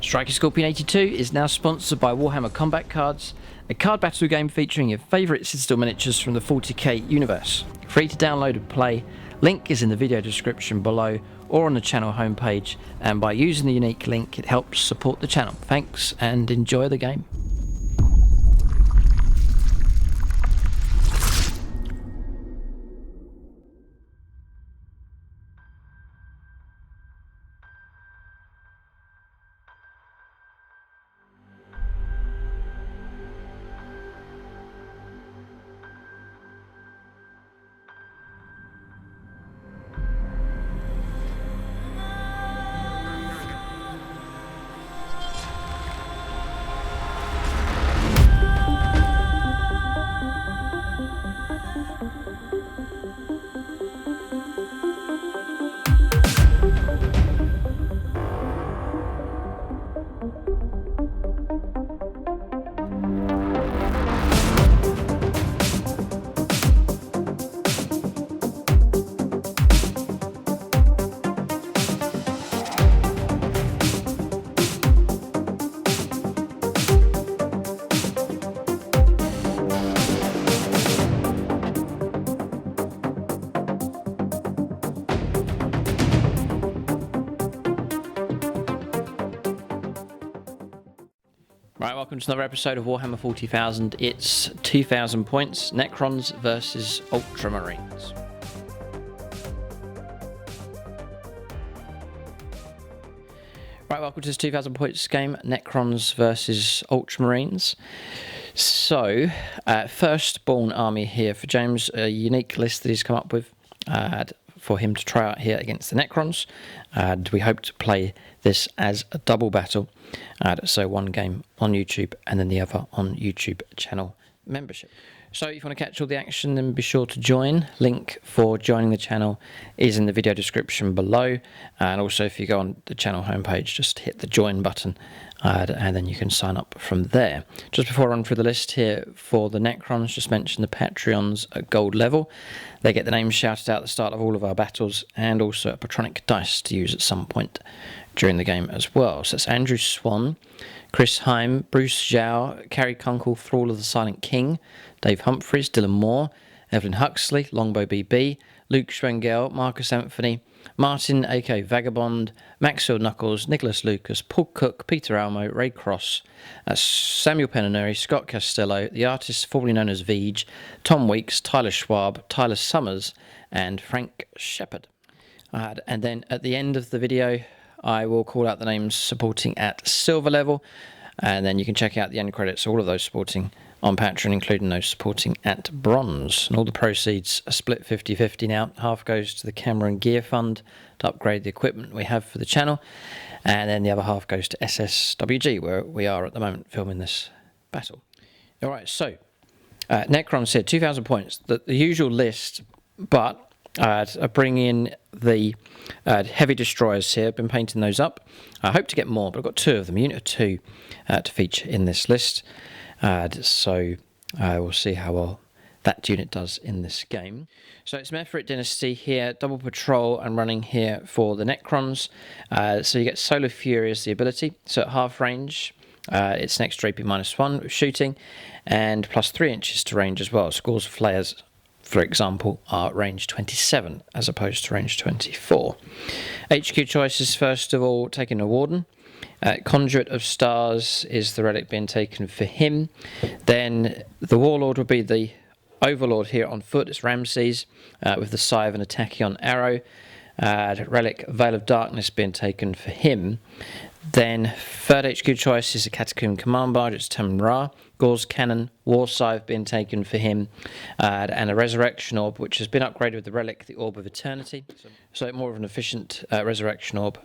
Striker Scorpion 82 is now sponsored by Warhammer Combat Cards, a card battle game featuring your favourite Citadel miniatures from the 40k universe. Free to download and play, link is in the video description below or on the channel homepage, and by using the unique link it helps support the channel. Thanks and enjoy the game. Right, welcome to another episode of Warhammer 40,000. It's 2,000 points, Necrons versus Ultramarines. Right, welcome to this 2,000 points game, Necrons versus Ultramarines. So, firstborn army here for James, a unique list that he's come up with for him to try out here against the Necrons, and we hope to play this as a double battle, so one game on YouTube and then the other on YouTube channel membership. So if you want to catch all the action, then be sure to join. Link for joining the channel is in the video description below, and also if you go on the channel homepage, just hit the join button and then you can sign up from there. Just before I run through the list here for the Necrons, just mention the Patreons at gold level. They get the names shouted out at the start of all of our battles, and also a Patronic dice to use at some point during the game as well. So it's Andrew Swan, Chris Heim, Bruce Zhao, Carrie Kunkel, Thrall of the Silent King, Dave Humphries, Dylan Moore, Evelyn Huxley, Longbow BB, Luke Schwengel, Marcus Anthony, Martin aka Vagabond, Maxwell Knuckles, Nicholas Lucas, Paul Cook, Peter Almo, Ray Cross, Samuel Penaneri, Scott Costello, the artist formerly known as Veej, Tom Weeks, Tyler Schwab, Tyler Summers, and Frank Shepard. And then at the end of the video, I will call out the names supporting at silver level, and then you can check out the end credits, all of those supporting on Patreon, including those supporting at bronze. And all the proceeds are split 50-50 now. Half goes to the camera and gear fund to upgrade the equipment we have for the channel, and then the other half goes to SSWG, where we are at the moment filming this battle. Alright, so Necrons here, 2,000 points, the usual list, but I bring in the heavy destroyers here. I've been painting those up. I hope to get more, but I've got two of them, a unit of two to feature in this list. So we'll see how well that unit does in this game. So it's Mephrit Dynasty here, double patrol and running here for the Necrons. So you get Solar Fury as the ability. So at half range, it's next draping -1 with shooting, and plus 3 inches to range as well. Scores of flares, for example, are range 27 as opposed to range 24. HQ choices, first of all, taking a Warden. Conduit of Stars is the relic being taken for him. Then the Warlord will be the Overlord here on foot. It's Ramses with the Scythe and a Tachyon arrow. Relic Veil of Darkness being taken for him. Then third HQ choice is a Catacomb Command Barge. It's Taman Ra. Gore's Cannon, War Scythe being taken for him, and a Resurrection Orb, which has been upgraded with the relic, the Orb of Eternity. So more of an efficient Resurrection Orb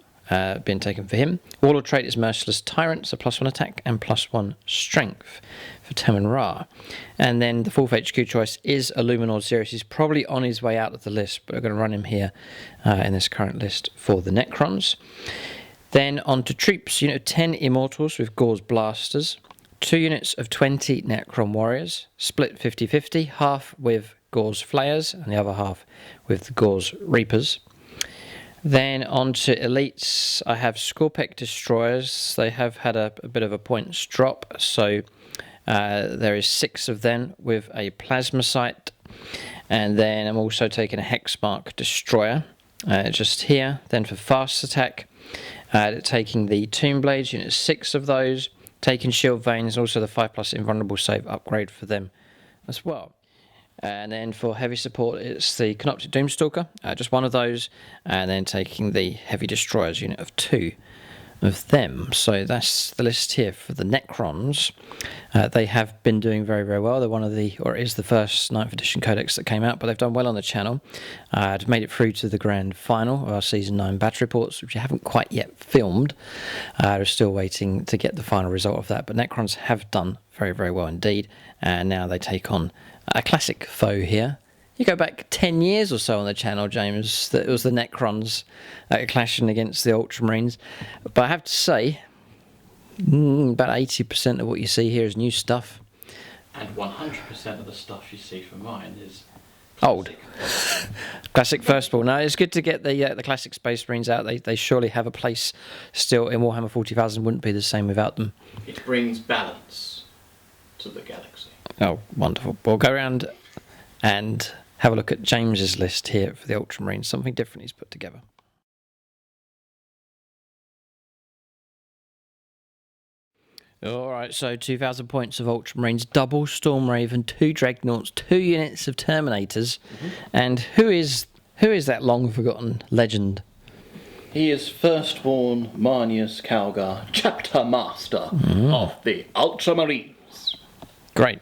being taken for him. Warlord trait is Merciless Tyrant, so +1 attack and +1 strength for Taman Ra. And then the fourth HQ choice is Illuminor Xeris. He's probably on his way out of the list, but we're going to run him here in this current list for the Necrons. Then on to troops, unit of 10 Immortals with Gore's Blasters, 2 units of 20 Necron Warriors, split 50-50, half with Gore's Flayers and the other half with the Gore's Reapers. Then on to elites, I have Scorpec destroyers. They have had a bit of a points drop, so there is 6 of them with a plasma sight. And then I'm also taking a Hexmark destroyer just here. Then for fast attack, taking the Tomb Blades, unit 6 of those, taking Shield Veins, also the 5+ invulnerable save upgrade for them as well. And then for heavy support, it's the Canoptic Doomstalker, just 1 of those, and then taking the Heavy Destroyers unit of 2 of them. So that's the list here for the Necrons. They have been doing very, very well. They're one of the, or it is the first 9th edition codex that came out, but they've done well on the channel. I've made it through to the grand final of our Season 9 batch reports, which I haven't quite yet filmed. We're still waiting to get the final result of that, but Necrons have done very, very well indeed, and now they take on a classic foe here. You go back 10 years or so on the channel, James, that it was the Necrons clashing against the Ultramarines. But I have to say, about 80% of what you see here is new stuff. And 100% of the stuff you see from mine is old. Classic firstborn. No, it's good to get the classic Space Marines out. They surely have a place still in Warhammer 40,000. Wouldn't be the same without them. It brings balance to the galaxy. Oh, wonderful. We'll go around and have a look at James's list here for the Ultramarines. Something different he's put together. Alright, so 2,000 points of Ultramarines, double Storm Raven, 2 Dreadnoughts, 2 units of Terminators. And who is that long forgotten legend? He is firstborn Marnius Calgar, chapter master of the Ultramarines. Great.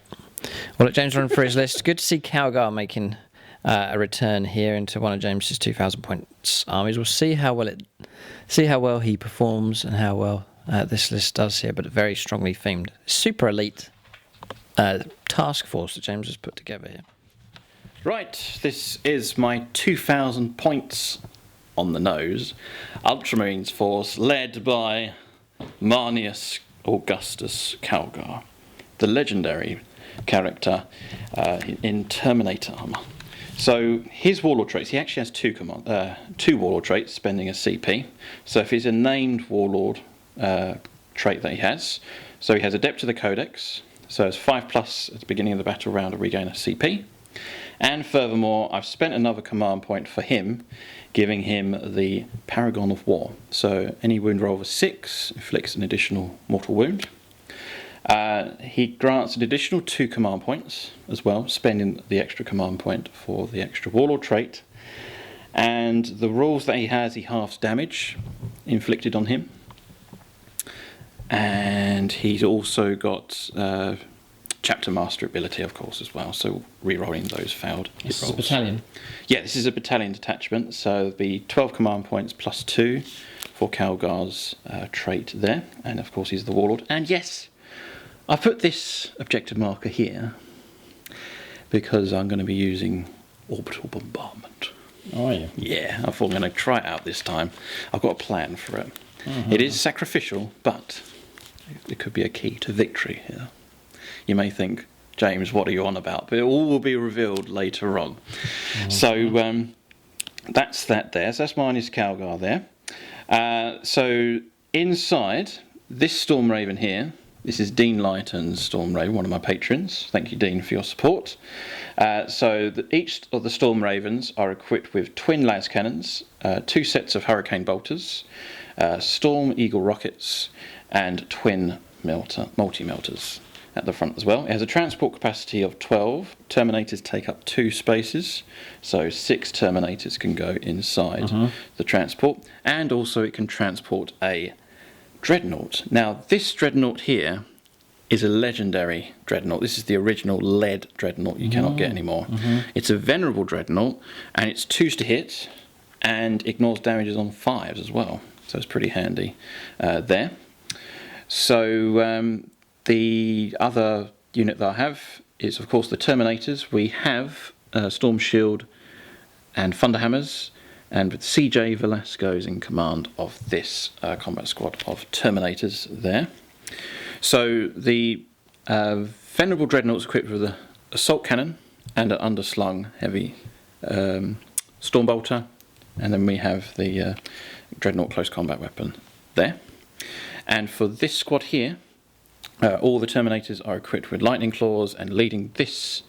Well, let James run through his list. Good to see Calgar making a return here into one of James's 2,000 points armies. We'll see how well he performs and how well this list does here, but very strongly themed. Super elite task force that James has put together here. Right, this is my 2,000 points on the nose Ultramarines force led by Marnius Augustus Calgar, the legendary character in Terminator armor. So his warlord traits, he actually has two warlord traits spending a CP. So if he's a named warlord trait that he has, so he has Adept to the Codex, so it's 5+ at the beginning of the battle round to regain a CP. And furthermore, I've spent another command point for him, giving him the Paragon of War. So any wound roll over 6 inflicts an additional mortal wound. He grants an additional 2 command points as well, spending the extra command point for the extra warlord trait. And the rules that he has, he halves damage inflicted on him. And he's also got chapter master ability, of course, as well. So re-rolling those failed hit rolls. This is a battalion? Yeah, this is a battalion detachment. So the 12 command points plus 2 for Calgar's trait there. And of course, he's the warlord. And yes, I put this objective marker here because I'm going to be using orbital bombardment. Oh, are you? Yeah, I thought I'm going to try it out this time. I've got a plan for it. It is sacrificial, but it could be a key to victory here. You may think, James, what are you on about? But it all will be revealed later on. So that's that there. So that's Marnius Calgar there. So inside this Storm Raven here, this is Dean Lighton's Storm Raven, one of my patrons. Thank you, Dean, for your support. So each of the Storm Ravens are equipped with twin las cannons, 2 sets of Hurricane Bolters, Storm Eagle rockets, and twin multi-melters at the front as well. It has a transport capacity of 12. Terminators take up 2 spaces, so 6 Terminators can go inside the transport, and also it can transport a Dreadnought. Now this Dreadnought here is a legendary Dreadnought. This is the original lead Dreadnought you cannot get anymore. It's a venerable Dreadnought, and it's 2s to hit and ignores damages on 5s as well. So it's pretty handy there. So the other unit that I have is, of course, the Terminators. We have Storm Shield and Thunderhammers, and with CJ Velasco's in command of this combat squad of Terminators there. So the venerable Dreadnought's equipped with an assault cannon and an underslung heavy Storm Bolter, and then we have the Dreadnought close combat weapon there. And for this squad here, all the Terminators are equipped with lightning claws, and leading this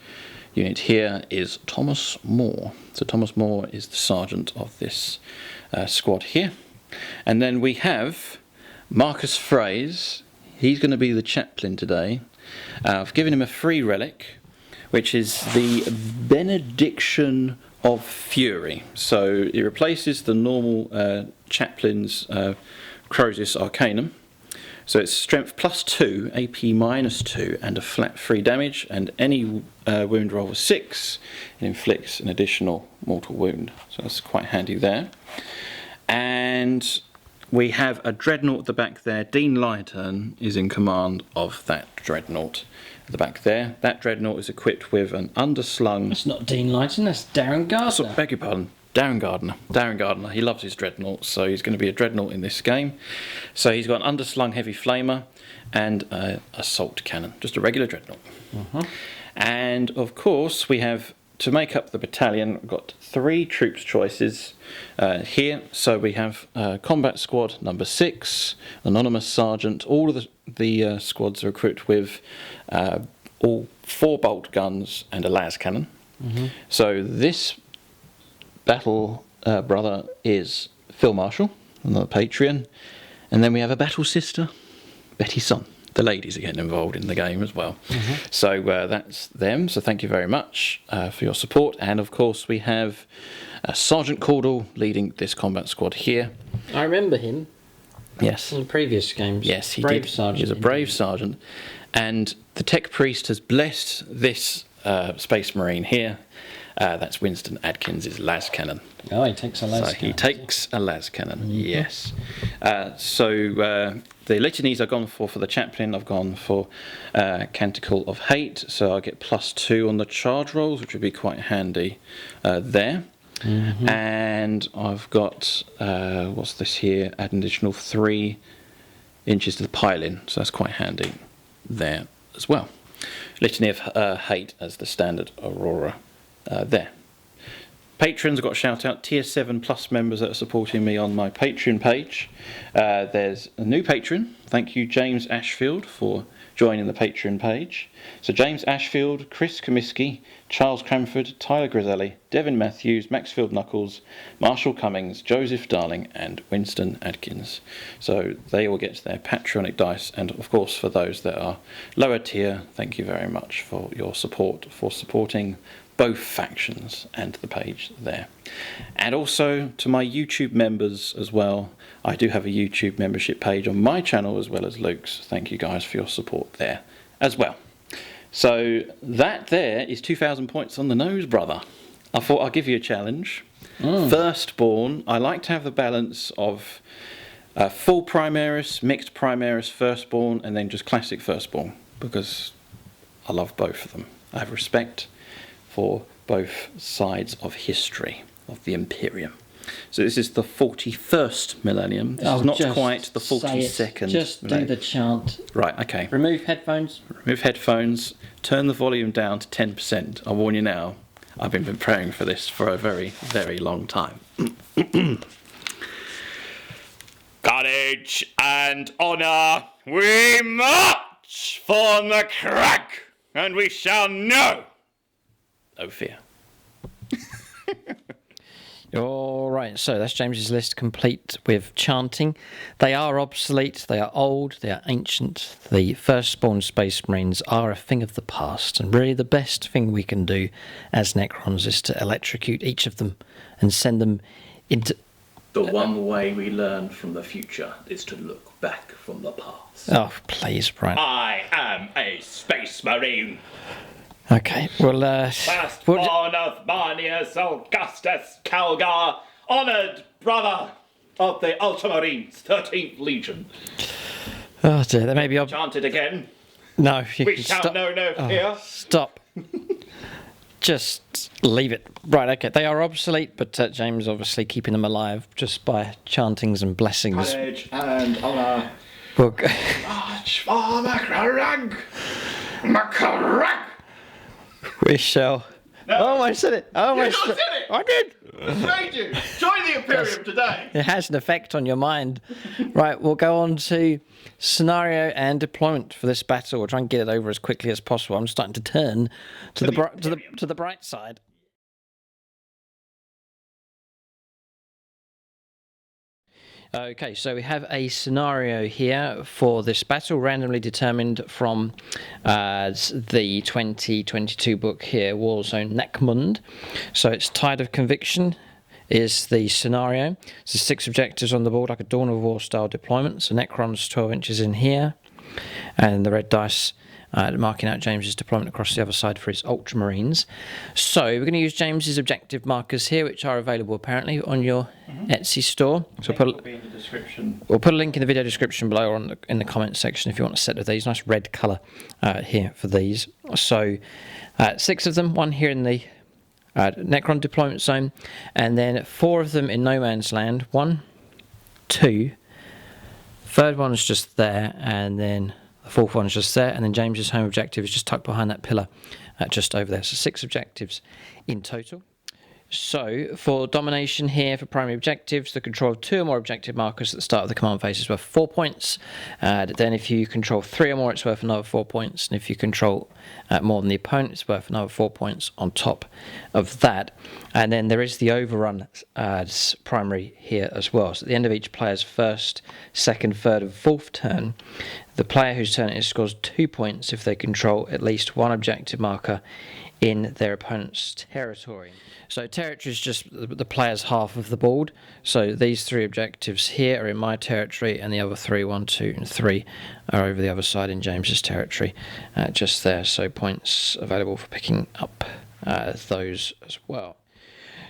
unit here is Thomas More. So Thomas More is the sergeant of this squad here. And then we have Marcus Fraze. He's going to be the chaplain today. I've given him a free relic, which is the Benediction of Fury. So it replaces the normal chaplain's Crozius Arcanum. So it's strength +2, AP -2, and a flat 3 damage, and any wound roll of 6, it inflicts an additional mortal wound. So that's quite handy there. And we have a Dreadnought at the back there. Dean Lytton is in command of that Dreadnought at the back there. That Dreadnought is equipped with an underslung... That's not Dean Lytton, that's Darren Gardner. So, beg your pardon. Darren Gardner. Darren Gardner. He loves his Dreadnoughts, so he's going to be a Dreadnought in this game. So he's got an underslung heavy flamer and an assault cannon. Just a regular Dreadnought. And of course, we have, to make up the battalion, we've got 3 troops choices here. So we have Combat Squad number 6, Anonymous Sergeant. All of the squads are equipped with all 4 bolt guns and a las cannon. So this battle brother is Phil Marshall on the Patreon, and then we have a battle sister, Betty Son. The ladies are getting involved in the game as well. So that's them. So thank you very much for your support. And of course we have Sergeant Caudle leading this combat squad here. I remember him. Yes. In previous games. Yes, he brave did. Sergeant. He's a brave sergeant, and the Tech Priest has blessed this Space Marine here. That's Winston Adkins' las cannon. Oh, he takes a las So cannon. he takes a las cannon, yes. The litanies I've gone for the chaplain, I've gone for Canticle of Hate, so I get +2 on the charge rolls, which would be quite handy there. And I've got, what's this here, add an additional 3 inches to the pile-in, so that's quite handy there as well. Litany of Hate as the standard Aurora there. Patrons, I've got a shout out, tier 7 plus members that are supporting me on my Patreon page. There's a new patron. Thank you, James Ashfield, for joining the Patreon page. So James Ashfield, Chris Comiskey, Charles Cranford, Tyler Griselli, Devin Matthews, Maxfield Knuckles, Marshall Cummings, Joseph Darling, and Winston Adkins. So they all get their patronic dice, and of course for those that are lower tier, thank you very much for your support, for supporting both factions and the page there. And also to my YouTube members as well, I do have a YouTube membership page on my channel as well as Luke's. Thank you guys for your support there as well. So that there is 2,000 points on the nose, brother. I thought I'll give you a challenge. Firstborn, I like to have the balance of full Primaris, mixed Primaris Firstborn, and then just classic Firstborn, because I love both of them. I have respect for both sides of history of the Imperium. So this is the 41st millennium. This is not quite the 42nd. Just do the chant. Right, okay. Remove headphones. Remove headphones. Turn the volume down to 10%. I warn you now, I've been preparing for this for a very, very long time. Courage and honour, we march for the crack, and we shall know. No fear. All right, so that's James's list complete with chanting. They are obsolete, they are old, they are ancient. The firstborn Space Marines are a thing of the past, and really the best thing we can do as Necrons is to electrocute each of them and send them into... The one way we learn from the future is to look back from the past. Oh, please, Brian. I am a Space Marine. Okay, well, Firstborn of Marnius Augustus Calgar, honoured brother of the Ultramarines, 13th Legion. Oh dear, there may be... Chanted again. No, you We can shall stop. know no fear. Stop. Just leave it. Right, okay, they are obsolete, but James obviously keeping them alive just by chantings and blessings. Courage and honour. Well, March for Macrarag! Macrarag! we shall No. I almost said it. I almost You said it. I did. Made you. Join the Imperium today. It has an effect on your mind. Right, we'll go on to scenario and deployment for this battle. We'll try and get it over as quickly as possible. I'm starting to turn to the bright side. Okay, so we have a scenario here for this battle, randomly determined from the 2022 book here, Warzone Necmund. So it's Tide of Conviction is the scenario. So 6 objectives on the board, like a Dawn of War style deployment. So Necron's 12 inches in here, and the red dice marking out James's deployment across the other side for his Ultramarines. So we're going to use James's objective markers here, which are available apparently on your Etsy store. So Will be in the description. we'll put a link in the video description below or in the comment section if you want a set of these. Nice red colour here for these. So 6 of them, 1 here in the Necron deployment zone, and then 4 of them in no man's land. 1, 2, third one's just there, and then the 4th one's just there, and then James's home objective is just tucked behind that pillar just over there. So 6 objectives in total. So for domination here, for primary objectives, the control of 2 or more objective markers at the start of the command phase is worth 4 points. Then if you control 3 or more, it's worth another 4 points. And if you control more than the opponent, it's worth another 4 points on top of that. And then there is the overrun primary here as well. So at the end of each player's first, second, third, and fourth turn, the player whose turn it is scores 2 points if they control at least 1 objective marker in their opponent's territory. So territory is just the player's half of the board. So these 3 objectives here are in my territory, and the other 3, 1, 2, and 3, are over the other side in James's territory, just there. So points available for picking up those as well.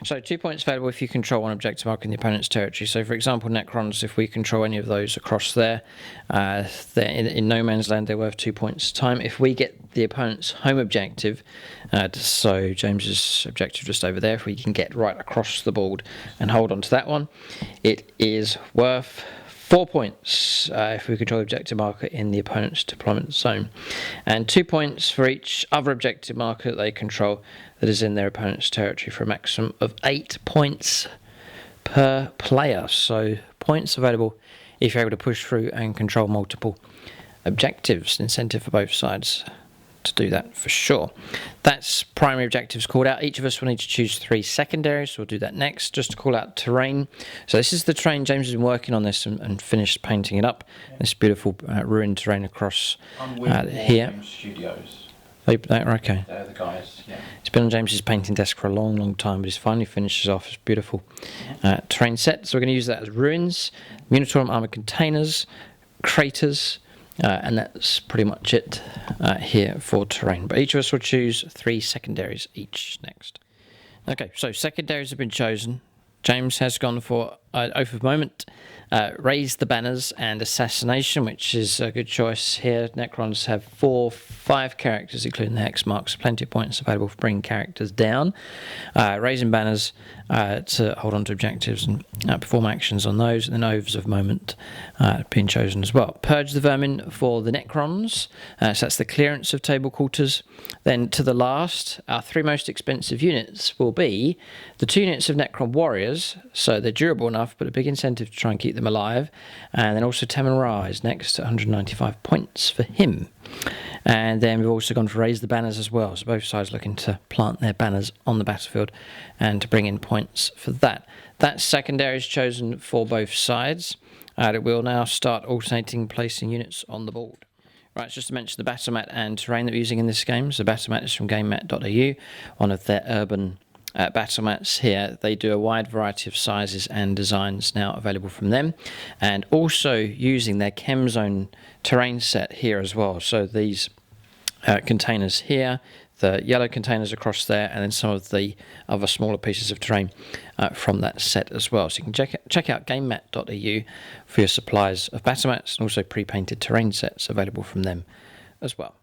So 2 points available if you control 1 objective marker in the opponent's territory. So for example, Necrons, if we control any of those across there, they're in no man's land, they're worth 2 points time. If we get the opponent's home objective, so James's objective just over there, if we can get right across the board and hold on to that one, it is worth 4 points if we control the objective marker in the opponent's deployment zone, and 2 points for each other objective marker that they control that is in their opponent's territory, for a maximum of 8 points per player. So points available if you're able to push through and control multiple objectives. Incentive for both sides to do that for sure. That's primary objectives called out. Each of us will need to choose 3 secondaries, so we'll do that next. Just to call out terrain. So this is the terrain. James has been working on this and finished painting it up. This beautiful ruined terrain across here. Studios. Okay. They're the guys. Yeah. It's been on James's painting desk for a long, long time, but he's finally finished it off. It's beautiful terrain set. So we're going to use that as ruins, Munitorum armor containers, craters, and that's pretty much it here for terrain. But each of us will choose 3 secondaries each next. Okay, so secondaries have been chosen. James has gone for Oath of Moment, Raise the Banners, and Assassination, which is a good choice here. Necrons have 5 characters, including the hex marks. Plenty of points available for bringing characters down. Raising Banners to hold on to objectives and perform actions on those, and then Oaths of Moment being chosen as well. Purge the Vermin for the Necrons, so that's the clearance of table quarters. Then to the last, our 3 most expensive units will be the 2 units of Necron Warriors, so they're durable enough, but a big incentive to try and keep them alive. And then also Temmin Rise next, 195 points for him. And then we've also gone for Raise the Banners as well, so both sides looking to plant their banners on the battlefield and to bring in points for that. That secondary is chosen for both sides. It will now start alternating placing units on the board. Right, just to mention the battle mat and terrain that we're using in this game. So the battle mat is from GameMat.au, one of their urban battle mats here. They do a wide variety of sizes and designs now available from them, and also using their ChemZone terrain set here as well. So these containers here, the yellow containers across there, and then some of the other smaller pieces of terrain from that set as well. So you can check out GameMat.au for your supplies of battle mats, and also pre-painted terrain sets available from them as well.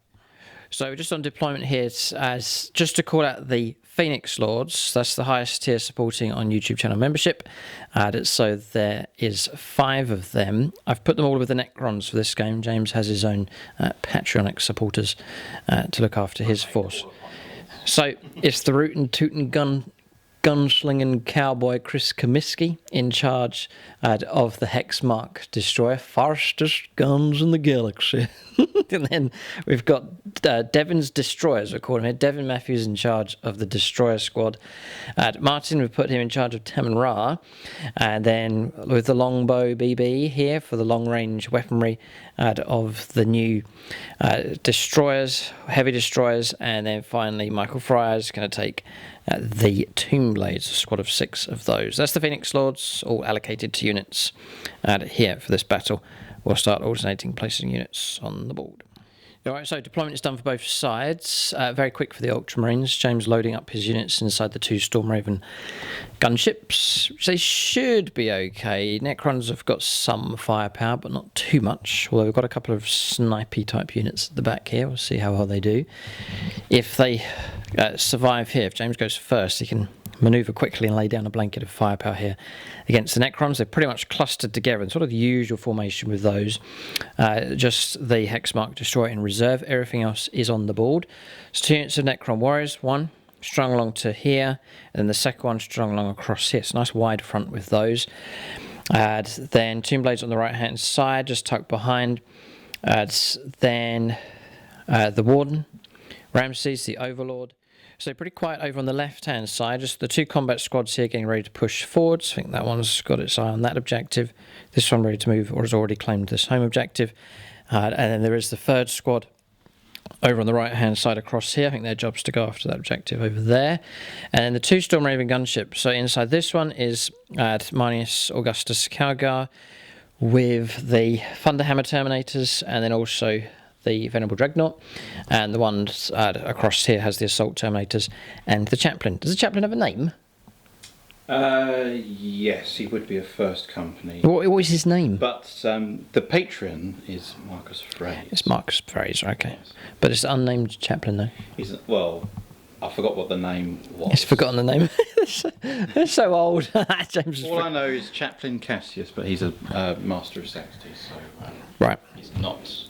So just on deployment here, as just to call out the Phoenix Lords, that's the highest tier supporting on YouTube channel membership. So there is 5 of them. I've put them all with the Necrons for this game. James has his own Patreonic supporters to look after his force. So it's the rootin' tootin' gunslinging cowboy Chris Comiskey in charge of the Hexmark destroyer, fastest guns in the galaxy. And then we've got Devon's destroyers, we call him here. Devon Matthews in charge of the destroyer squad. Martin, we've put him in charge of Tem and Ra. And then with the longbow BB here for the long range weaponry of the new destroyers, heavy destroyers. And then finally Michael Fry is going to take the Tomb Blades, a squad of 6 of those. That's the Phoenix Lords, all allocated to units here for this battle. We'll start alternating placing units on the board. Alright, so deployment is done for both sides. Very quick for the Ultramarines. James loading up his units inside the 2 Stormraven gunships. They should be okay. Necrons have got some firepower, but not too much. Although we've got a couple of snipey type units at the back here. We'll see how well they do. If they survive here, if James goes first, he can manoeuvre quickly and lay down a blanket of firepower here against the Necrons. They're pretty much clustered together in sort of the usual formation with those. Just the Hexmark destroyer in reserve. Everything else is on the board. So 2 units of Necron warriors. 1 strung along to here, and then the second one strung along across here. It's a nice wide front with those. Then Tomb Blades on the right hand side, just tucked behind. Then the Warden, Ramses, the Overlord. So pretty quiet over on the left-hand side. Just the 2 combat squads here getting ready to push forwards. I think that one's got its eye on that objective. This one ready to move or has already claimed this home objective. And then there is the 3rd squad over on the right-hand side across here. I think their job's to go after that objective over there. And then the 2 Stormraven gunships. So inside this one is Manius Augustus Calgar with the Thunderhammer Terminators, and then also the Venerable Dreadnought, and the one across here has the Assault Terminators and the Chaplain. Does the Chaplain have a name? Yes, he would be a first company. What is his name? But the patron is Marcus Fraser. It's Marcus Fraser, okay. Yes. But it's the unnamed Chaplain, though. Well, I forgot what the name was. He's forgotten the name. They're so old. James All I know is Chaplain Cassius, but he's a Master of Sanctity, so right. He's not...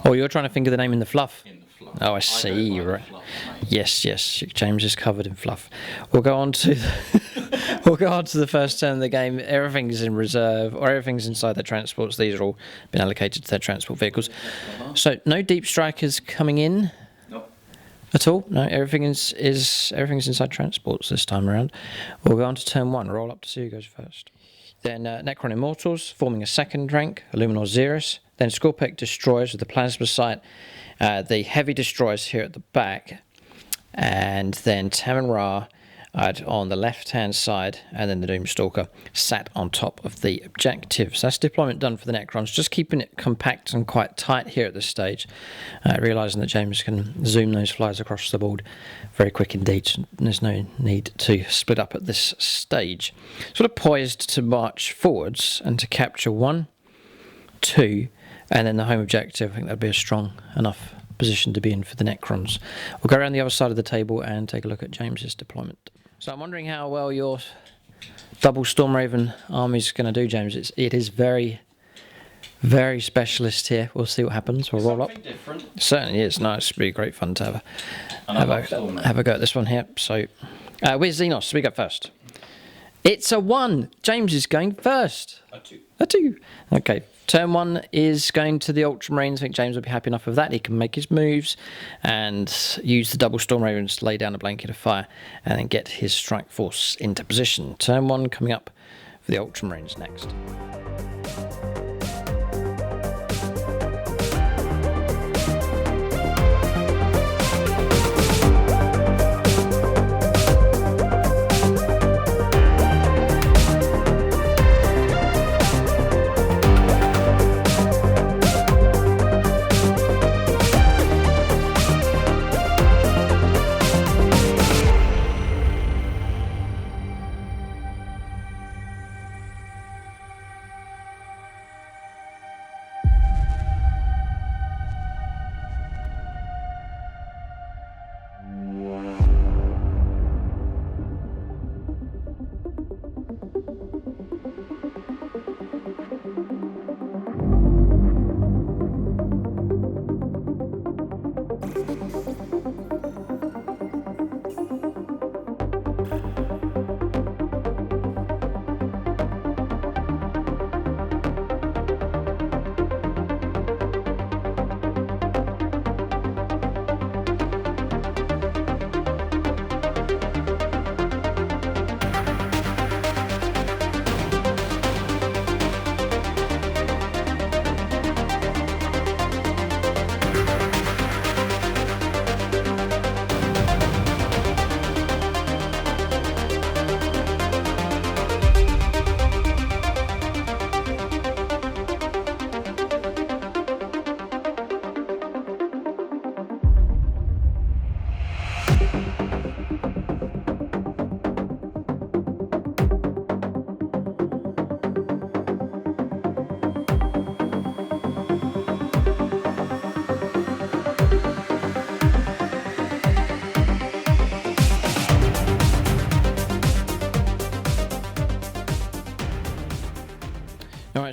Oh, you're trying to think of the name in the fluff? In the fluff. Oh, I see. Right. Fluff, yes. James is covered in fluff. We'll go on to the first turn of the game. Everything's in reserve, or everything's inside their transports. These are all been allocated to their transport vehicles. So no deep strikers coming in. Nope. At all. No, everything's inside transports this time around. We'll go on to turn 1. Roll up to see who goes first. Then Necron Immortals forming a 2nd rank. Illuminor Xeris. Then Scorpec Destroyers with the Plasma Sight, the Heavy Destroyers here at the back, and then Tem and Ra on the left-hand side, and then the Doomstalker sat on top of the objectives. That's deployment done for the Necrons, just keeping it compact and quite tight here at this stage, realising that James can zoom those flies across the board very quick indeed. There's no need to split up at this stage. Sort of poised to march forwards and to capture 1, 2, and then the home objective. I think that'd be a strong enough position to be in for the Necrons. We'll go around the other side of the table and take a look at James's deployment. So I'm wondering how well your double Stormraven army is going to do, James. It is very, very specialist here. We'll see what happens. We'll roll up. Something different. It certainly is. No, it's really great fun to have a go at this one here. So, where's Xenos? We go first. It's a 1. James is going first. A 2. Okay. Turn 1 is going to the Ultramarines. I think James will be happy enough with that. He can make his moves and use the double Stormravens to lay down a blanket of fire and then get his strike force into position. Turn 1 coming up for the Ultramarines next.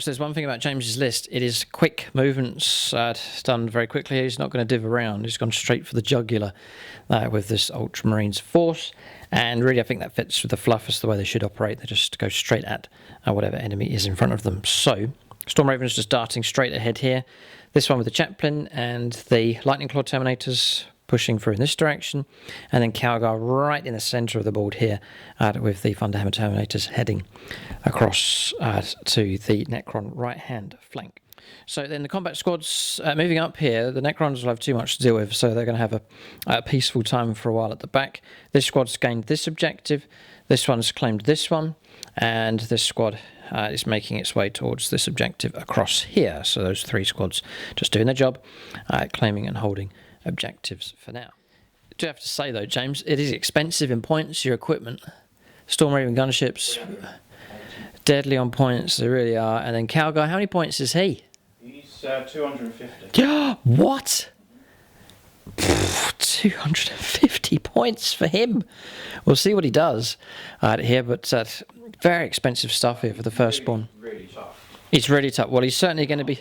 Right, so there's one thing about James's list. It is quick movements, done very quickly. He's not going to div around. He's gone straight for the jugular with this Ultramarines force. And really, I think that fits with the fluff as the way they should operate. They just go straight at whatever enemy is in front of them. So, Storm Ravens just darting straight ahead here. This one with the Chaplain and the Lightning Claw Terminators pushing through in this direction, and then Calgar right in the centre of the board here with the Thunderhammer Terminators heading across to the Necron right-hand flank. So then the combat squads moving up here, the Necrons will have too much to deal with, so they're going to have a peaceful time for a while at the back. This squad's gained this objective, this one's claimed this one, and this squad is making its way towards this objective across here. So those 3 squads just doing their job, claiming and holding objectives for now. I do have to say though, James, it is expensive in points, your equipment. Storm Raven gunships, deadly on points, they really are. And then Calgar, how many points is he? He's 250. What? 250 points for him. We'll see what he does here, but very expensive stuff here for the firstborn. Really tough. It's really tough. Well, he's certainly going to be.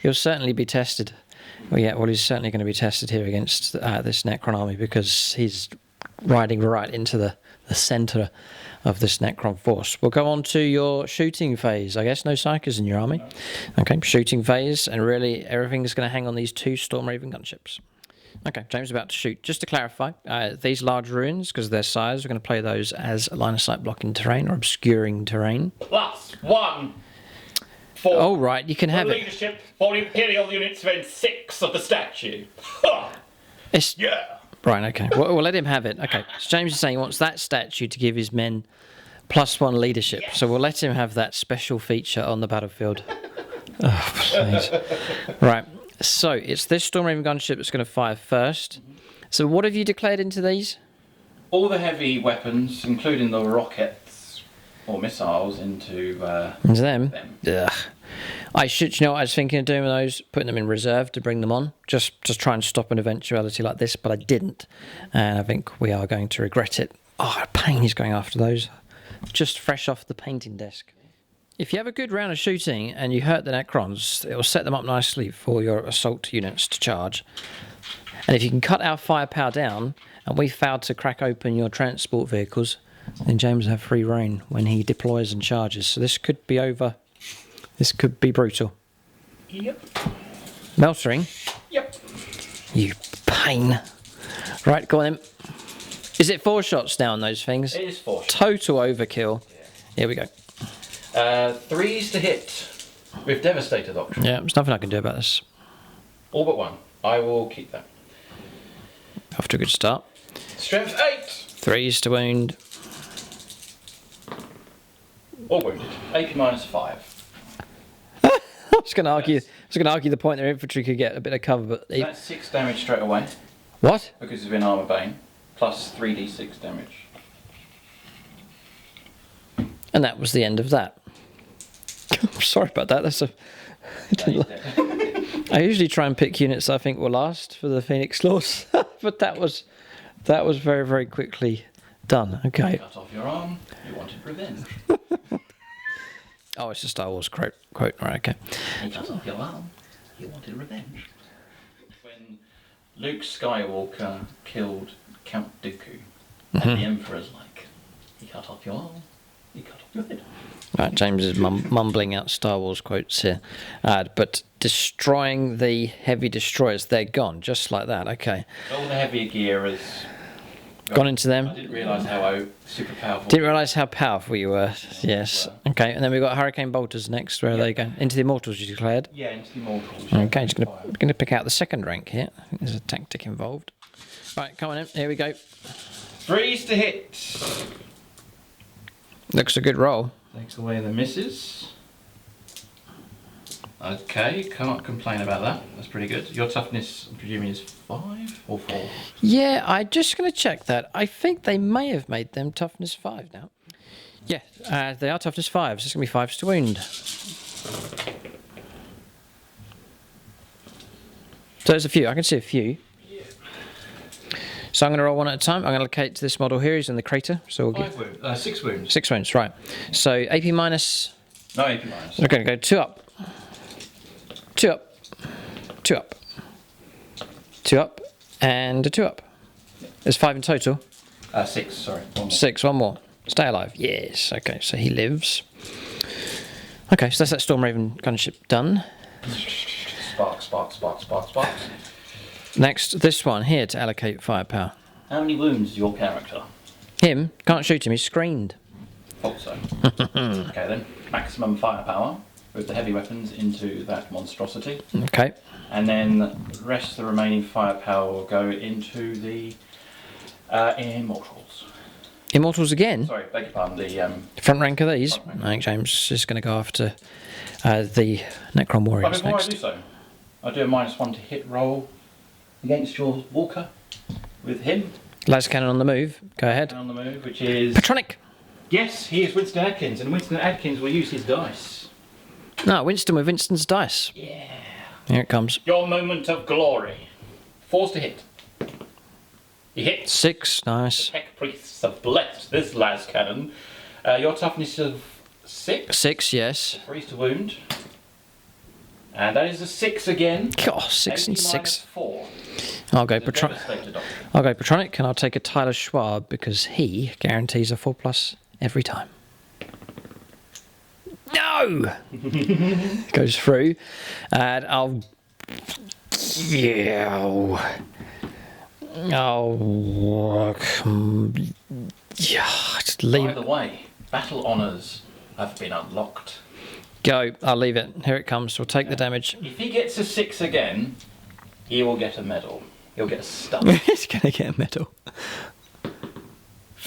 He'll certainly be tested. Well, yeah. Well, he's certainly going to be tested here against this Necron army because he's riding right into the centre of this Necron force. We'll go on to your shooting phase. I guess no psychers in your army. Okay, shooting phase, and really everything's going to hang on these 2 Storm Raven gunships. Okay, James is about to shoot. Just to clarify, these large ruins, because of their size, we're going to play those as line of sight blocking terrain or obscuring terrain. +1 for Oh, right, you can have it. leadership for Imperial units within 6 of the statue. It's, Yeah. right, okay. We'll let him have it. Okay, so James is saying he wants that statue to give his men +1 leadership. Yes. So we'll let him have that special feature on the battlefield. Oh, please. Right. So, it's this Storm Raven gunship that's going to fire first. So, what have you declared into these? All the heavy weapons, including the rockets or missiles, into them? Ugh. I should, you know what I was thinking of doing with those? Putting them in reserve to bring them on. Just try and stop an eventuality like this, but I didn't. And I think we are going to regret it. Oh, pain he's going after those. Just fresh off the painting desk. If you have a good round of shooting and you hurt the Necrons, it will set them up nicely for your assault units to charge. And if you can cut our firepower down, and we fail to crack open your transport vehicles, then James will have free reign when he deploys and charges. So this could be over. This could be brutal. Yep. Meltering? Yep. You pain. Right, go on then. Is it 4 shots now on those things? It is 4 shots. Total overkill. Yeah. Here we go. 3s to hit with Devastator Doctrine. Yeah, there's nothing I can do about this. All but 1. I will keep that. Off to a good start. Strength 8. 3s to wound. All wounded. AP -5. I was going to argue the point their infantry could get a bit of cover, but So that's 6 damage straight away what? because of an armor bane, plus 3d6 damage. And that was the end of that. I'm sorry about that. That's a. I usually try and pick units I think will last for the Phoenix Laws, but that was very, very quickly done. Okay. Cut off your arm. You wanted revenge. Oh, it's a Star Wars quote. Right, okay. He cut off your arm. You wanted revenge. When Luke Skywalker killed Count Dooku, and the Emperor's like, he cut off your arm. He cut off your head. Right, James is mumbling out Star Wars quotes here. But destroying the heavy destroyers, they're gone, just like that. Okay. All the heavier gear has Gone into them. I didn't realise how super powerful. Didn't realise how powerful you were. Yes. Okay, and then we've got Hurricane Bolters next. Where are they going? Into the Immortals, you declared? Yeah, into the Immortals. Okay, just going to pick out the second rank here. I think there's a tactic involved. Right, come on in. Here we go. 3s to hit. Looks a good roll. Takes away the misses. Okay, can't complain about that. That's pretty good. Your toughness, I'm presuming, is 5 or 4? Yeah, I'm just going to check that. I think they may have made them toughness 5 now. Yeah, they are toughness 5, so it's going to be 5s to wound. So there's a few. I can see a few. So I'm going to roll one at a time. I'm going to locate to this model here. He's in the crater. So we'll 6 wounds. 6 wounds, right. So AP minus No AP minus. We're going to go 2 up. 2 up. 2 up. 2 up. And a 2 up. There's 5 in total. 6, sorry. 1 more. 6, 1 more. Stay alive. Yes. Okay, so he lives. Okay, so that's that Storm Raven gunship done. Sparks, sparks, sparks, sparks, sparks. Next, this one here to allocate firepower. How many wounds is your character? Him, can't shoot him, he's screened. Thought so. Okay then, maximum firepower with the heavy weapons into that monstrosity. Okay. And then the rest of the remaining firepower will go into the Immortals. Immortals again? Sorry, beg your pardon, the... Front rank of these? Front rank. I think James is going to go after the Necron But Warriors before next. I do so, I do a -1 to hit roll against your Walker with him. Las Cannon on the move. Go ahead. On the move, which is... Patronic! Yes, he is Winston Adkins, and Winston Adkins will use his dice. No, Winston with Winston's dice. Yeah. Here it comes. Your moment of glory. Forced to hit. He hits. 6, nice. Tech priests have blessed this las cannon. Your toughness of 6. 6, yes. 3 to wound. And that is a 6 again. Oh, 6 and 6. 4. I'll go It's a Patronic. devastated option. I'll go Patronic and I'll take a Tyler Schwab because he guarantees a 4+ every time. No! Goes through. And I'll... Yeah. Oh, yeah, just By leave the it. way, battle honours have been unlocked. Go, I'll leave it. Here it comes. We'll take the damage. If he gets a 6 again, he will get a medal. He'll get a star. He's going to get a medal.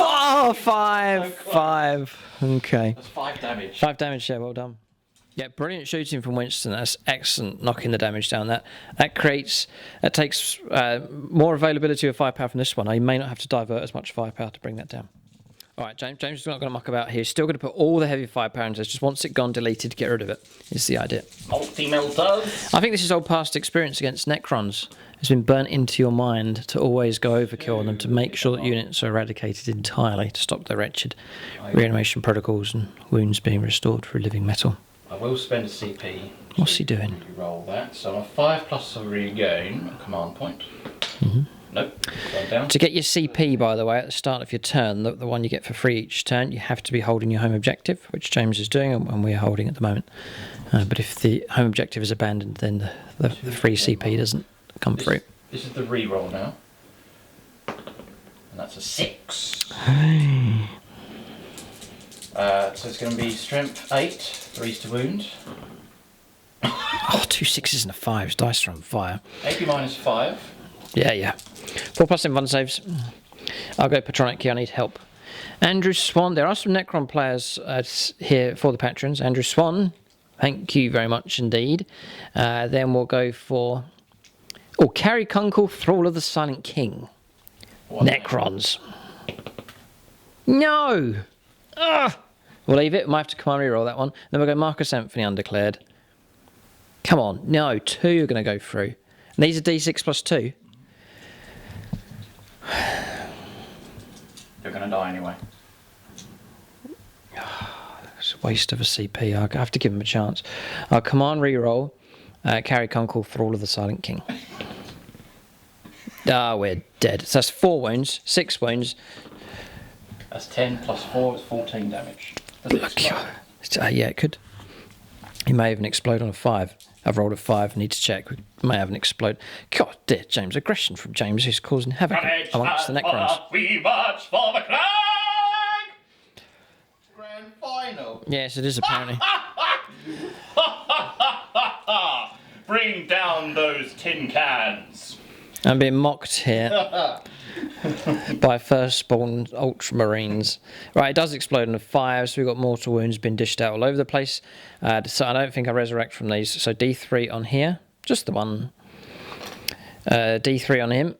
Oh, 5. 5. Okay. That's 5 damage. 5 damage, yeah, well done. Yeah, brilliant shooting from Winston. That's excellent, knocking the damage down. That takes more availability of firepower from this one. You may not have to divert as much firepower to bring that down. All right, James is not going to muck about here. He's still going to put all the heavy firepower into this. Just once it gone deleted, get rid of it. Is the idea. Multi-melters. I think this is old past experience against Necrons. It's been burnt into your mind to always go overkill on them to make sure that units are eradicated entirely to stop their wretched reanimation protocols and wounds being restored through living metal. I will spend a CP. What's he doing? To roll that. So a 5 plus a regain, a command point. Nope. Gone down. To get your CP, by the way, at the start of your turn, the one you get for free each turn, you have to be holding your home objective, which James is doing and we're holding at the moment. But if the home objective is abandoned, then the free CP doesn't come through. This is the re-roll now. And that's a 6. So it's going to be strength 8, 3s to wound. Oh, 2 6s and a 5. Dice are on fire. AP -5. Yeah. 4+ in 1 saves. I'll go Patronic here. I need help. Andrew Swan. There are some Necron players here for the patrons. Andrew Swan. Thank you very much indeed. Then we'll go for... Oh, Carrie Kunkel, Thrall of the Silent King. What? Necrons. No! Ugh! We'll leave it. Might have to command reroll that one. Then we'll go Marcus Anthony Undeclared. Come on. No, 2 are going to go through. And these are D6 plus 2. You're going to die anyway. It's a waste of a CP. I'll have to give him a chance. I'll command reroll. Carrie Kunkel, Thrall of the Silent King. We're dead. So that's 4 wounds, 6 wounds. That's 10 plus 4 is 14 damage. Does it explode? Yeah, it could. He may even explode on a 5. I've rolled a 5. Need to check. We may have an explode. God, dear James. Aggression from James who's causing havoc amongst the Necrons. We march for the flag! Grand final. Yes, it is apparently. Bring down those tin cans. I'm being mocked here by firstborn Ultramarines. Right, it does explode on a 5, so we've got mortal wounds being dished out all over the place. So I don't think I resurrect from these. So D3 on here, just the one. D3 on him.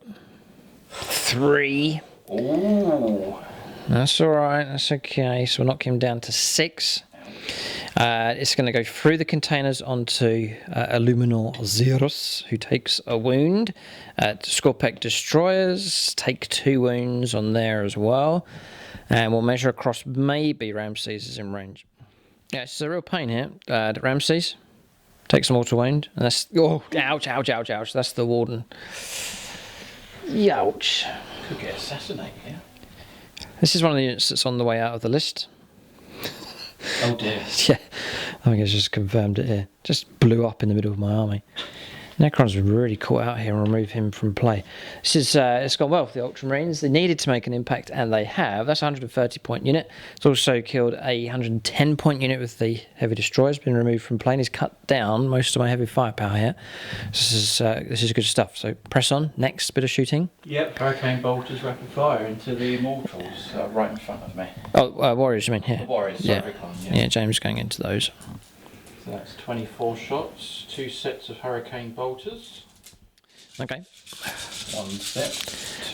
3. Ooh. That's alright, that's okay. So we'll knock him down to 6. It's going to go through the containers onto Illuminor Xeros, who takes a wound. Scorpec Destroyers take 2 wounds on there as well. And we'll measure across. Maybe Ramses is in range. Yeah, it's a real pain here. Ramses takes some mortal wound, and that's ouch, ouch, ouch, ouch. That's the warden. Youch. Could get assassinated here. This is one of the units that's on the way out of the list. Oh dear. Yeah, I think it's just confirmed it here. Just blew up in the middle of my army. Necron's really caught out here and remove him from play. This is it's gone well for the Ultramarines. They needed to make an impact, and they have. That's a 130-point unit. It's also killed a 110-point unit with the heavy destroyers. Been removed from play. And he's cut down most of my heavy firepower here. This is good stuff. So press on. Next bit of shooting. Yep, hurricane bolters rapid fire into the immortals right in front of me. Oh, warriors, you mean here? The warriors, Yeah, sorry, yeah. James going into those. So that's 24 shots, 2 sets of hurricane bolters. Okay. 1 set,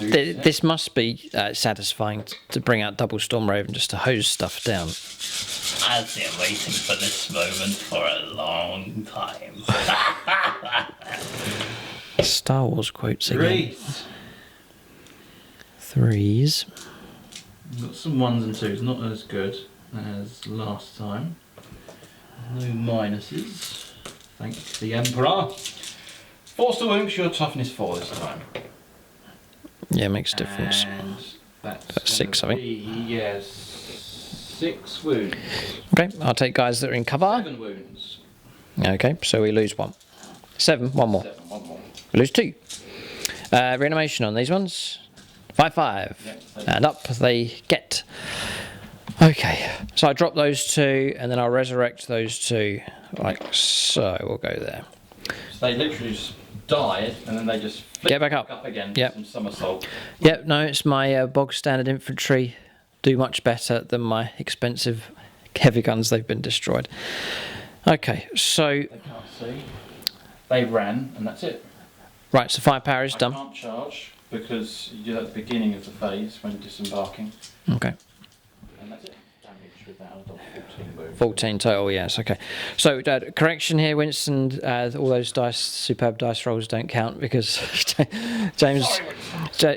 2 sets. This must be satisfying to bring out double Storm Raven just to hose stuff down. I've been waiting for this moment for a long time. Star Wars quotes again. Threes. 3s. Got some 1s and 2s, not as good as last time. No minuses. Thank the Emperor. Force the wounds, your toughness 4 this time. Yeah, makes a difference. And that's 6, I think. Yes, 6 wounds. Okay, I'll take guys that are in cover. 7 wounds. Okay, so we lose 1. 7, 1 more. 7, 1 more. We lose 2. Reanimation on these ones. 5-5. Yep, And up they get. Okay, so I drop those 2, and then I'll resurrect those 2, like so. We'll go there. So they literally just died, and then they just flip Get back up. again. Yep. Some somersault. Yep, no, it's my bog standard infantry. Do much better than my expensive heavy guns. They've been destroyed. Okay, so They can't see. They ran, and that's it. right, so firepower is I done. can't charge because you're at the beginning of the phase when disembarking, Okay. and that's it. Damage with that, I've got 14 wounds. 14 total, yes, okay. So, correction here, Winston, all those dice, superb dice rolls don't count because James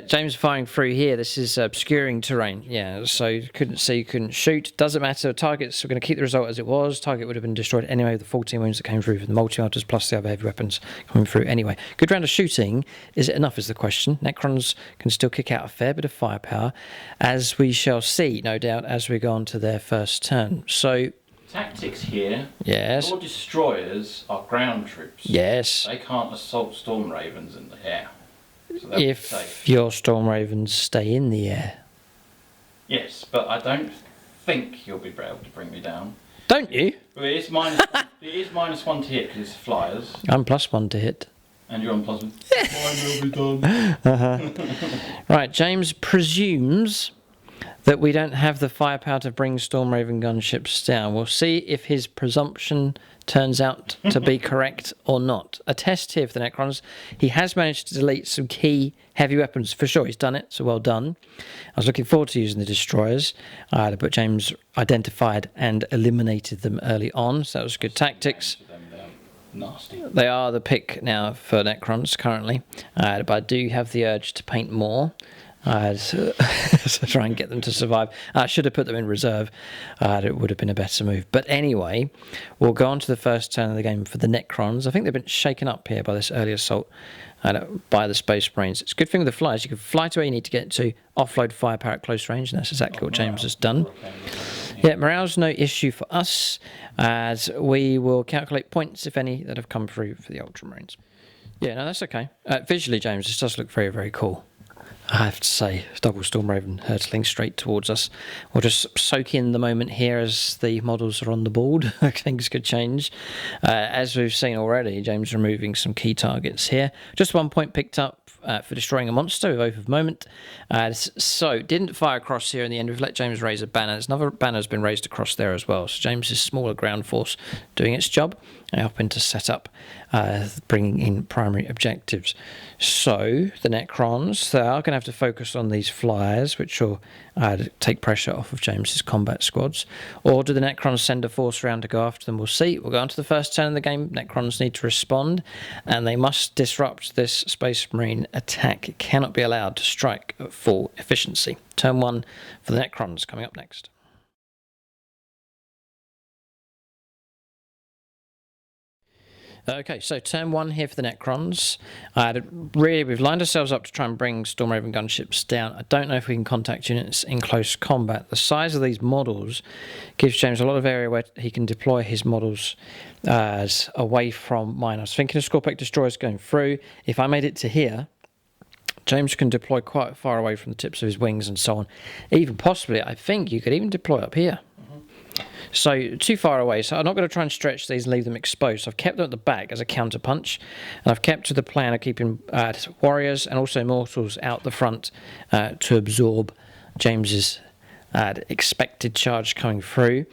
James firing through here, this is obscuring terrain, yeah, so you couldn't see, couldn't shoot. Doesn't matter, targets, we're going to keep the result as it was. Target would have been destroyed anyway with the 14 wounds that came through from the multi-arters plus the other heavy weapons coming through anyway. Good round of shooting. Is it enough is the question. Necrons can still kick out a fair bit of firepower, as we shall see, no doubt, as we go on to their first turn. So, Tactics here. yes, Your destroyers are ground troops. yes. They can't assault Storm Ravens in the air. So they'll be If safe. your Storm Ravens stay in the air. Yes, but I don't think you'll be able to bring me down. Don't you? But it is minus, it is -1 to hit because it's flyers, I'm +1 to hit. and you're on +1. Mine will be done. Right, James presumes that we don't have the firepower to bring Storm Raven gunships down. We'll see if his presumption turns out to be correct or not. A test here for the Necrons. He has managed to delete some key heavy weapons. For sure, he's done it, so well done. I was looking forward to using the destroyers, but James identified and eliminated them early on, so that was good tactics. Nasty. They are the pick now for Necrons currently, but I do have the urge to paint more. To try and get them to survive. I should have put them in reserve. It would have been a better move. But anyway, we'll go on to the first turn of the game for the Necrons. I think they've been shaken up here by this early assault by the Space Marines. It's a good thing with the flyers. You can fly to where you need to get to, offload firepower at close range, and that's exactly what James has done. Yeah, morale's no issue for us, as we will calculate points, if any, that have come through for the Ultramarines. Yeah, no, that's okay. Visually, James, this does look very, very cool. I have to say, double Storm Raven hurtling straight towards us. We'll just soak in the moment here as the models are on the board. Things could change. As we've seen already, James removing some key targets here. Just 1 point picked up for destroying a monster with Oath of Moment. So, didn't fire across here in the end. We've let James raise a banner. There's another banner has been raised across there as well. So, James's smaller ground force doing its job, helping to set up, bringing in primary objectives. So, the Necrons, they are going to have to focus on these flyers, which will take pressure off of James's combat squads. Or do the Necrons send a force round to go after them? We'll see. We'll go on to the first turn of the game. Necrons need to respond, and they must disrupt this Space Marine attack. It cannot be allowed to strike at full efficiency. Turn 1 for the Necrons coming up next. Okay, so turn 1 here for the Necrons. We've lined ourselves up to try and bring Stormraven gunships down. I don't know if we can contact units in close combat. The size of these models gives James a lot of area where he can deploy his models away from mine. I was thinking of Scorpec Destroyers going through. If I made it to here, James can deploy quite far away from the tips of his wings and so on. Even possibly, I think you could even deploy up here. So too far away, so I'm not going to try and stretch these and leave them exposed. So I've kept them at the back as a counter punch, and I've kept to the plan of keeping warriors and also mortals out the front to absorb James's expected charge coming through.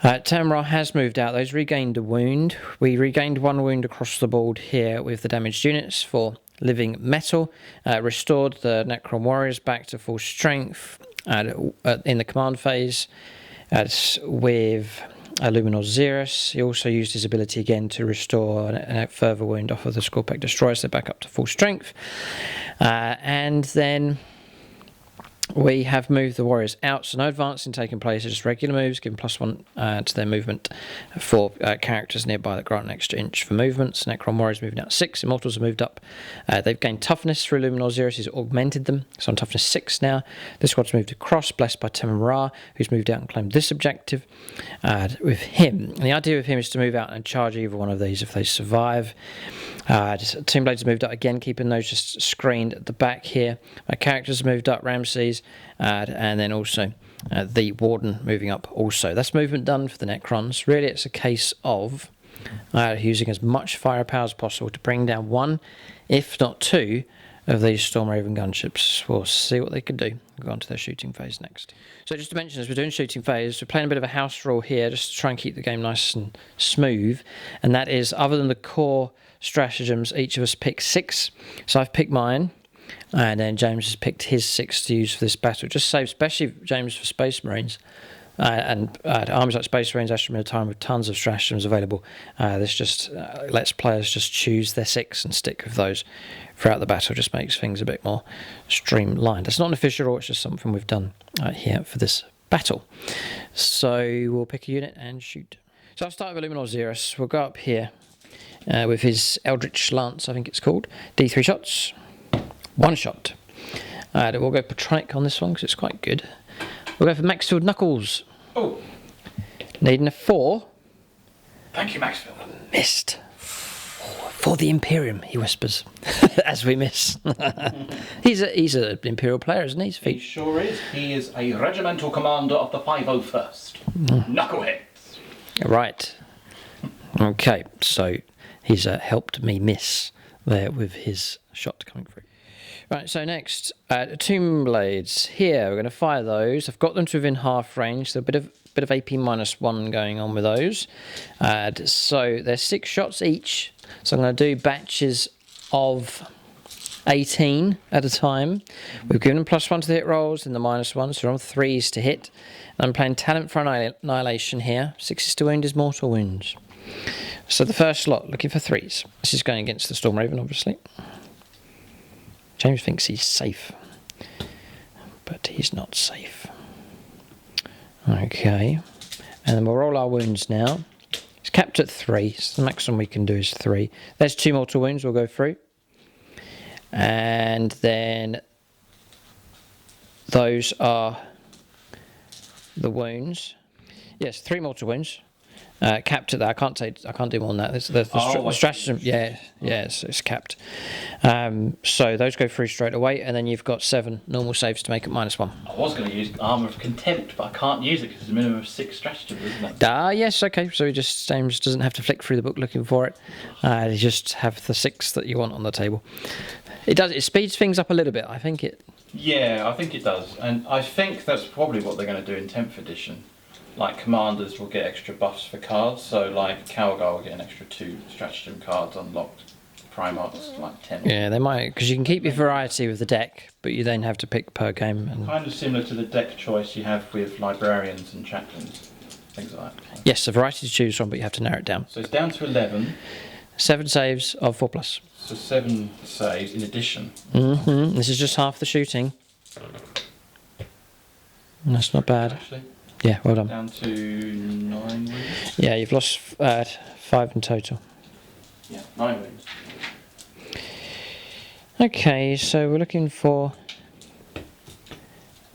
Tamra has moved out. Those regained a wound. We regained 1 wound across the board here with the damaged units for living metal. Restored the Necron warriors back to full strength in the command phase. With Luminor Xerus. He also used his ability again to restore a further wound off of the Scorpec Destroyers. They're back up to full strength. And then we have moved the warriors out, so no advancing taking place, just regular moves, giving +1 to their movement for characters nearby that grant an extra inch for movements. Necron warriors moving out 6, Immortals have moved up. They've gained toughness through Luminor Xerus, he's augmented them, so on toughness 6 now. This squad's moved across, blessed by Temem Ra, who's moved out and claimed this objective. With him, and the idea of him is to move out and charge either one of these if they survive. Tomb Blades moved up again, keeping those just screened at the back here. My characters moved up, Ramses, and then also the Warden moving up also. That's movement done for the Necrons. Really, it's a case of using as much firepower as possible to bring down 1, if not 2, of these Stormraven gunships. We'll see what they can do. We'll go on to their shooting phase next. So just to mention, as we're doing shooting phase, we're playing a bit of a house rule here, just to try and keep the game nice and smooth. And that is, other than the core stratagems, each of us pick 6. So I've picked mine, and then James has picked his 6 to use for this battle. It just saves, especially James for Space Marines, and armies like Space Marines, Astro Militarum with tons of stratagems available. This just lets players just choose their 6 and stick with those throughout the battle. Just makes things a bit more streamlined. It's not an official rule, it's just something we've done here for this battle. So we'll pick a unit and shoot. So I'll start with Luminor Xerus. We'll go up here with his Eldritch Lance, I think it's called. D3 shots. 1 shot. We'll go Patronic on this one because it's quite good. We'll go for Maxfield Knuckles. Oh. Needing a 4. Thank you, Maxfield. Missed. For the Imperium, he whispers, as we miss. He's an Imperial player, isn't he? He sure is. He is a regimental commander of the 501st. Knuckleheads. Right. Okay, so he's helped me miss there with his shot coming through. Right, so next, Tomb Blades. Here, we're going to fire those. I've got them to within half range, so a bit of AP -1 going on with those. So they're 6 shots each. So I'm going to do batches of 18 at a time. We've given them +1 to the hit rolls and the -1, so we're on 3s to hit. And I'm playing Talent for Annihilation here. 6s to wound is mortal wounds. So the first slot, looking for 3s. This is going against the Stormraven, obviously. James thinks he's safe, but he's not safe. Okay, and then we'll roll our wounds now. It's capped at 3, so the maximum we can do is 3. There's 2 mortal wounds we'll go through. And then those are the wounds. Yes, 3 mortal wounds. Capped at that. I can't do more than that. The stratagem, it's capped. So those go through straight away, and then you've got 7 normal saves to make it -1. I was going to use Armour of Contempt, but I can't use it because it's a minimum of 6 stratagems, isn't it? Yes, okay. So James doesn't have to flick through the book looking for it. You just have the 6 that you want on the table. It speeds things up a little bit. I think it. Yeah, I think it does, and I think that's probably what they're going to do in 10th edition. Like, commanders will get extra buffs for cards, so like Cowgar will get an extra 2 stratagem cards unlocked. Primarchs like 10. Yeah, they might, because you can keep your variety with the deck, but you then have to pick per game. And kind of similar to the deck choice you have with librarians and chaplains, things like that. Yes, a variety to choose from, but you have to narrow it down. So it's down to 11. 7 saves of 4+. So 7 saves in addition. This is just half the shooting. That's not bad. Actually. Yeah, well done. Down to 9 wounds. Yeah, you've lost 5 in total. Yeah, 9 wounds. Okay, so we're looking for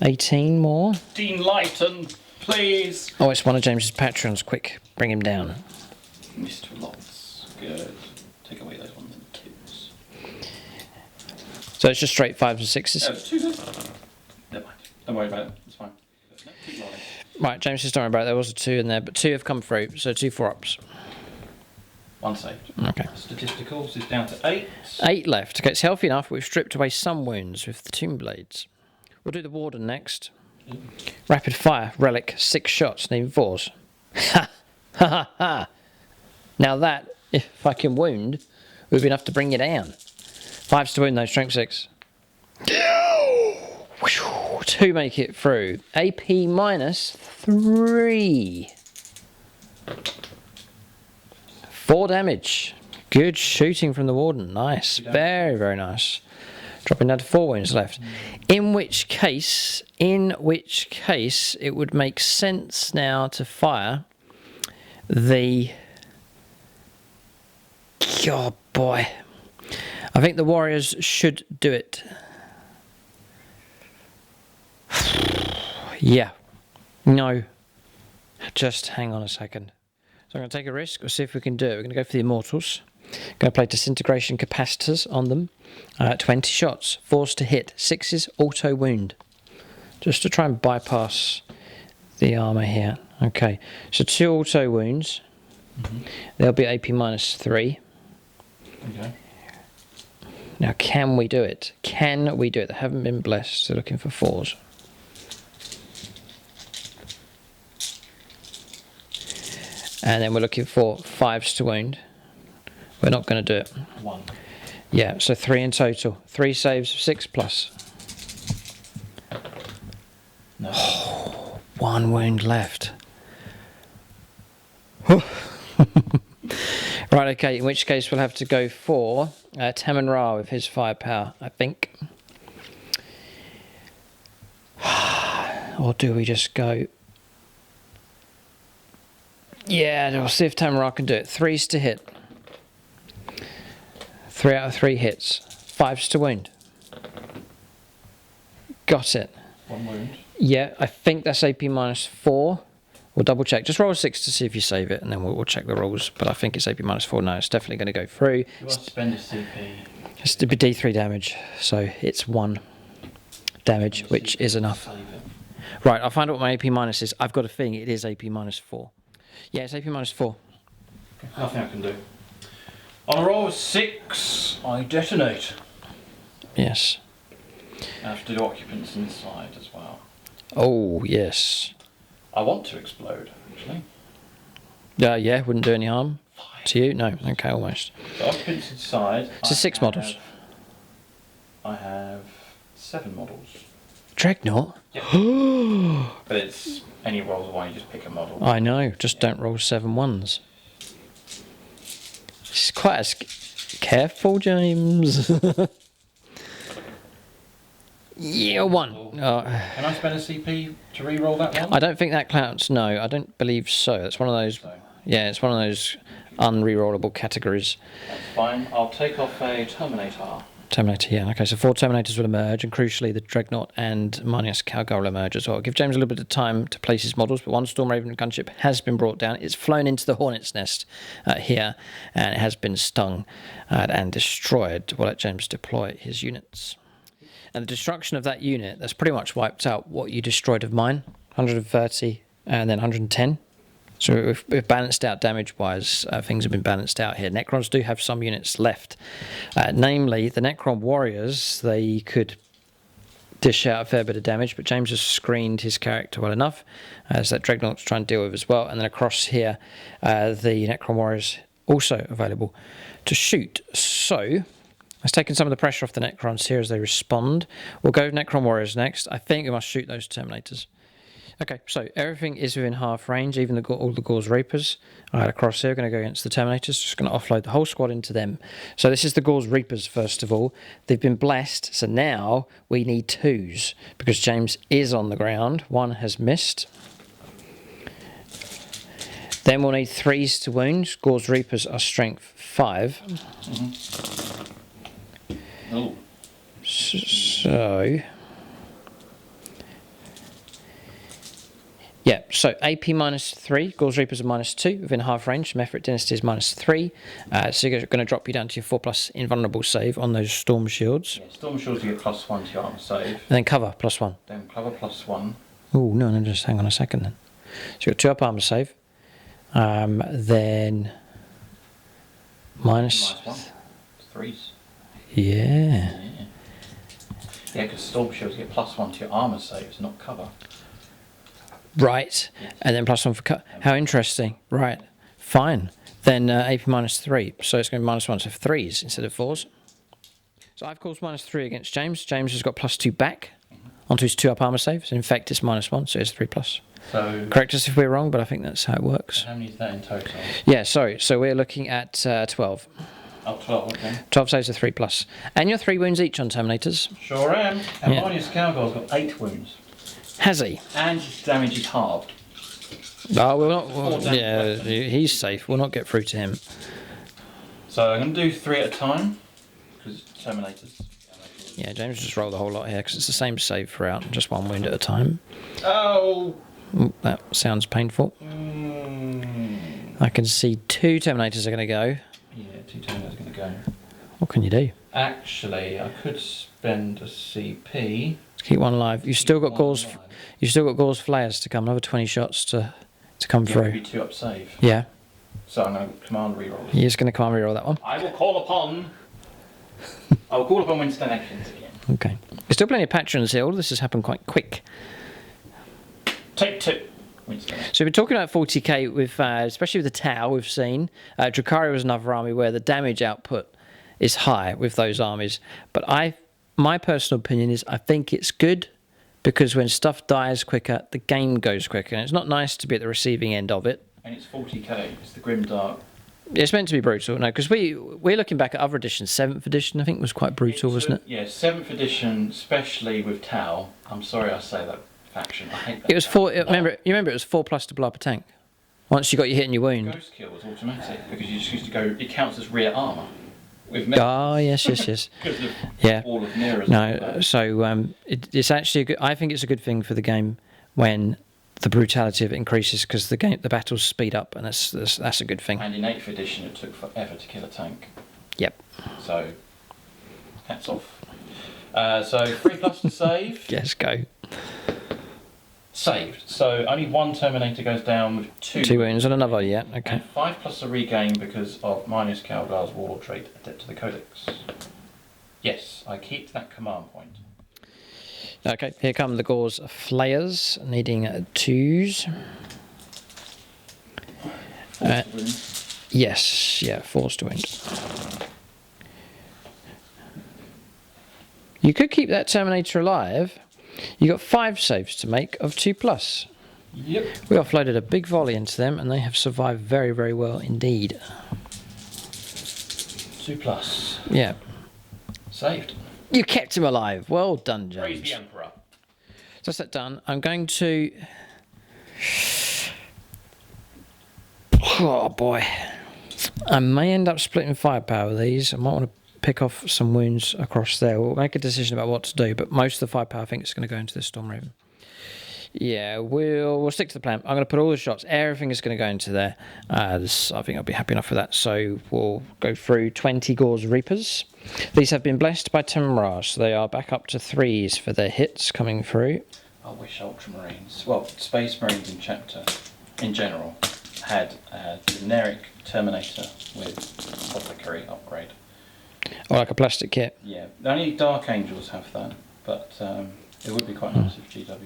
18 more. Dean Lighton, please. Oh, it's one of James's patrons. Quick, bring him down. Mr. Lots. Good. Take away those 1s and 2s. So it's just straight 5s and 6s. No, it's 2 good. Never mind. Don't worry about it. It's fine. No, keep rolling. Right, James is talking about it. There was a 2 in there, but 2 have come through, so 2 4-ups. 1 saved. Okay. Statisticals is down to 8. 8 left. Okay, it's healthy enough. We've stripped away some wounds with the Tomb Blades. We'll do the Warden next. Rapid fire, relic, 6 shots, needing 4s. Ha! Ha ha ha! Now that, if I can wound, would be enough to bring you down. 5s to wound though, strength 6. 2 make it through. AP minus 3. 4 damage. Good shooting from the Warden. Nice. Very, very nice. Dropping down to 4 wounds left. In which case, it would make sense now to fire the... God, boy. I think the Warriors should do it. Yeah. No. Just hang on a second. So I'm going to take a risk. We'll see if we can do it. We're going to go for the Immortals. Going to play Disintegration Capacitors on them. 20 shots. 4s to hit. 6s auto wound. Just to try and bypass the armour here. Okay. So 2 auto wounds. They'll be AP minus 3. Okay. Now, can we do it? Can we do it? They haven't been blessed. They're looking for 4s. And then we're looking for 5s to wound. We're not going to do it. 1. Yeah, so 3 in total. 3 saves, 6 plus. No. 1 wound left. Right, okay, in which case we'll have to go for Tamon Ra with his firepower, I think. Or do we just go... Yeah, we'll see if Tamon Ra can do it. 3s to hit. 3 out of 3 hits. 5s to wound. Got it. 1 wound. Yeah, I think that's AP minus 4. We'll double check. Just roll a 6 to see if you save it, and then we'll check the rolls. But I think it's AP minus 4. No, it's definitely going to go through. You want to spend a CP. It's to be D3 damage, so it's 1 damage, which is enough. Save it. Right, I'll find out what my AP minus is. I've got a feeling it is AP minus 4. Yeah, it's AP minus 4. Nothing I can do. On a roll of 6, I detonate. Yes. I have to do occupants inside as well. Oh, yes. I want to explode, actually. Yeah, wouldn't do any harm to you? No, okay, almost. So occupants inside. So 6 models. I have 7 models. Dreadnought? Yeah. But it's any rolls away, you just pick a model. I know, just don't roll 7 1s. It's quite as careful, James. Yeah, 1. Can I spend a CP to re-roll that one? I don't think that counts. No, I don't believe so. It's one of those. So, Yeah, it's one of those unrerollable categories. that's fine. I'll take off a Terminator. Terminator, yeah. Okay, so 4 Terminators will emerge, and crucially, the Dreadnought and Manius Cowgirl will emerge as well. Give James a little bit of time to place his models, but 1 Storm Raven gunship has been brought down. It's flown into the Hornet's Nest here, and it has been stung and destroyed. We'll let James deploy his units. And the destruction of that unit, that's pretty much wiped out what you destroyed of mine. 130 and then 110. So we've balanced out damage-wise. Things have been balanced out here. Necrons do have some units left. Namely, the Necron Warriors, they could dish out a fair bit of damage, but James has screened his character well enough, as that Dreadnought's trying to deal with as well. And then across here, the Necron Warriors also available to shoot. So... it's taken some of the pressure off the Necrons here as they respond. We'll go Necron Warriors next. I think we must shoot those Terminators. Okay, so everything is within half range, even all the Gauls Reapers. Alright, across here, we're going to go against the Terminators. Just going to offload the whole squad into them. So this is the Gauls Reapers, first of all. They've been blessed, so now we need 2s, because James is on the ground. 1 has missed. Then we'll need 3s to wound. Gauze Reapers are strength 5. Oh. So... yeah, so AP -3, Gauze Reapers are -2 within half range, Mephrit Dynasty is -3, so you're going to drop you down to your 4+ invulnerable save on those Storm Shields. Yeah, Storm Shields you get +1 to your armor save. And then cover +1. Then cover +1. Oh, no, just hang on a second then. So you've got 2 up armor save, then minus... -1. 3s. Yeah. Yeah, because Storm Shields get +1 to your armor saves, not cover. Right, Yes. and then +1 for cut. How interesting. Right, fine. Then AP -3, so it's going to be -1, so 3s instead of 4s. So I've caused -3 against James. James has got +2 back onto his 2 up armor saves. In fact, it's -1, so it's 3+. So Correct us if we're wrong, but I think that's how it works. how many is that in total? Yeah, sorry. So we're looking at 12. Oh, 12, okay. 12 saves are 3+. And you're 3 wounds each on Terminators. Sure am. And Yeah. Marnius Cowgirl's got 8 wounds. Has he? And his damage is halved. Oh, we'll not. Four damage Yeah, weapons. he's safe. We'll not get through to him. So I'm going to do 3 at a time. Because it's Terminators. Yeah, James just rolled a whole lot here because it's the same save throughout, just 1 wound at a time. Oh! Ooh, that sounds painful. I can see 2 Terminators are going to go. Yeah, 2 Terminators are going to go. What can you do? Actually, I could spend a CP. Keep one alive. You've still got Gauze. You've still got Gauze Flares to come. Another 20 shots to come Yeah, through. maybe 2 up save. Yeah, So I'm going to command reroll. you're just going to come and reroll that one. I will call upon. I will call upon Winston actions again. Okay. There's still plenty of patrons here. All this has happened quite quick. Take 2. Winston. So we're talking about 40k with, especially with the Tau we've seen. Drukhari was another army where the damage output is high with those armies. But my personal opinion is I think it's good because when stuff dies quicker, the game goes quicker. And it's not nice to be at the receiving end of it. And it's 40k. It's the Grimdark. It's meant to be brutal, no, because we're looking back at other editions. 7th edition, I think, was quite brutal, wasn't it? Yeah, 7th edition, especially with Tau. I'm sorry I say that faction. I hate that. It was 4. Remember, it was 4+ to blow up a tank. Once you got your hit and your wound. Ghost kill was automatic because you just used to go. It counts as rear armour. With Oh yes. because of Yeah. all of Neera's. No, so it's actually a good, I think it's a good thing for the game when the brutality of it increases because the battles speed up, and that's a good thing. And in 8th edition, it took forever to kill a tank. Yep. So, hats off. So 3+ to save. Yes, go. Saved. So only 1 Terminator goes down with 2 wounds and another. Yeah. Okay. And 5+ a regain because of minus Calgar's Warlord trait, Adept to the Codex. Yes, I keep that command point. Okay. Here come the Gauze Flayers needing 2s. 4 to wound. Yes. Yeah. 4s to wound. You could keep that Terminator alive. You got 5 saves to make of 2+. Yep. We offloaded a big volley into them, and they have survived very, very well indeed. 2+. Yeah. Saved. You kept him alive. Well done, Praise James. the Emperor. So that's that done. I'm going to... Oh, boy. I may end up splitting firepower with these. I might want to pick off some wounds across there. We'll make a decision about what to do, but most of the firepower I think is going to go into this Storm Raven. Yeah, we'll stick to the plan. I'm going to put all the shots. Everything is going to go into there. I think I'll be happy enough with that. So we'll go through 20 Gauze Reapers. These have been blessed by Timrah, so they are back up to 3s for their hits coming through. I wish Ultramarines, well, Space Marines in general, had a generic Terminator with Apothecary upgrade. Or like a plastic kit. Yeah, only Dark Angels have that, but it would be quite nice if GW.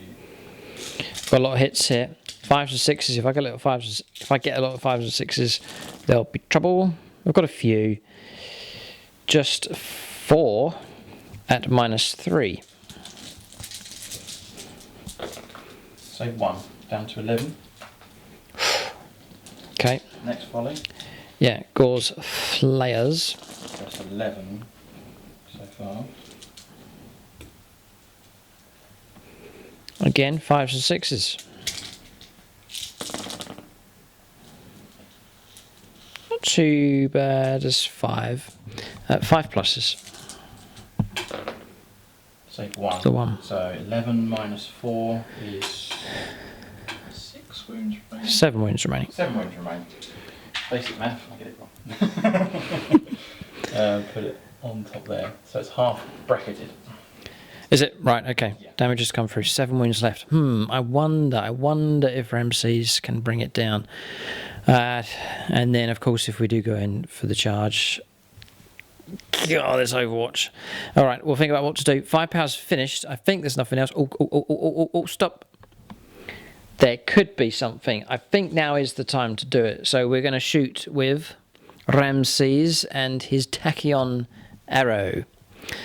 Got a lot of hits here. 5s and 6s. If I get a lot of 5s and 6s, there'll be trouble. I've got a few. Just 4 at -3. Save 1, down to 11. Okay. Next volley, Yeah, Gauze Flayers. that's 11 so far. Again, 5s and 6s. too bad as 5. 5 pluses. Save 1. The 1. So 11 minus 4 is 6 wounds remaining. 7 wounds remaining. 7 wounds remaining. Basic math, I get it wrong. Put it on top there. So it's half bracketed. Is it? Right, okay. Yeah. Damage has come through. 7 wounds left. I wonder if Ramses can bring it down. And then, of course, if we do go in for the charge... God, this Overwatch. All right, we'll think about what to do. 5 powers finished. I think there's nothing else. Oh, stop. There could be something. I think now is the time to do it. So we're going to shoot with Ramses and his tachyon arrow.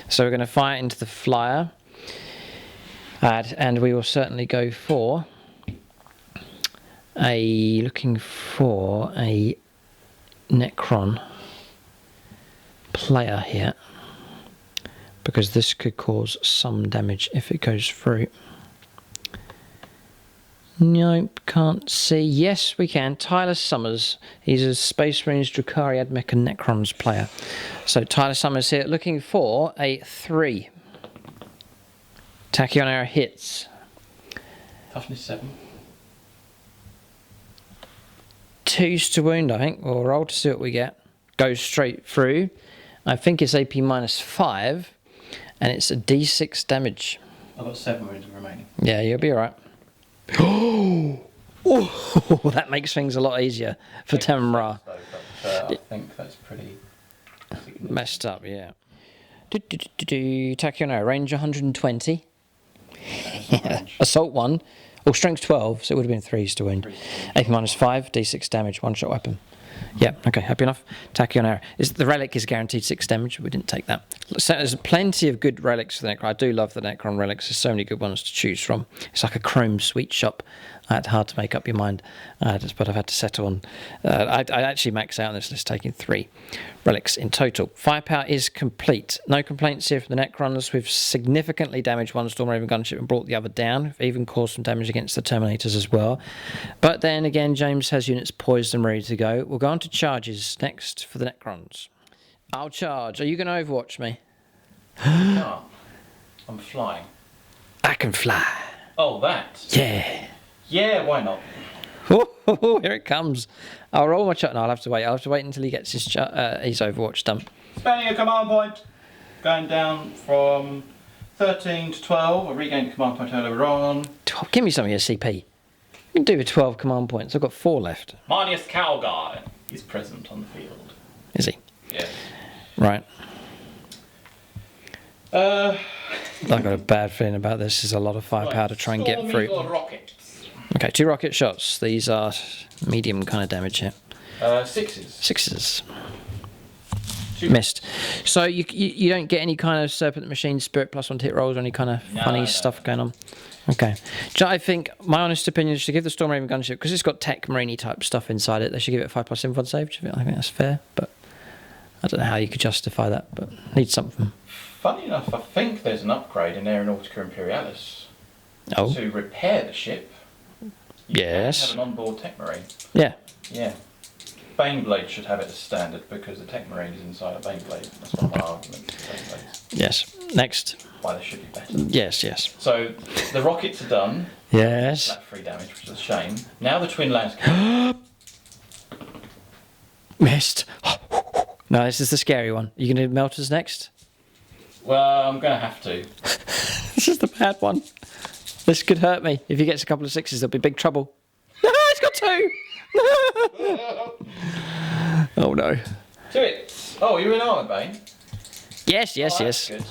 So we're going to fire into the flyer. And we will certainly go for looking for a Necron player here, because this could cause some damage if it goes through. Nope, can't see. Yes, we can. Tyler Summers. He's a Space Marines Drukhari Admech and Necrons player. So Tyler Summers here looking for a 3. Tachyon arrow hits. Toughness 7. 2s to wound, I think. We'll roll to see what we get. Goes straight through. I think it's AP minus 5, and it's a D6 damage. I've got 7 wounds remaining. Yeah, you'll be alright. Oh, that makes things a lot easier for Tamra. I think that's pretty Messed up, yeah. Tachyon arrow, range 120. Assault 1. Or strength 12, so it would have been 3s to wound. AP minus 5, D6 damage, one-shot weapon. Yeah, okay, happy enough. Tachyon arrow. The relic is guaranteed 6 damage. We didn't take that. So there's plenty of good relics for the Necron. I do love the Necron relics. There's so many good ones to choose from. It's like a chrome sweet shop. Hard to make up your mind, but I've had to settle on. I actually max out on this list, taking 3 relics in total. Firepower is complete. No complaints here from the Necrons. We've significantly damaged one Stormraven gunship and brought the other down. We've even caused some damage against the Terminators as well. But then again, James has units poised and ready to go. We'll go on to charges next for the Necrons. I'll charge. Are you going to Overwatch me? No. I'm flying. I can fly. Oh, that? Yeah. Yeah, why not? Oh, here it comes. I'll roll my charge. No, I'll have to wait. I'll have to wait until he gets his Overwatch done. Spending a command point. Going down from 13 to 12. I regained a command point earlier on. 12. Give me some of your CP. You can do with 12 command points. I've got 4 left. Marnius Calguy is present on the field. Is he? Yeah. Right. I've got a bad feeling about this. There's a lot of firepower to try and get through. Rockets. Okay, 2 rocket shots. These are medium kind of damage here. 6s. 6s. 2. Missed. So you don't get any kind of Serpent Machine Spirit +1 hit rolls or any kind of funny stuff going on? Okay. So I think my honest opinion is to give the Stormraven gunship, because it's got tech marine type stuff inside it, they should give it a 5+ infod save. I think that's fair, but I don't know how you could justify that, but need something. Funny enough, I think there's an upgrade in Aeronautica Imperialis to repair the ship. You Yes. have an onboard tech marine. Yeah. Yeah. Baneblade should have it as standard because the tech marine is inside a Baneblade. That's one of my arguments for Baneblades. Yes. Next. Why they should be better. Yes. So the rockets are done. Yes. Flat 3 damage, which is a shame. Now the twin landscape. Missed. No, this is the scary one. Are you going to do melters next? Well, I'm going to have to. This is the bad one. This could hurt me. If he gets a couple of 6s, there'll be big trouble. No, he's got 2! Oh no. 2 hits. Oh, you're in armour, Bane? Yes. That's good.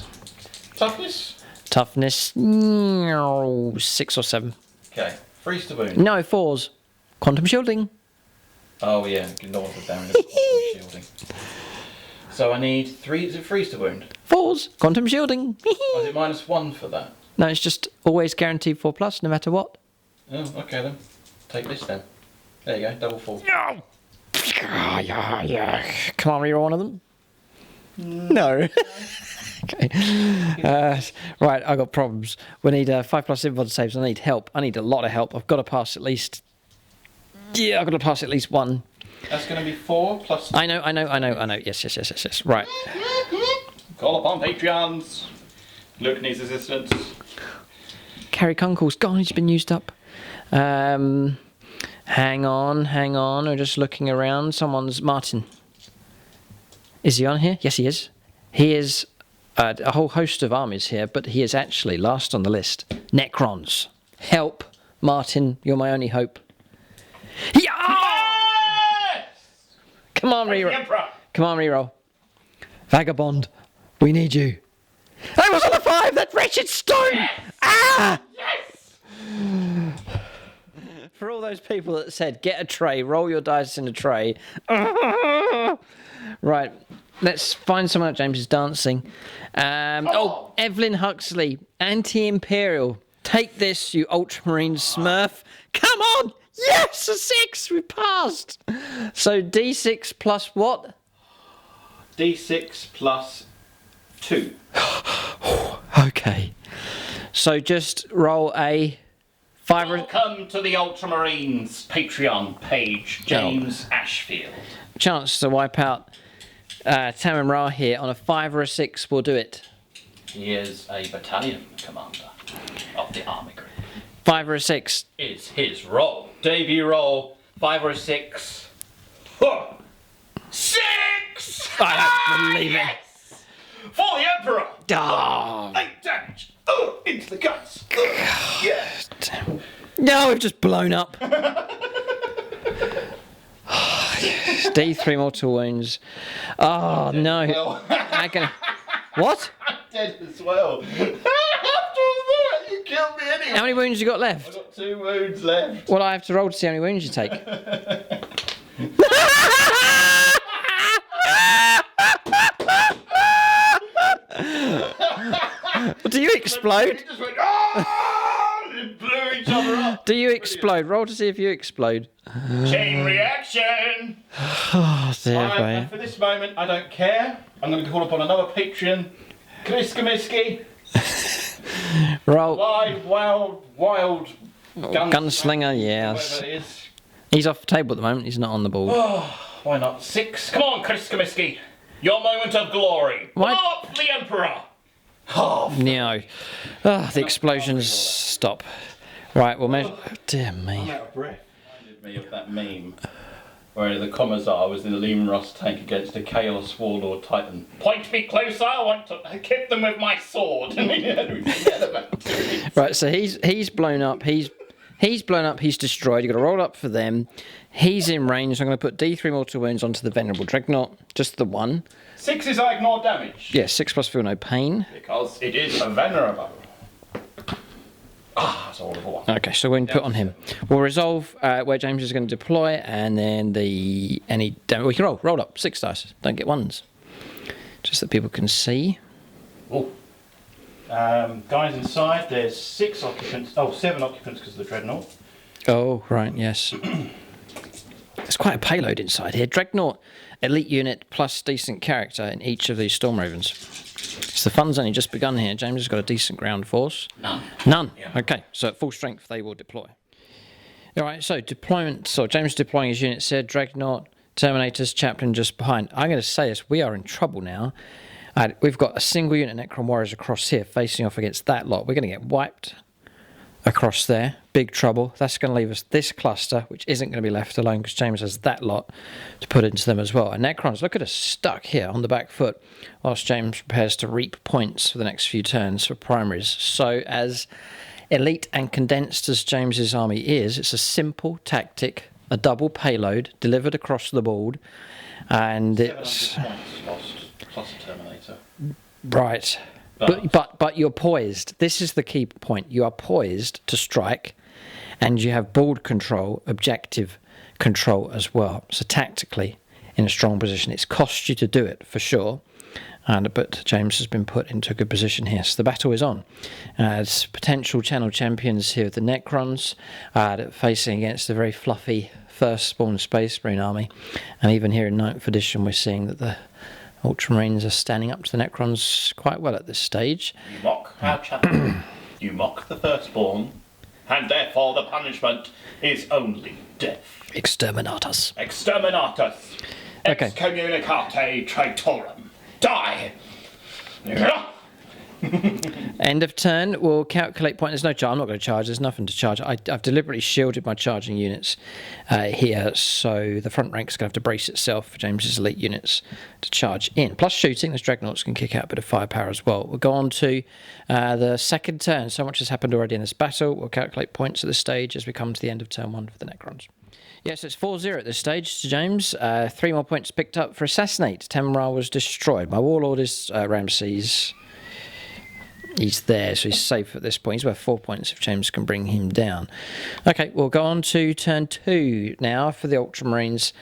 Toughness? Toughness, 6 or 7. Okay. Freeze to wound. No, 4s. Quantum shielding. Oh yeah, ignore the damage of shielding. So I need 3. Is it freeze to wound? 4s. Quantum shielding. Or is it -1 for that? No, it's just always guaranteed 4+, no matter what. Oh, okay then. Take this then. There you go, double 4. No. Yeah. Can I reroll one of them? No. Okay. Right, I've got problems. We need 5+ infod saves. I need help. I need a lot of help. I've got to pass at least... Yeah, I've got to pass at least 1. That's going to be 4 plus... I know. Yes. Right. Call upon Patreons. Luke needs assistance. Carry Kunkel's gone. He's been used up. Hang on. We're just looking around. Martin. Is he on here? Yes, he is. He is a whole host of armies here, but he is actually last on the list. Necrons. Help. Martin, you're my only hope. Yeah! Yes! Come on, reroll. Vagabond, we need you. I was on a 5, that wretched stone! Yes! Ah! Yes! For all those people that said, get a tray, roll your dice in a tray. Right, let's find someone that James is dancing. Evelyn Huxley, anti-imperial. Take this, you Ultramarine smurf. Come on! Yes, a 6, we passed. So D6 plus what? D6 plus 2. Okay. So just roll a 5 or... Welcome to the Ultramarines Patreon page, James Ashfield. Chance to wipe out Tamim Ra here on a 5 or a 6 will do it. He is a battalion commander of the army group. 5 or a 6. Is his roll. Debut roll, 5 or a 6. 6! I don't believe it. Yes! For the Emperor! Oh. 8 damage. Into the guts. Yes. No, we've just blown up. D3 mortal wounds. Oh, no. Well, What? I'm dead as well. After all that, you killed me anyway. How many wounds you got I've left? got 2 wounds left. Well, I have to roll to see how many wounds you take. Do you explode? We just went, oh! And blew each other up. Do you explode? Roll to see if you explode. Chain reaction. Oh, dear me. For this moment, I don't care. I'm going to call upon another Patreon. Chris Comiskey. Roll. Wild Gunslinger, yes. Whatever it is. He's off the table at the moment. He's not on the board. Why not 6? Come on, Chris Comiskey. Your moment of glory. Why- Blow up the Emperor. Oh, No. Oh, the explosions stop. Right, well, dear I'm me. out of breath. Reminded me of that meme where the Commissar was in the Lehman Russ tank against a Chaos Warlord Titan. Point me closer, I want to hit them with my sword. Right, so he's blown up. He's blown up. He's destroyed. You've got to roll up for them. He's in range. So I'm going to put D3 mortal wounds onto the Venerable Dreadnought. Just the one. 6 is I ignore damage. Yeah, 6 plus feel no pain. Because it is a venerable. It's all of a one. Okay, so we're going to put on him. We'll resolve where James is going to deploy, and then we can roll up 6 dice. Don't get 1s, just so people can see. Oh. Guys inside, there's 6 occupants. 7 occupants because of the Dreadnought. Oh, right, yes. There's quite a payload inside here. Dreadnought, elite unit, plus decent character in each of these Storm Ravens. So the fun's only just begun here. James has got a decent ground force. None. Yeah. Okay, so at full strength they will deploy. All right, so deployment. So James is deploying his units here. Dreadnought, Terminators, Chaplain just behind. I'm going to say this, we are in trouble now. We've got a single unit Necron Warriors across here facing off against that lot. We're going to get wiped across there. Big trouble. That's going to leave us this cluster, which isn't going to be left alone because James has that lot to put into them as well. And Necrons, look at us stuck here on the back foot whilst James prepares to reap points for the next few turns for primaries. So as elite and condensed as James's army is, it's a simple tactic, a double payload delivered across the board, and it's 700 points lost, plus a Terminator. right. But you're poised. This is the key point. You are poised to strike, and you have board control, objective control as well. So tactically, in a strong position. It's cost you to do it for sure, but James has been put into a good position here. So the battle is on. As potential channel champions here, the Necrons facing against the very fluffy first spawn Space Marine army, and even here in 9th edition, we're seeing that the Ultramarines are standing up to the Necrons quite well at this stage. You mock our chapel. You mock the firstborn. and therefore the punishment is only death. Exterminatus. Exterminatus. Okay. Excommunicate traitorum. Die! End of turn. We'll calculate point. There's no charge. I'm not going to charge. There's nothing to charge. I've deliberately shielded my charging units here, so the front rank's going to have to brace itself for James's elite units to charge in. Plus shooting, those dreadnoughts can kick out a bit of firepower as well. We'll go on to the second turn. So much has happened already in this battle. We'll calculate points at this stage as we come to the end of turn 1 for the Necrons. Yes, it's 4-0 at this stage to James. 3 more points picked up for Assassinate. 10 morale was destroyed. My Warlord is Ramses. He's there, so he's safe at this point. He's worth 4 points if James can bring him down. Okay, we'll go on to turn 2 now for the Ultramarines.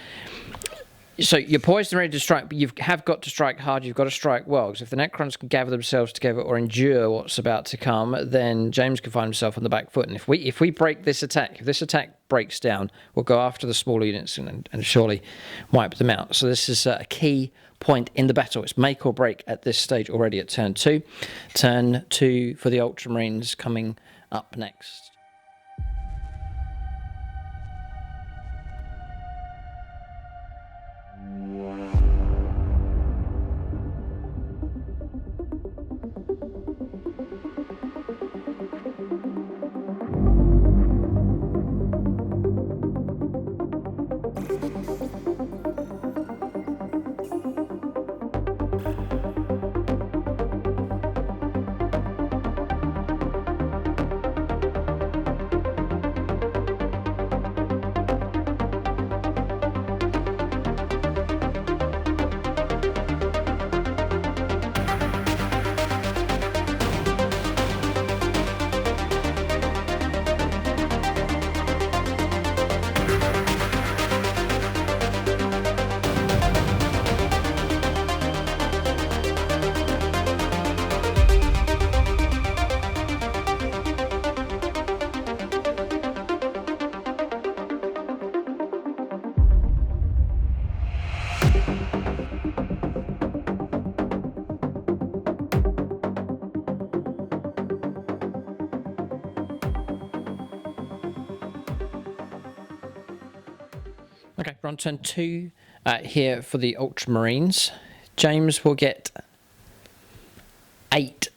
So you're poised and ready to strike, but you have got to strike hard. You've got to strike well, because if the Necrons can gather themselves together or endure what's about to come, then James can find himself on the back foot. And if we break this attack, if this attack breaks down, we'll go after the smaller units and surely wipe them out. So this is a key point in the battle. It's make or break at this stage already at turn 2. Turn 2 for the Ultramarines coming up next. Okay, we're on turn 2 here for the Ultramarines. James will get 8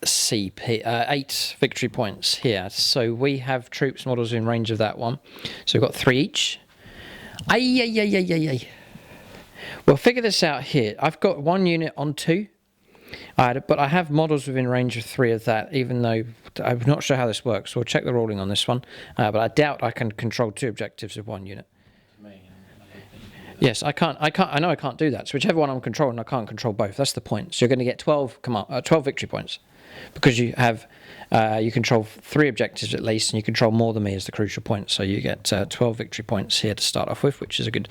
victory points here. So we have troops models in range of that one. So we've got 3 each. We'll figure this out here. I've got 1 unit on 2. But I have models within range of 3 of that, even though I'm not sure how this works. So we'll check the ruling on this one. But I doubt I can control 2 objectives with 1 unit. Yes, I can't. I know I can't do that. So whichever one I'm controlling, I can't control both. That's the point. So you're going to get 12 victory points because you have you control 3 objectives at least, and you control more than me as the crucial point. So you get 12 victory points here to start off with, which is a good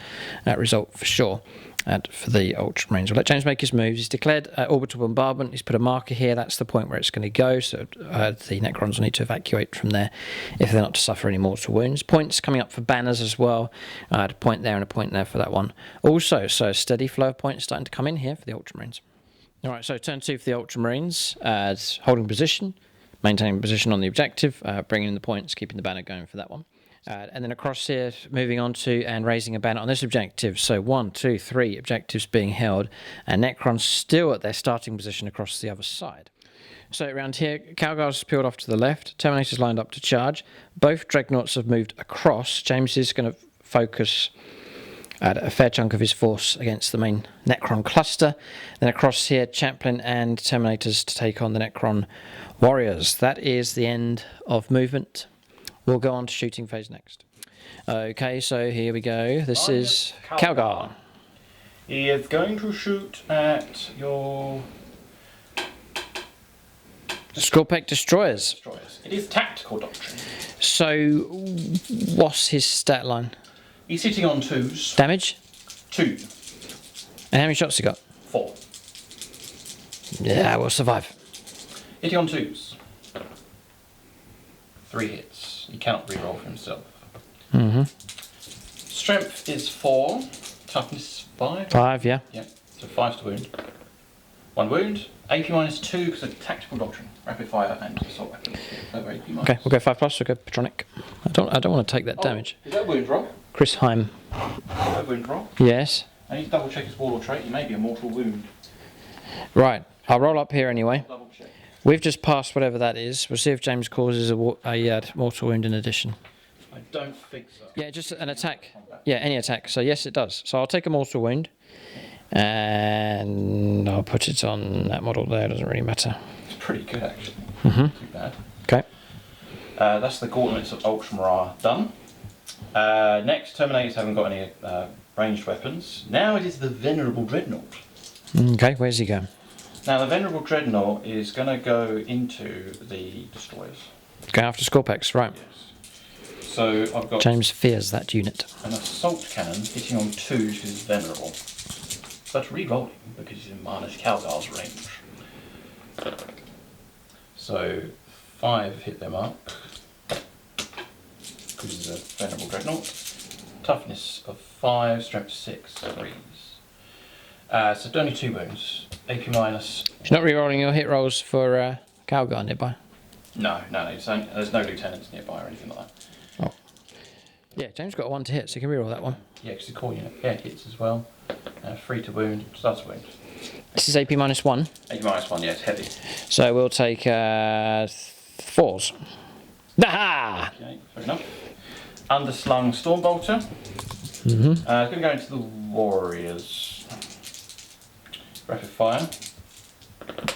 result for sure. And for the Ultramarines, we'll let James make his moves. He's declared orbital bombardment. He's put a marker here. That's the point where it's going to go. So the Necrons will need to evacuate from there if they're not to suffer any mortal wounds. Points coming up for banners as well. A point there and a point there for that one. Also, so a steady flow of points starting to come in here for the Ultramarines. All right, so turn 2 for the Ultramarines. Holding position, maintaining position on the objective, bringing in the points, keeping the banner going for that one. And then across here, moving on to and raising a banner on this objective. So 1, 2, 3 objectives being held, and Necrons still at their starting position across the other side. So around here, Calgar's peeled off to the left, Terminator's lined up to charge. Both Dreadnoughts have moved across. James is going to focus a fair chunk of his force against the main Necron cluster. Then across here, Chaplain and Terminators to take on the Necron warriors. That is the end of movement. We'll go on to shooting phase next. Okay, so here we go. This is Calgar. He is going to shoot at your Scorpec destroyers. It is tactical doctrine. So, what's his stat line? He's hitting on 2s. Damage? 2. And how many shots he got? 4. Yeah, we'll survive. Hitting on 2s. 3 hits. He cannot reroll for himself. Mm-hmm. Strength is 4. Toughness 5. 5, yeah. Yeah, so 5 to wound. 1 wound. AP -2 because of tactical doctrine, rapid fire, and assault weapons. Over AP minus. Okay, we'll go 5+. We'll go Patronic. I don't want to take that damage. Is that a wound roll? Chris Heim. Is that a wound roll? Yes. I need to double check his wall or trait. He may be a mortal wound. Right. I'll roll up here anyway. Double check. We've just passed whatever that is. We'll see if James causes a mortal wound in addition. I don't think so. Yeah, just an attack. Yeah, any attack. So yes, it does. So I'll take a mortal wound. And I'll put it on that model there. Doesn't really matter. It's pretty good actually. Mm-hmm. Too bad. Okay. That's the Gauntlets of Ultramarines done. Next, Terminators haven't got any ranged weapons. Now it is the Venerable Dreadnought. Okay, where's he going? Now the Venerable Dreadnought is going to go into the destroyers. Going after Scorpex, right. Yes. So I've got James fears that unit. an assault cannon hitting on 2 because it's Venerable. But re-rolling because he's in Marnish Calgar's range. So 5 hit them up because he's a Venerable Dreadnought. Toughness of 5, strength 6, 3s. So only 2 wounds. AP minus. You're not re-rolling your hit rolls for Calgar nearby? No. There's no lieutenants nearby or anything like that. Oh. Yeah, James got a 1 to hit, so you can re-roll that one. Yeah, because the core unit hits as well. 3 to wound, starts wound. This is AP -1. AP -1, yeah, it's heavy. So we'll take 4s. Aha! Okay, fair enough. Underslung Stormbolter. Mm-hmm. It's going to go into the Warriors. Rapid fire.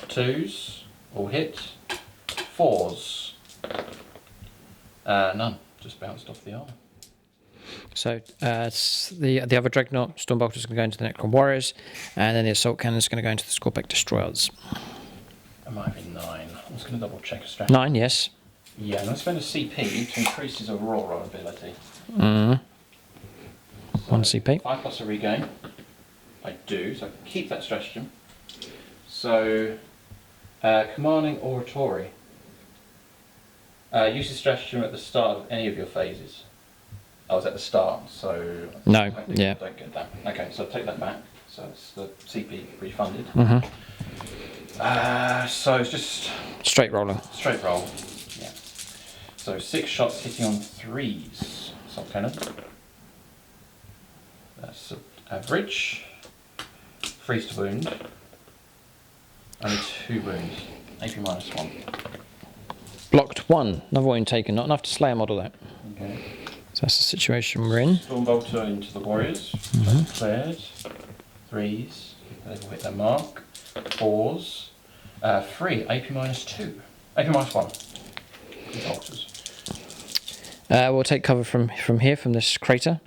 2s, all hit. 4s. None, just bounced off the armor. So the other Dreadnought Stormbolter is going to go into the Necron Warriors, and then the Assault Cannon is going to go into the Scorpex Destroyers. It might be 9. I'm just going to double check a strategy. 9, yes. Yeah, I'm going to spend a CP to increase his Aurora ability. Mm. So 1 CP. 5+ a regain. I do, so I can keep that stratagem. So, commanding oratory. Use this stratagem at the start of any of your phases. I was at the start, so No, I yeah. don't get that. Okay, so I'll take that back. So it's the CP refunded. Mm-hmm. So it's just Straight rolling. straight roll. Yeah. So 6 shots hitting on 3s. Assault cannon. That's average. Freeze to wound. Only 2 wounds. AP -1. Blocked 1. Another wound taken. Not enough to slay a model though. Okay. So that's the situation we're in. Stormbolter into the Warriors. Mhm. That's cleared. 3s. They've all hit their mark. 4s. 3. AP -2. AP -1. Bolters. We'll take cover from here, from this crater.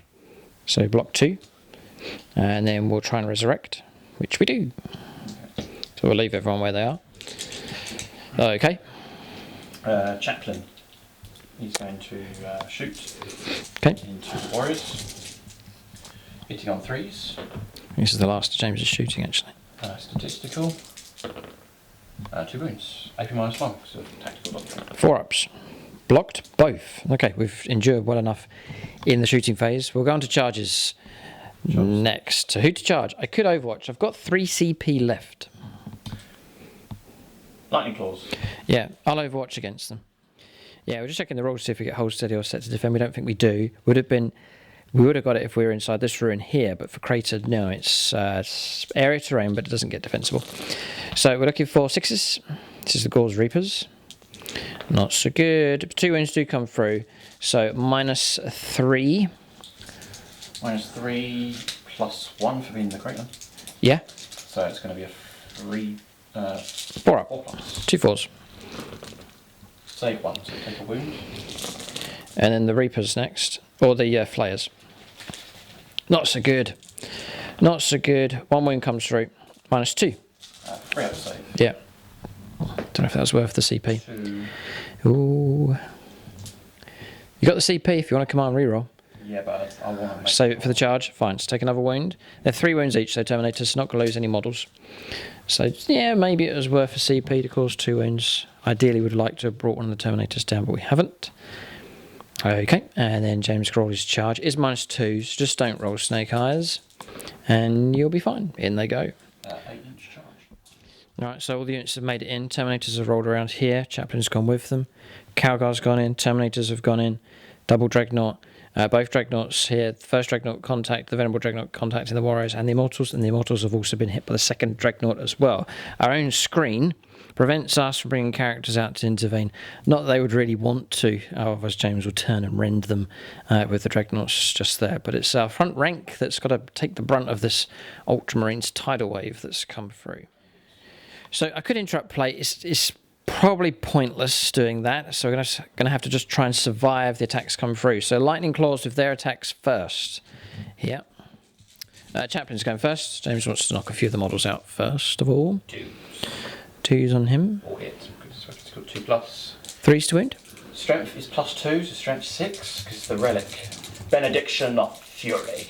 So block 2. And then we'll try and resurrect, which we do. So we'll leave everyone where they are. Okay. Chaplain. He's going to shoot Okay. into the Warriors. Hitting on 3s. This is the last James is shooting actually. Statistical. 2 wounds. AP -1. So tactical doctrine. 4-ups. Blocked both. Okay, we've endured well enough in the shooting phase. We'll go on to charges next. So who to charge? I could Overwatch. I've got 3 CP left. Lightning claws. Yeah, I'll Overwatch against them. Yeah, we're just checking the rolls to see if we get hold steady or set to defend. We don't think we do. We would have got it if we were inside this ruin here, but for crater, no, it's area terrain, but it doesn't get defensible. So we're looking for 6s. This is the Gauls Reapers. Not so good. 2 wounds do come through. So -3. -3 +1 for being the crater. Yeah. So it's going to be a 3. 4 up. 4+. 2 4s. Save 1, so take a wound. And then the Reapers next. Or the Flayers. Not so good. Not so good. 1 wound comes through. -2. 3 out of save. Yeah. Don't know if that was worth the CP. 2. Ooh. You got the CP if you want to command reroll. Yeah, but I want to make Save it for the charge. Fine. So take another wound. They're 3 wounds each, so Terminator's not going to lose any models. So, yeah, maybe it was worth a CP to cause 2 wounds. Ideally, we'd like to have brought one of the Terminators down, but we haven't. Okay, and then James Crawley's charge is -2, so just don't roll snake eyes, and you'll be fine. In they go. 8-inch charge. Right, so all the units have made it in. Terminators have rolled around here. Chaplain's gone with them. Calgar's gone in. Terminators have gone in. Double Dreadnought. Both Dreadnoughts here. The first Dreadnought contact, the Venerable Dreadnought contacting the Warriors and the Immortals. And the Immortals have also been hit by the second Dreadnought as well. Our own screen prevents us from bringing characters out to intervene. Not that they would really want to, otherwise James would turn and rend them with the Dreadnoughts just there. But it's our front rank that's got to take the brunt of this Ultramarines tidal wave that's come through. So I could interrupt play. It's probably pointless doing that. So we're going to have to just try and survive the attacks come through. So Lightning Claws with their attacks first. Here. Chaplain's going first. James wants to knock a few of the models out first of all. Twos on him. 4 hits, because it's got 2+. Threes to wound. Strength is +2, so strength 6, because it's the relic. Benediction of Fury.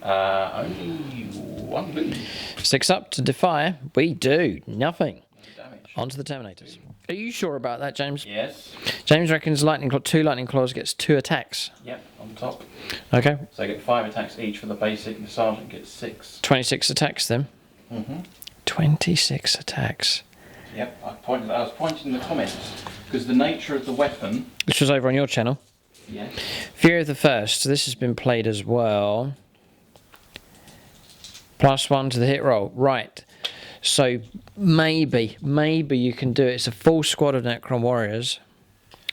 Only 1 wound. 6 up to defy. We do nothing. Damage. On to the Terminators. Are you sure about that, James? Yes. James reckons 2 Lightning Claws gets 2 attacks. Yep, on top. Okay. So I get 5 attacks each for the basic, and the sergeant gets 6. 26 attacks then. 26 attacks. Yep, I was pointing in the comments, because the nature of the weapon... This was over on your channel. Yeah. Fury of the First. So this has been played as well. +1 to the hit roll. Right. So maybe you can do it. It's a full squad of Necron Warriors.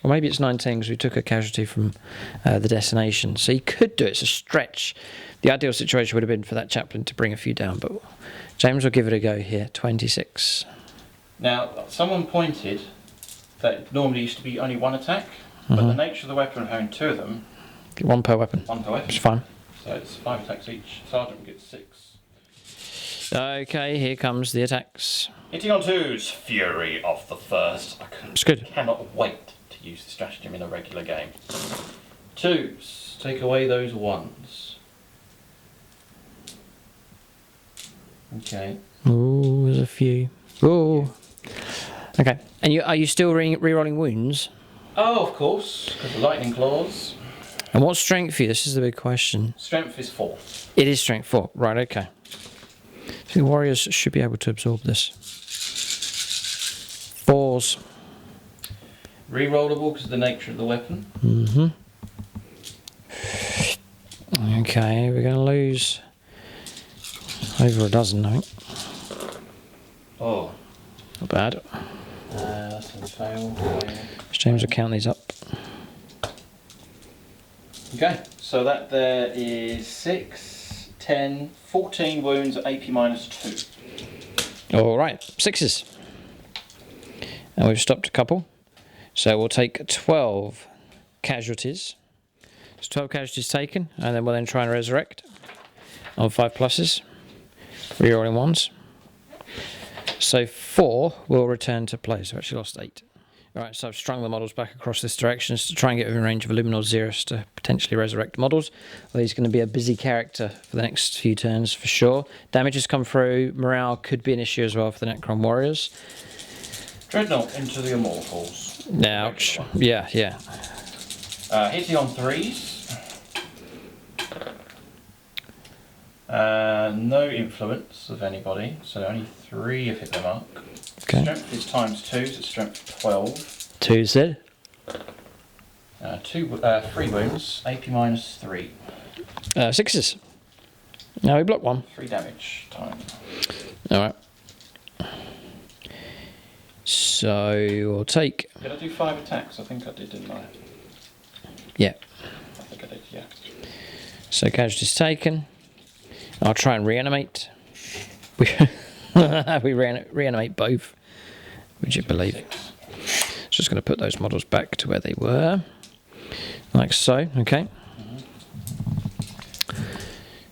Or maybe it's 19 because we took a casualty from the destination. So you could do it. It's a stretch. The ideal situation would have been for that chaplain to bring a few down. But James will give it a go here. 26. Now, someone pointed that it normally used to be only 1 attack, but the nature of the weapon of having 2 of them... 1 per weapon. 1 per weapon. It's fine. So it's 5 attacks each. Sergeant gets 6. Okay, here comes the attacks. Hitting on 2s, Fury of the First. It's good. Cannot wait to use the stratagem in a regular game. 2s, take away those 1s. Okay. Ooh, there's a few. Ooh. Okay. And are you still re-rolling wounds? Oh, of course, because the Lightning Claws. And what strength for you? This is the big question. Strength is 4. It is strength 4. Right, okay. I think the Warriors should be able to absorb this. 4s. Rerollable because of the nature of the weapon. Okay, we're going to lose over a dozen, I think. Oh. Not bad. That's a fail. James will count these up. Okay, so that there is 6, 10, 14 wounds at AP -2. All right, 6s. And we've stopped a couple. So we'll take 12 casualties. So 12 casualties taken, and then we'll then try and resurrect on 5+. Rerolling 1s. So 4 will return to play. So I've actually lost 8. Alright, so I've strung the models back across this direction to try and get within range of Illuminor Xeris to potentially resurrect models. Well, he's going to be a busy character for the next few turns for sure. Damage has come through. Morale could be an issue as well for the Necron Warriors. Dreadnought into the Immortals. Ouch. Yeah. Hitting on 3s. No influence of anybody, so only 3 have hit the mark. Okay. Strength is ×2, so it's strength 12. 2 said. 3 wounds, AP -3. 6s. Now we block 1. 3 damage time. Alright. So we'll take... Did I do 5 attacks? I think I did, didn't I? Yeah. I think I did, yeah. So casualties taken. I'll try and reanimate. We reanimate both. Would you believe? Just going to put those models back to where they were. Like so, okay.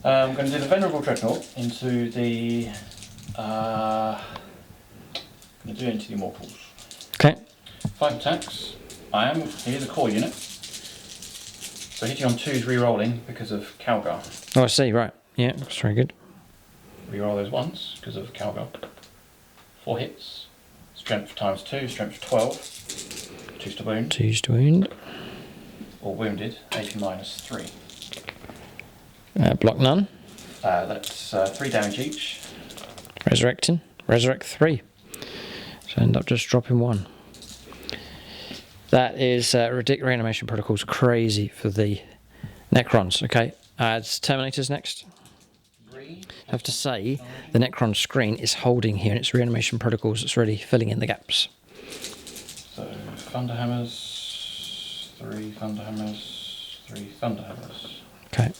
I'm going to do the Venerable Dreadnought into the... I'm going to do it into the Immortals. Okay. 5 attacks. Here's a core unit. So hitting on 2s re-rolling because of Calgar. Oh, I see, right. Yeah, that's very good. Reroll those 1s because of Calgar. 4 hits. Strength ×2, strength 12. 2s to wound. 2s to wound. Or wounded, AP -3. Block none. That's 3 damage each. Resurrecting. Resurrect 3. So end up just dropping 1. That is ridiculous. Reanimation protocol's crazy for the Necrons. Okay, it's Terminators next. I have to say, the Necron screen is holding here, and it's reanimation protocols that's really filling in the gaps. So Thunderhammers, 3 Thunderhammers, 3 Thunderhammers. Okay.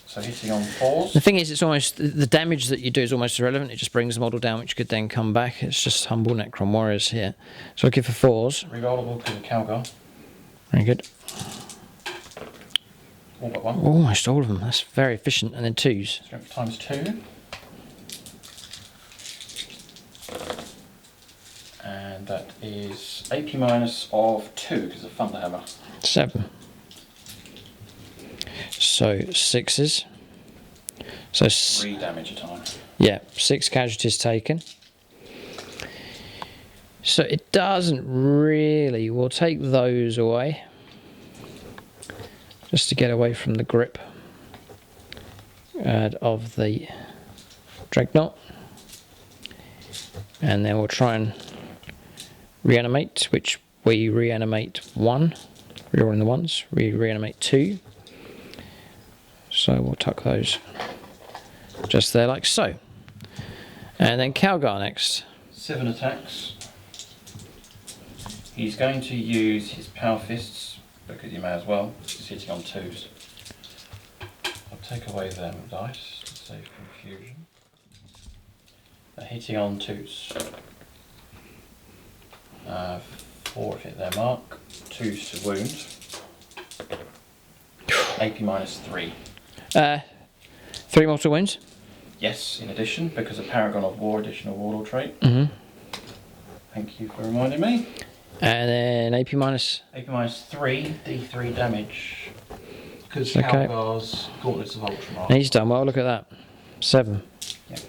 So hitting on 4s. The thing is, it's almost the damage that you do is almost irrelevant. It just brings the model down, which could then come back. It's just humble Necron warriors here. So looking for 4s. Rerollable because of Calgar. Very good. All but 1. Almost all of them. That's very efficient. And then 2s. Strength times 2. And that is AP minus of 2 because of Thunderhammer. 7. So 6s. So 3 damage a time. yeah, 6 casualties taken. So it doesn't really. We'll take those away, just to get away from the grip of the Dreadnought. And then we'll try and reanimate, which we reanimate 1. Rerolling the 1s. We reanimate 2. So we'll tuck those just there like so. And then Calgar next. 7 attacks. He's going to use his Power Fists, because he may as well. He's hitting on 2s. I'll take away them dice to save confusion. They're hitting on 2s. 4 hit their mark. 2s to wound. AP minus 3. 3 mortal wounds. Yes, in addition, because of Paragon of War, additional Warlord trait. Mm-hmm. Thank you for reminding me. And then AP minus. AP minus 3, D3 damage. Because Okay. Calgar's Gauntlets of Ultramarines. He's done well, look at that. 7. Yep.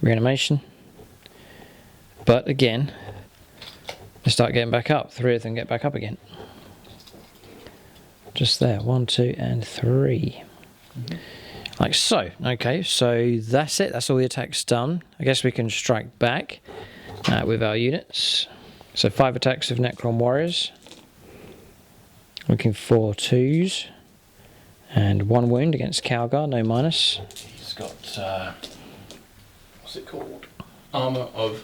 Reanimation. But again, they start getting back up. 3 of them get back up again. Just there. 1, 2, and 3. Like so. Okay, so that's it. That's all the attacks done. I guess we can strike back with our units. So 5 attacks of Necron warriors. Looking for 2s. And 1 wound against Calgar, no minus. He's got, what's it called? Armour of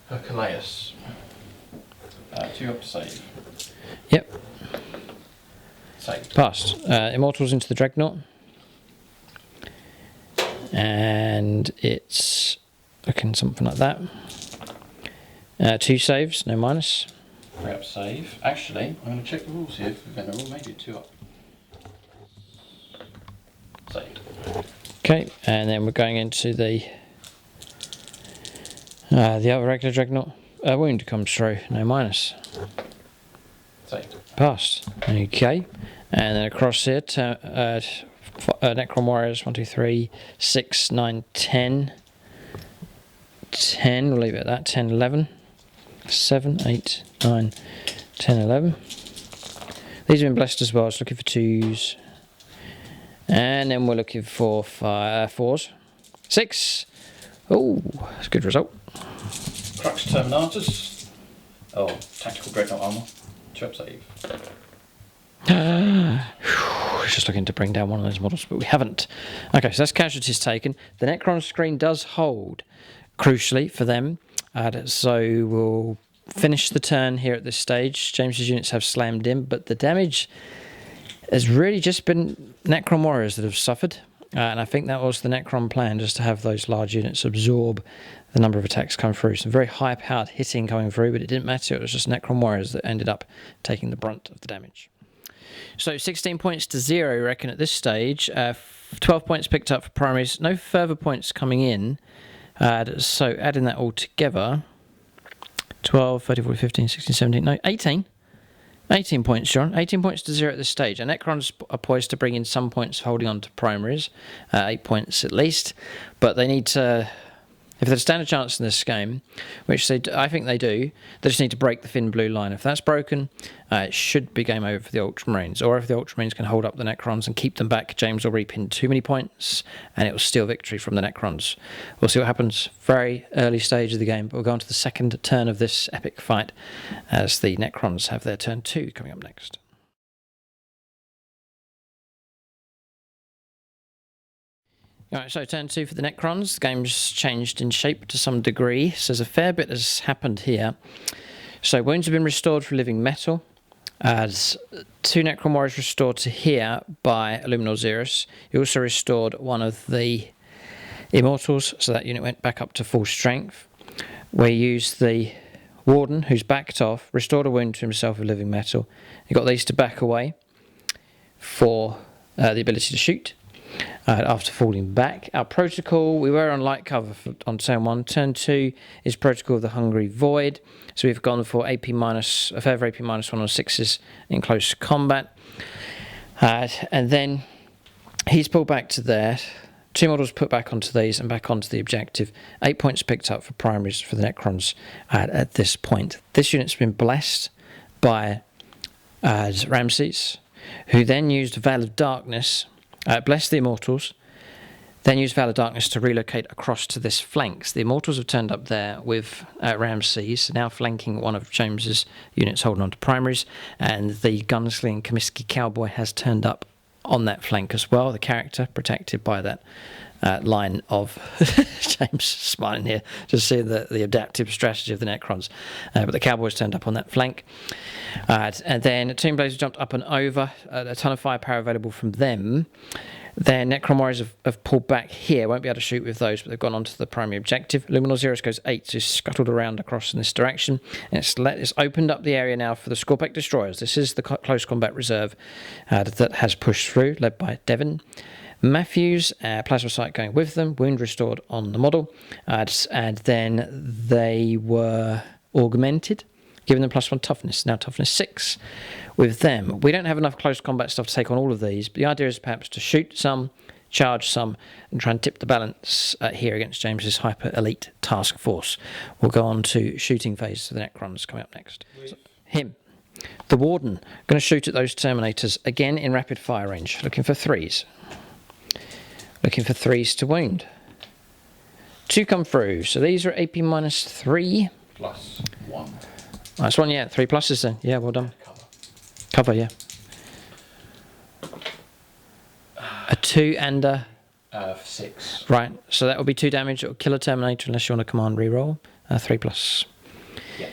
Herculeus. 2 up to save. Yep, Saved. passed. Immortals into the Dreadnought. And it's looking something like that. 2 saves, no minus. 3 up save. Actually, I'm going to check the rules here for Venerable. Maybe 2 up. Saved. Okay, and then we're going into the other regular Dreadnought. Wound comes through, no minus. Saved. Passed. Okay, and then across here, Necron Warriors 1, 2, 3, 6, 9, 10. 10, we'll leave it at that. 10, 11, 7, 8, 9, 10, 11. These have been blessed as well. It's looking for 2s. And then we're looking for 4s. 6. Oh, that's a good result. Crux Terminatus. Oh, Tactical Dreadnought Armour. 2 up save. Just looking to bring down one of those models, but we haven't. Okay, so that's casualties taken. The Necron screen does hold, crucially for them. So we'll finish the turn here at this stage. James's units have slammed in, but the damage has really just been Necron warriors that have suffered. And I think that was the Necron plan, just to have those large units absorb the number of attacks come through. Some very high-powered hitting coming through, but it didn't matter. It was just Necron warriors that ended up taking the brunt of the damage. So 16 points to 0, I reckon, at this stage. 12 points picked up for primaries. No further points coming in. So adding that all together, 12, 13, 14, 15, 16, 17, no, 18. 18 points, John. 18 points to 0 at this stage. And Necrons are poised to bring in some points holding on to primaries. 8 points at least. But they need to If they stand a chance in this game, which I think they do, they just need to break the thin blue line. If that's broken, it should be game over for the Ultramarines. Or if the Ultramarines can hold up the Necrons and keep them back, James will reap in too many points, and it will steal victory from the Necrons. We'll see what happens. Very early stage of the game, but we'll go on to the second turn of this epic fight as the Necrons have their turn 2 coming up next. Alright, so turn 2 for the Necrons. The game's changed in shape to some degree, so there's a fair bit has happened here. So wounds have been restored for living metal. As 2 Necron warriors restored to here by Illuminor Xeris. He also restored one of the Immortals, so that unit went back up to full strength. We used the Warden, who's backed off, restored a wound to himself with living metal. He got these to back away for the ability to shoot. After falling back. Our protocol, we were on light cover on turn 1. Turn 2 is Protocol of the Hungry Void. So we've gone for a further AP minus 1 on 6s in close combat. And then he's pulled back to there. 2 models put back onto these and back onto the objective. 8 points picked up for primaries for the Necrons at this point. This unit's been blessed by Ramses, who then used Veil of Darkness. Bless the Immortals, then use Veil of Darkness to relocate across to this flank. So the Immortals have turned up there with Ramses, now flanking one of James's units holding on to primaries, and the Gunslinging Comiskey Cowboy has turned up on that flank as well, the character protected by that line of James smiling here to see the adaptive strategy of the Necrons, but the Cowboys turned up on that flank, and then Tomb Blazers jumped up and over, a ton of firepower available from them. Their Necron warriors have pulled back here, won't be able to shoot with those, but they've gone on to the primary objective. Luminor Xeris goes 8, so scuttled around across in this direction, and it's opened up the area now for the Scorpec Destroyers. This is the close combat reserve that has pushed through, led by Devon. Matthews, Plasma Sight going with them, wound restored on the model, and then they were augmented, giving them +1 toughness, now toughness 6 with them. We don't have enough close combat stuff to take on all of these, but the idea is perhaps to shoot some, charge some, and try and tip the balance here against James's hyper elite task force. We'll go on to shooting phase for the Necrons coming up next. So, him. The Warden, going to shoot at those Terminators, again in rapid fire range, looking for 3s. Looking for 3s to wound. 2 come through, so these are AP minus 3. +1. Nice one, yeah, 3 pluses then. Yeah, well done. Cover, yeah. A 2 and a... 6. Right, so that will be 2 damage. It will kill a Terminator unless you want a command reroll. 3+. Yeah.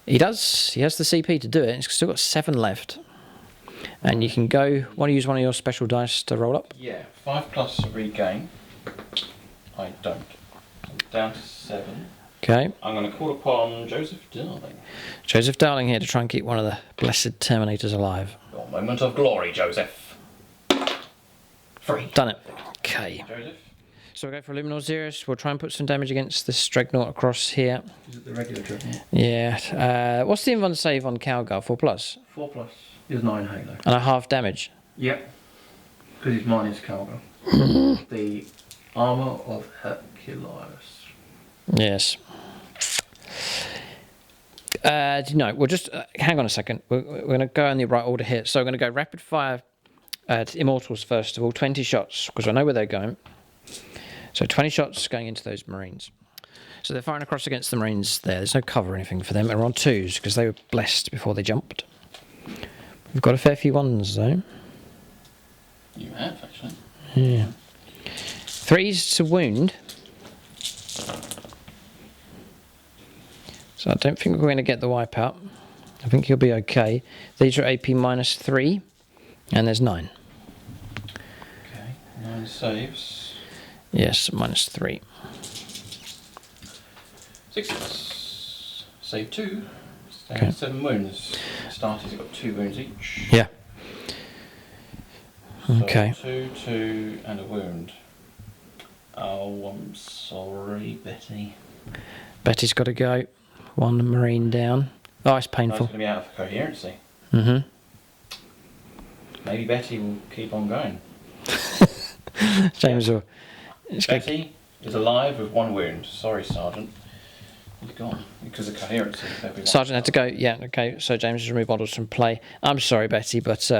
He does. He has the CP to do it. He's still got 7 left. And you can go... Want to use one of your special dice to roll up? Yeah, 5+ regain. I don't. I'm down to 7. Okay. I'm going to call upon Joseph Darling. Joseph Darling here to try and keep one of the blessed Terminators alive. Your moment of glory, Joseph. 3. Done it. Okay. Joseph? So we'll go for Luminor Xeris. We'll try and put some damage against this Dreadnought across here. Is it the regular Dreadnought? Yeah. What's the invuln save on Calgar? 4+? 4+ is 9 Halo. And a half damage. Yep. Because his mine is Calgar. The armour of Hercules. Yes. No, we'll just hang on a second. We're going to go in the right order here. So we're going to go rapid fire at Immortals first of all, 20 shots, because I know where they're going. So 20 shots going into those Marines. So they're firing across against the Marines there. There's no cover or anything for them. They're on 2s because they were blessed before they jumped. We've got a fair few 1s though. You have, actually. Yeah. 3s to wound. So I don't think we're going to get the wipeout. I think he'll be okay. These are AP minus 3, and there's 9. Okay, 9 saves. Yes, -3. 6+. Save 2. Okay. 7 wounds. Starters have got 2 wounds each. Yeah. So Okay. 2, 2, and a wound. Oh, I'm sorry, Betty. Betty's got to go. 1 Marine down. Oh, it's I was painful. going to be out of coherency. Mm-hmm. Maybe Betty will keep on going. James will... Betty, is alive with 1 wound. Sorry, Sergeant. He's gone because of coherency. Sergeant had to go. Yeah, okay. So James has removed models from play. I'm sorry, Betty, but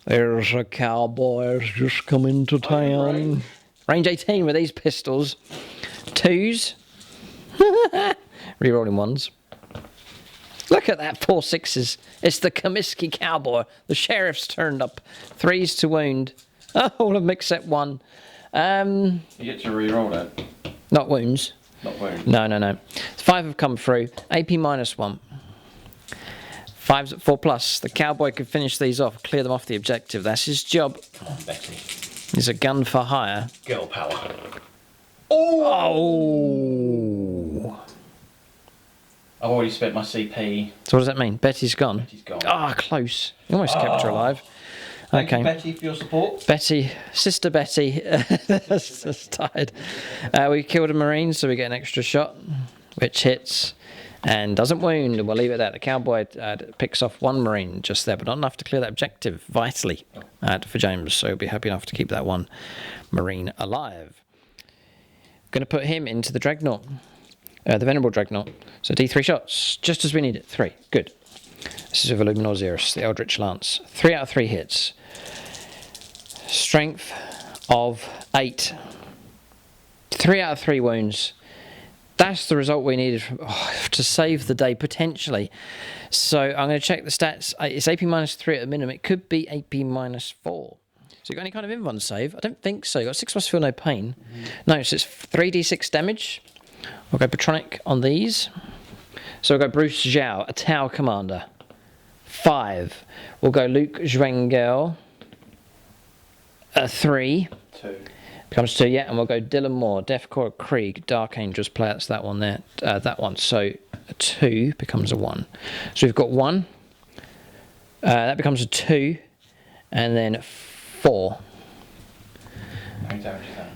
there's a cowboy who's just come into town. Range 18 with these pistols. 2s. Rerolling 1s. Look at that, 4 6s. It's the Comiskey cowboy. The sheriff's turned up. 3s to wound. Oh, all of them except 1. You get to re-roll that. Not wounds. Not wounds. No. 5 have come through. AP -1. 5's at 4+. The cowboy can finish these off, clear them off the objective. That's his job. Come on, Betty. He's a gun for hire. Girl power. Oh! I've already spent my CP. So what does that mean? Betty's gone? Betty's gone. Ah, close. You almost kept her alive. Thank Okay. you, Betty, for your support. Betty, Sister Betty, has died. We killed a Marine, so we get an extra shot, which hits and doesn't wound. We'll leave it at that. The cowboy picks off 1 Marine just there, but not enough to clear that objective, vitally, for James. So he'll be happy enough to keep that 1 Marine alive. Going to put him into the Dreadnought, the Venerable Dreadnought. So D3 shots, just as we need it. 3, good. This is with Illuminor Xerus, the Eldritch Lance. 3 out of 3 hits. Strength of 8. 3 out of 3 wounds. That's the result we needed to save the day, potentially. So I'm going to check the stats. It's AP -3 at the minimum. It could be AP -4. So you got any kind of invuln save? I don't think so. You got 6+ feel no pain. No, so it's 3d6 damage. We'll go Patronic on these. So we'll go Bruce Zhao, a Tau commander. 5. We'll go Luke Zwengel. 3. 2. Becomes 2, yeah. And we'll go Dylan Moore, Deathcore Krieg, Dark Angels player. That's that one there. That one. So a 2 becomes a 1. So we've got 1. That becomes a 2. And then 4. How many damage is that?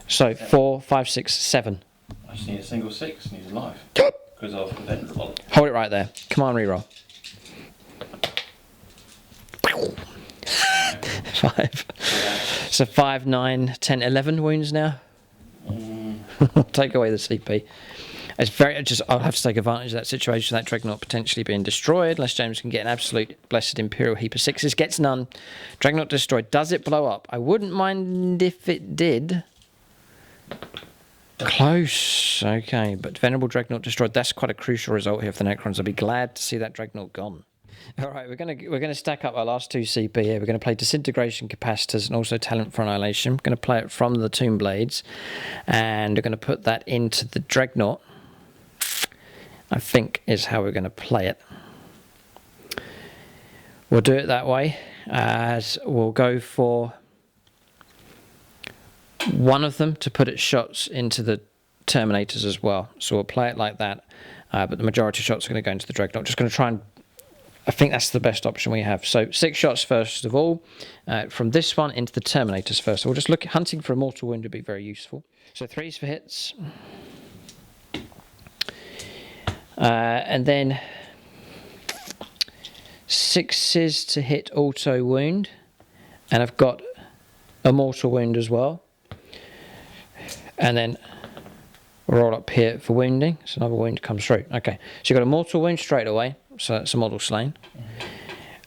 So 4, 5, 6, 7. I just need a single 6 and he's alive. Because of the venerable. Hold it right there. Come on, reroll. 5. So 5, 9, 10, 11 wounds now. Take away the CP. It's very I'll have to take advantage of that situation, that Dreadnought potentially being destroyed, unless James can get an absolute blessed Imperial heap of 6s. Gets none. Dreadnought destroyed. Does it blow up? I wouldn't mind if it did. Close. Okay, but Venerable Dreadnought destroyed. That's quite a crucial result here for the Necrons. I'll be glad to see that Dreadnought gone. All right, we're gonna stack up our last 2 CP here. We're going to play Disintegration Capacitors and also Talent for Annihilation. We're going to play it from the Tomb Blades, and we're going to put that into the Dreadnought, I think is how we're going to play it. We'll do it that way, as we'll go for one of them to put its shots into the Terminators as well. So we'll play it like that, but the majority of shots are going to go into the Dreadnought. Just going to try and, I think that's the best option we have. So 6 shots first of all, from this one into the Terminators first. So we'll just look at hunting for a mortal wound would be very useful. So 3s for hits. And then 6s to hit auto wound. And I've got a mortal wound as well. And then roll up here for wounding. So another wound comes through. Okay, so you've got a mortal wound straight away. So that's a model slain.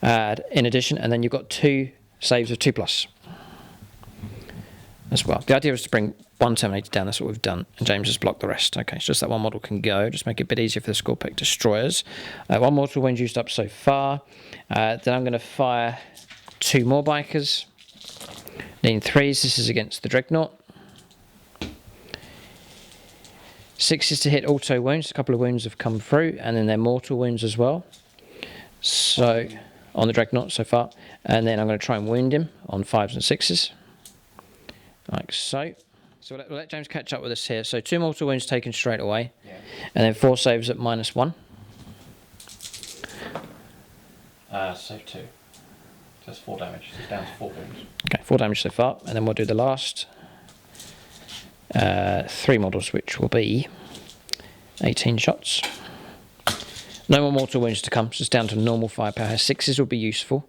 In addition, and then you've got 2 saves of 2+ as well. The idea is to bring 1 Terminator down. That's what we've done. And James has blocked the rest. Okay, so just that 1 model can go. Just make it a bit easier for the Scorpic Destroyers. 1 mortal wound used up so far. Then I'm going to fire 2 more Bikers. Needing 3s. This is against the Dreadnought. 6s to hit auto wounds. A couple of wounds have come through, and then they're mortal wounds as well. So on the Dreadnought so far, and then I'm going to try and wound him on 5s and 6s, like so. So we'll let James catch up with us here. So 2 mortal wounds taken straight away, and then 4 saves at -1. Save 2. That's 4 damage. So it's down to 4 wounds. Okay, 4 damage so far, and then we'll do the last 3 models, which will be 18 shots. No more mortal wounds to come, so it's down to normal firepower. 6s will be useful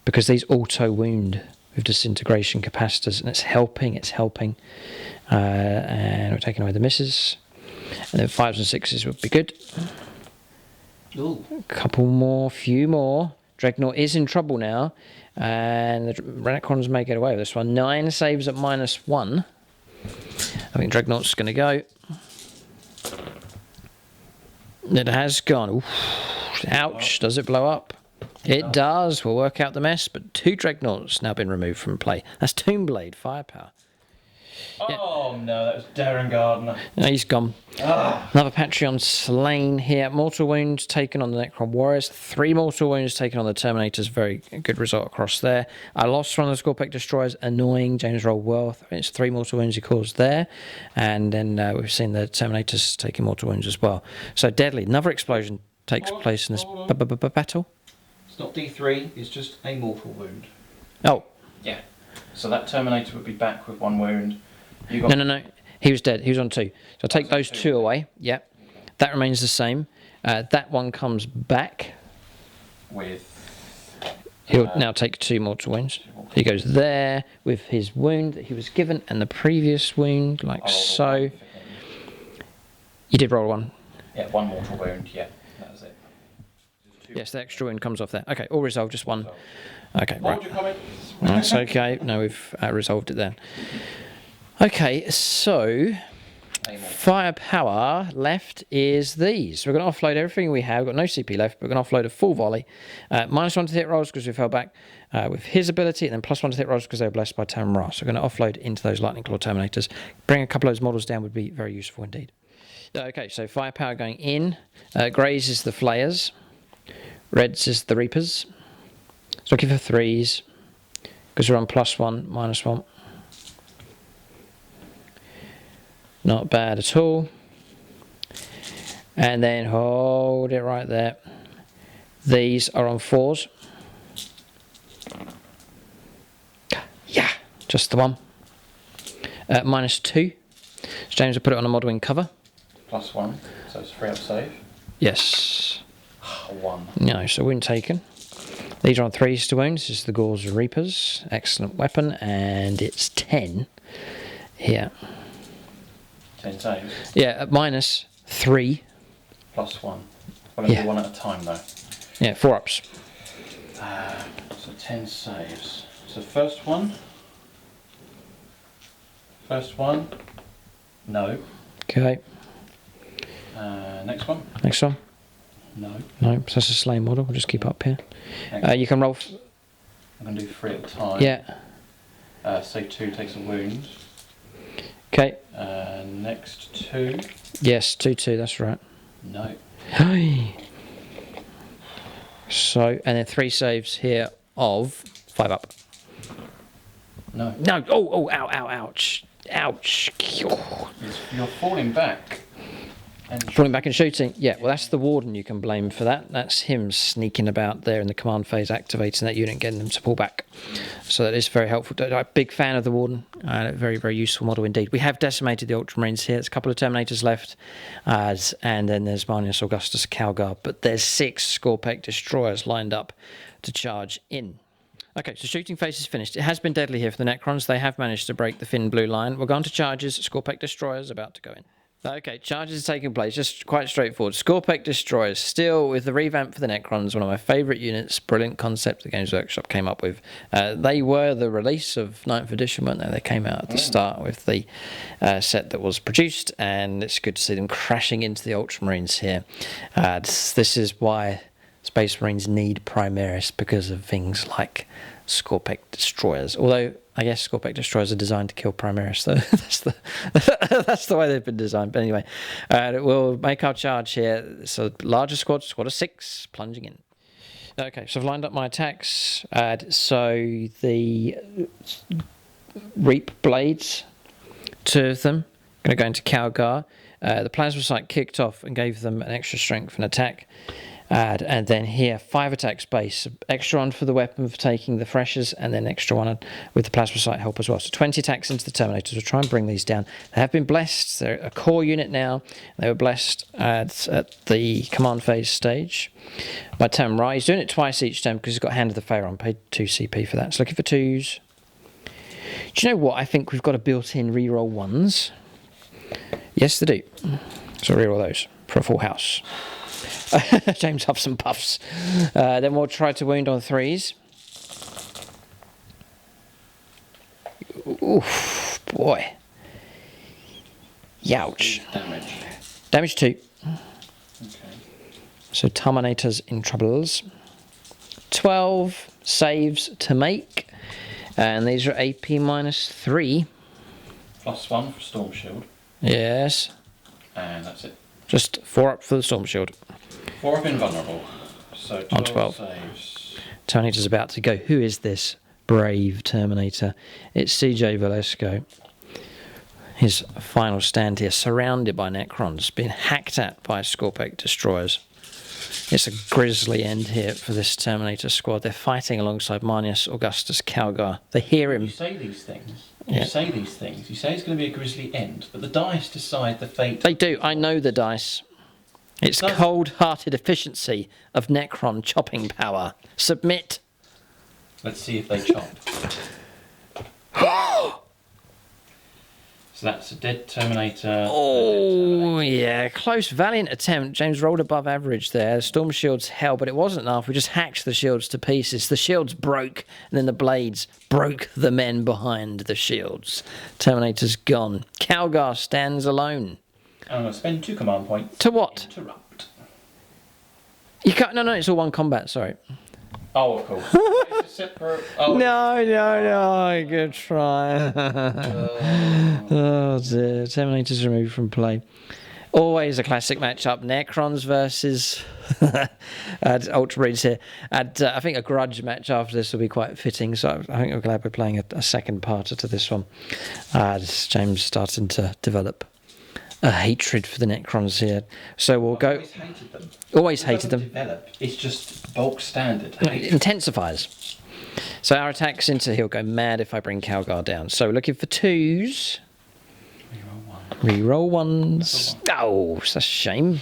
because these auto wound with Disintegration Capacitors, and it's helping. And we're taking away the misses. And then 5s and 6s would be good. Ooh. A couple more, few more. Dreadnought is in trouble now. And the Necrons may get away with this one. 9 saves at -1. I think Dreadnought's going to go. It has gone. Oof. Ouch. Does it blow up? It does. We'll work out the mess. But 2 Dreadnoughts now been removed from play. That's Tombblade firepower. Oh no, that was Darren Gardner. No, he's gone. Another Patreon slain here. Mortal wounds taken on the Necron Warriors. 3 mortal wounds taken on the Terminators. Very good result across there. I lost one of the Scorpec Destroyers. Annoying. James rolled well. I think it's 3 mortal wounds he caused there. And then we've seen the Terminators taking mortal wounds as well. So deadly. Another explosion takes place in this battle. It's not D3, it's just a mortal wound. Oh. Yeah. So that Terminator would be back with 1 wound. You got No. He was dead. He was on 2. So take those 2 away. Yeah. That remains the same. That one comes back. with. He'll now take 2 mortal wounds. He goes there with his wound that he was given and the previous wound, like so. You did roll 1. Yeah, 1 mortal wound. Yeah, that was it. Yes, the extra wound comes off there. Okay, all resolved, just 1. Okay, What right. would your comments? That's okay. No, we've resolved it then. Okay, so firepower left is these. We're going to offload everything we have. We've got no CP left, but we're going to offload a full volley. -1 to hit rolls because we fell back with his ability, and then +1 to hit rolls because they were blessed by Tam Ra. So we're going to offload into those Lightning Claw Terminators. Bring a couple of those models down would be very useful indeed. Okay, so firepower going in. Greys is the Flayers. Reds is the Reapers. So looking for 3s because we're on +1, -1. Not bad at all. And then hold it right there. These are on 4s. Yeah, just the one. -2. So James will put it on a modelling cover. +1, so it's 3 up save. Yes. 1. No, so wound taken. These are on 3s to wound. This is the Gauls Reapers. Excellent weapon. And it's 10 here. 10 saves. Yeah, at -3. +1. We're going to Yeah. do 1 at a time though. Yeah, 4 ups. So 10 saves. So first one. No. Okay, Next one. next one. No. No, so that's a slain model. We'll just keep up here. Next. You can roll. I'm going to do 3 at a time. Yeah. Say 2 takes a wound. Okay. Next 2. Yes, 2-2. That's right. No. So, and then 3 saves here of 5 up. No. No. Oh, ow, ouch. Ouch. You're falling back. And Falling back and shooting. Yeah, well, that's the Warden you can blame for that. That's him sneaking about there in the command phase, activating that unit, getting them to pull back. So that is very helpful. I'm a big fan of the Warden. Very, very useful model indeed. We have decimated the Ultramarines here. There's a couple of Terminators left. And then there's Marnius Augustus Calgar. But there's 6 Scorpec Destroyers lined up to charge in. Okay, so shooting phase is finished. It has been deadly here for the Necrons. They have managed to break the thin blue line. We're going to charges. Scorpec Destroyers about to go in. Okay, charges are taking place, just quite straightforward. Scorpec Destroyers, still with the revamp for the Necrons, one of my favourite units, brilliant concept the Games Workshop came up with. They were the release of 9th edition, weren't they? They came out at the start with the set that was produced, and it's good to see them crashing into the Ultramarines here. This is why Space Marines need Primaris, because of things like Scorpec Destroyers. Although I guess Scorpec Destroyers are designed to kill Primaris, so that's the way they've been designed. But anyway, we'll make our charge here. So larger squad of 6, plunging in. Okay, so I've lined up my attacks. So the Reap Blades, 2 of them, going to go into Calgar. The Plasma Sight kicked off and gave them an extra strength and attack. And then here, 5 attacks base. Extra 1 for the weapon for taking the freshers, and then extra 1 with the Plasma Sight help as well. So 20 attacks into the Terminators. We'll try and bring these down. They have been blessed. They're a core unit now. They were blessed at the command phase stage by Tam Ra. He's doing it twice each turn because he's got Hand of the Pharaoh. Paid 2 CP for that. So looking for 2s. Do you know what? I think we've got a built-in reroll ones. Yes, they do. So reroll those for a full house. James huffs and puffs. Then we'll try to wound on 3s. Oof, boy. Youch. Damage. Damage 2. Okay. So Terminator's in troubles. 12 saves to make. And these are AP -3. +1 for Storm Shield. Yes. And that's it. Just 4 up for the Storm Shield. 4 up invulnerable. So 12, On 12. saves. Terminator's about to go. Who is this brave Terminator? It's CJ Valesco. His final stand here, surrounded by Necrons, being hacked at by Scorpic destroyers. It's a grisly end here for this Terminator squad. They're fighting alongside Marnius Augustus Calgar. They hear him. You say these things. Yeah. You say these things. You say it's going to be a grisly end, but the dice decide the fate. They do. I know the dice. It's Does- cold-hearted efficiency of Necron chopping power. Submit. Let's see if they chop. So that's a dead Terminator. Oh, yeah. Close, valiant attempt. James rolled above average there. Storm Shield's hell, but it wasn't enough. We just hacked the shields to pieces. The shields broke, and then the blades broke the men behind the shields. Terminator's gone. Calgar stands alone. I'm going to spend 2 command points. To what? Interrupt. You can't. No, it's all one combat. Sorry. Oh, of course. It's a separate. Oh, No. Good try. Oh dear. Terminator's removed from play. Always a classic matchup. Necrons versus Ultramarines here. And I think a grudge match after this will be quite fitting. So I think we're glad we're playing a second parter to this one. James starting to develop a hatred for the Necrons here. So we'll go. Always hated them. Always It hated doesn't them. Develop. It's just bulk standard. It hate. intensifies. So our attacks into he'll go mad if I bring Calgar down. So we're looking for 2s. Reroll ones. Oh, it's a shame.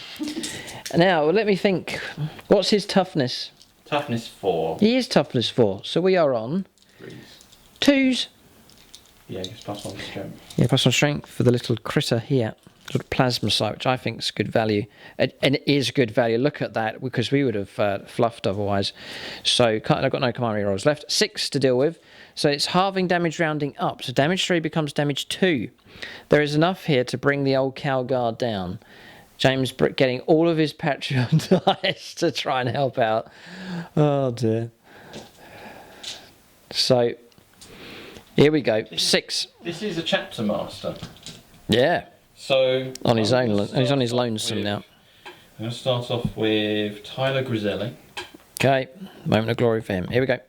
Now let me think. What's his toughness? Toughness 4. He is toughness 4. So we are on 3s. 2s. Yeah, it's +1 strength. Yeah, plus 1 strength for the little critter here. Sort of plasma sight, which I think is good value. And it is good value. Look at that, because we would have fluffed otherwise. So I've got no command rerolls left. 6 to deal with. So it's halving damage rounding up. So damage 3 becomes damage 2. There is enough here to bring the old Calgar down. James getting all of his Patreon dice to try and help out. Oh dear. So here we go. 6. This is a chapter master. Yeah. So On his I'm own. gonna He's on his start off lonesome with- now. I'm going to start off with Tyler Griselli. Okay. Moment of glory for him. Here we go.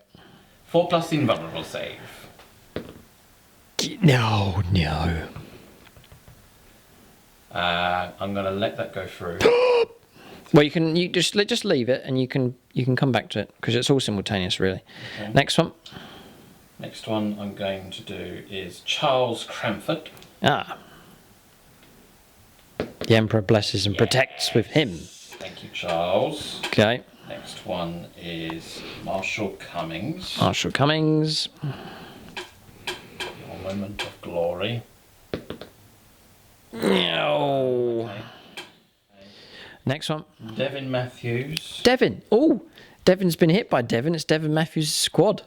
4+ invulnerable save. No. I'm going to let that go through. Well, you just leave it, and you can come back to it because it's all simultaneous, really. Okay. Next one. Next one I'm going to do is Charles Cranford. The Emperor blesses and protects with him. Thank you, Charles. Okay. Next one is Marshall Cummings. Marshall Cummings. Your moment of glory. No. Okay. Next one. Devin Matthews. Devin. Oh, Devin's been hit by Devin. It's Devin Matthews' squad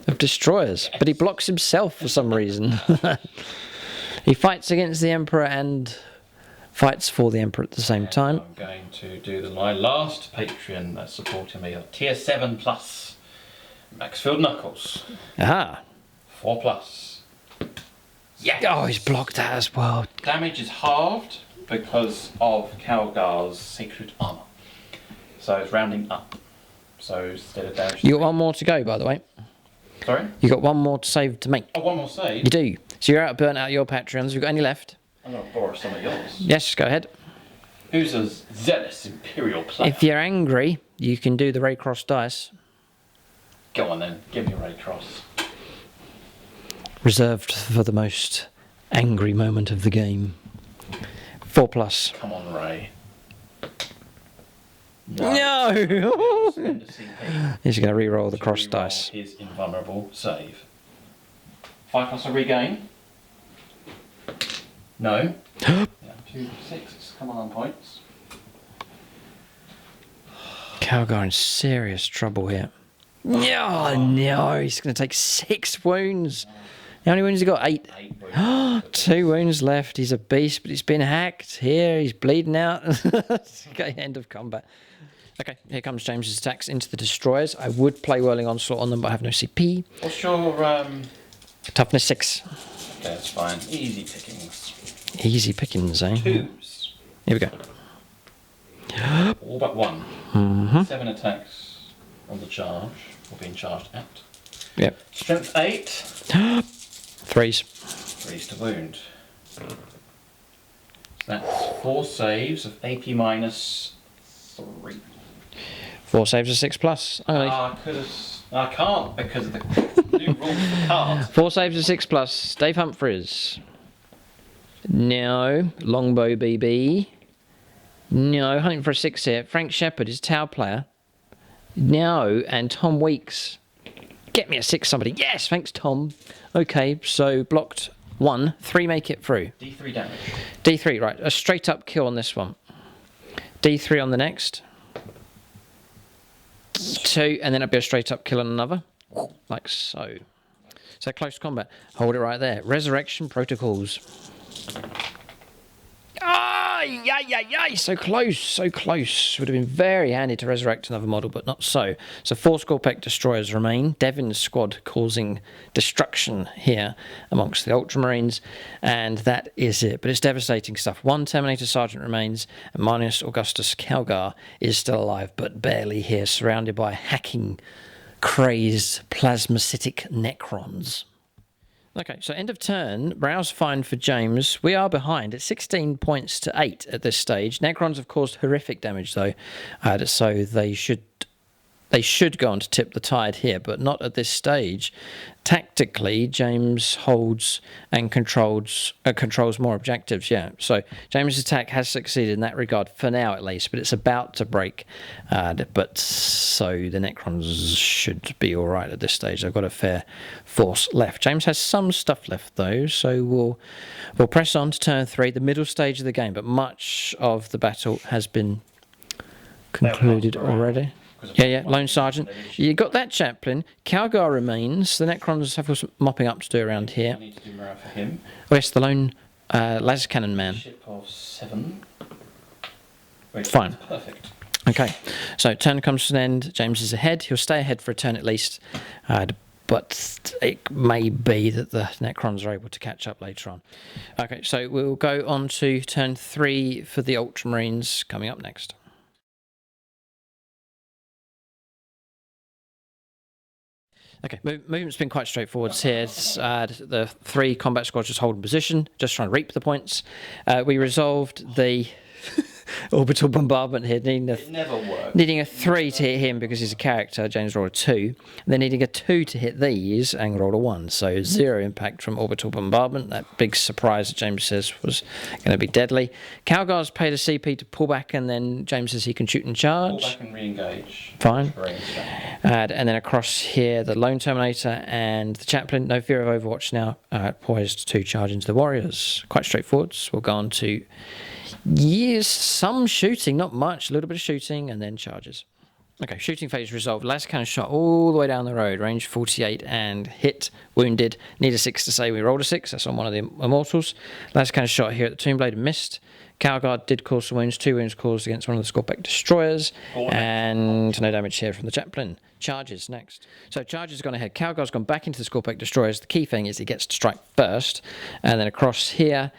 of destroyers, but he blocks himself for some reason. He fights against the Emperor and fights for the Emperor at the same time. I'm going to do my last Patreon that's supporting me. Tier 7+. Maxfield Knuckles. Aha. 4+. Yes! Oh, he's blocked that as well. Damage is halved because of Calgar's sacred armor. So it's rounding up. So instead of damage. You got one more to go, by the way. Sorry? You got one more to save to make. Oh, one more save. You do. So you're burnt out your Patreons. Have you got any left? I'm going to borrow some of yours. Yes, go ahead. Who's a zealous Imperial player? If you're angry, you can do the Raycross dice. Go on then, give me Raycross. Reserved for the most angry moment of the game. 4+. Come on, Ray. No! Spend a CP He's going to re-roll the to cross reroll dice. His invulnerable save. 5+ a regain. No. Yeah, 2, 6. Come on points. Calgar in serious trouble here. No, no, he's going to take 6 wounds. How many wounds has he got? 8. 8 wounds. 2 wounds left. He's a beast, but he's been hacked. Here, he's bleeding out. Okay, end of combat. Okay, here comes James's attacks into the destroyers. I would play Whirling Onslaught on them, but I have no CP. What's your Toughness 6. Okay, that's fine. Easy pickings. Easy pickings, eh? 2s. Here we go. All but 1. Mm-hmm. 7 attacks on the charge, or being charged at. Yep. Strength 8. 3s. 3s to wound. So that's 4 saves of AP minus 3. 4 saves of 6+. I can't because of the new rules for cards. 4 saves of 6+. Dave Humphries. No. Longbow BB. No. Hunting for a 6 here. Frank Shepherd is Tau player. No. And Tom Weeks. Get me a 6, somebody. Yes, thanks, Tom. Okay, so blocked 1. 3 make it through. D3 damage. D3, right. A straight up kill on this one. D3 on the next. 2, and then it'll be a straight up kill on another. Like so. So close combat. Hold it right there. Resurrection protocols. Ah, yay. So close, so close. Would have been very handy to resurrect another model, but not so. So 4 Scorpec destroyers remain. Devin's squad causing destruction here amongst the Ultramarines, and that is it. But it's devastating stuff. 1 Terminator Sergeant remains, and Marnius Augustus Calgar is still alive, but barely here, surrounded by hacking, crazed, plasmacytic Necrons. Okay, so end of turn. Browse fine for James. We are behind at 16 points to 8 at this stage. Necrons have caused horrific damage, though, so they should go on to tip the tide here, but not at this stage. Tactically, James holds and controls more objectives, yeah. So James' attack has succeeded in that regard, for now at least, but it's about to break. But so the Necrons should be all right at this stage. They've got a fair force left. James has some stuff left, though, so we'll press on to turn 3, the middle stage of the game, but much of the battle has been concluded already. Yeah, Lone Sergeant. You got that chaplain. Calgar remains. The Necrons have some mopping up to do around here. I need to do morale for him. Oh, yes, the lone las cannon man. Ship of 7. Wait, Fine. Perfect. Okay, so turn comes to an end. James is ahead. He'll stay ahead for a turn at least. But it may be that the Necrons are able to catch up later on. Okay, so we'll go on to turn 3 for the Ultramarines coming up next. Okay, movement's been quite straightforward here. It's, the 3 combat squads just holding position, just trying to reap the points. We resolved the orbital bombardment here, needing a 3 to hit him because he's a character. James rolled a 2. Then needing a 2 to hit these and rolled a 1. So 0 impact from orbital bombardment. That big surprise that James says was going to be deadly. Calgar's paid a CP to pull back, and then James says he can shoot and charge. Pull back and re-engage. Fine. And then across here, the Lone Terminator and the Chaplain. No fear of Overwatch now. Poised to charge into the Warriors. Quite straightforward. We'll go on to... Yes, some shooting, not much, a little bit of shooting, and then charges. Okay, shooting phase resolved. Last cannon shot all the way down the road, range 48, and hit, wounded. Need a 6 to say we rolled a 6, that's on one of the Immortals. Last cannon shot here at the Tombblade and missed. Calgar did cause some wounds, 2 wounds caused against one of the Scorpec destroyers, and no damage here from the Chaplain. Charges next. So charges have gone ahead. Calgar's gone back into the Scorpec destroyers. The key thing is he gets to strike first, and then across here,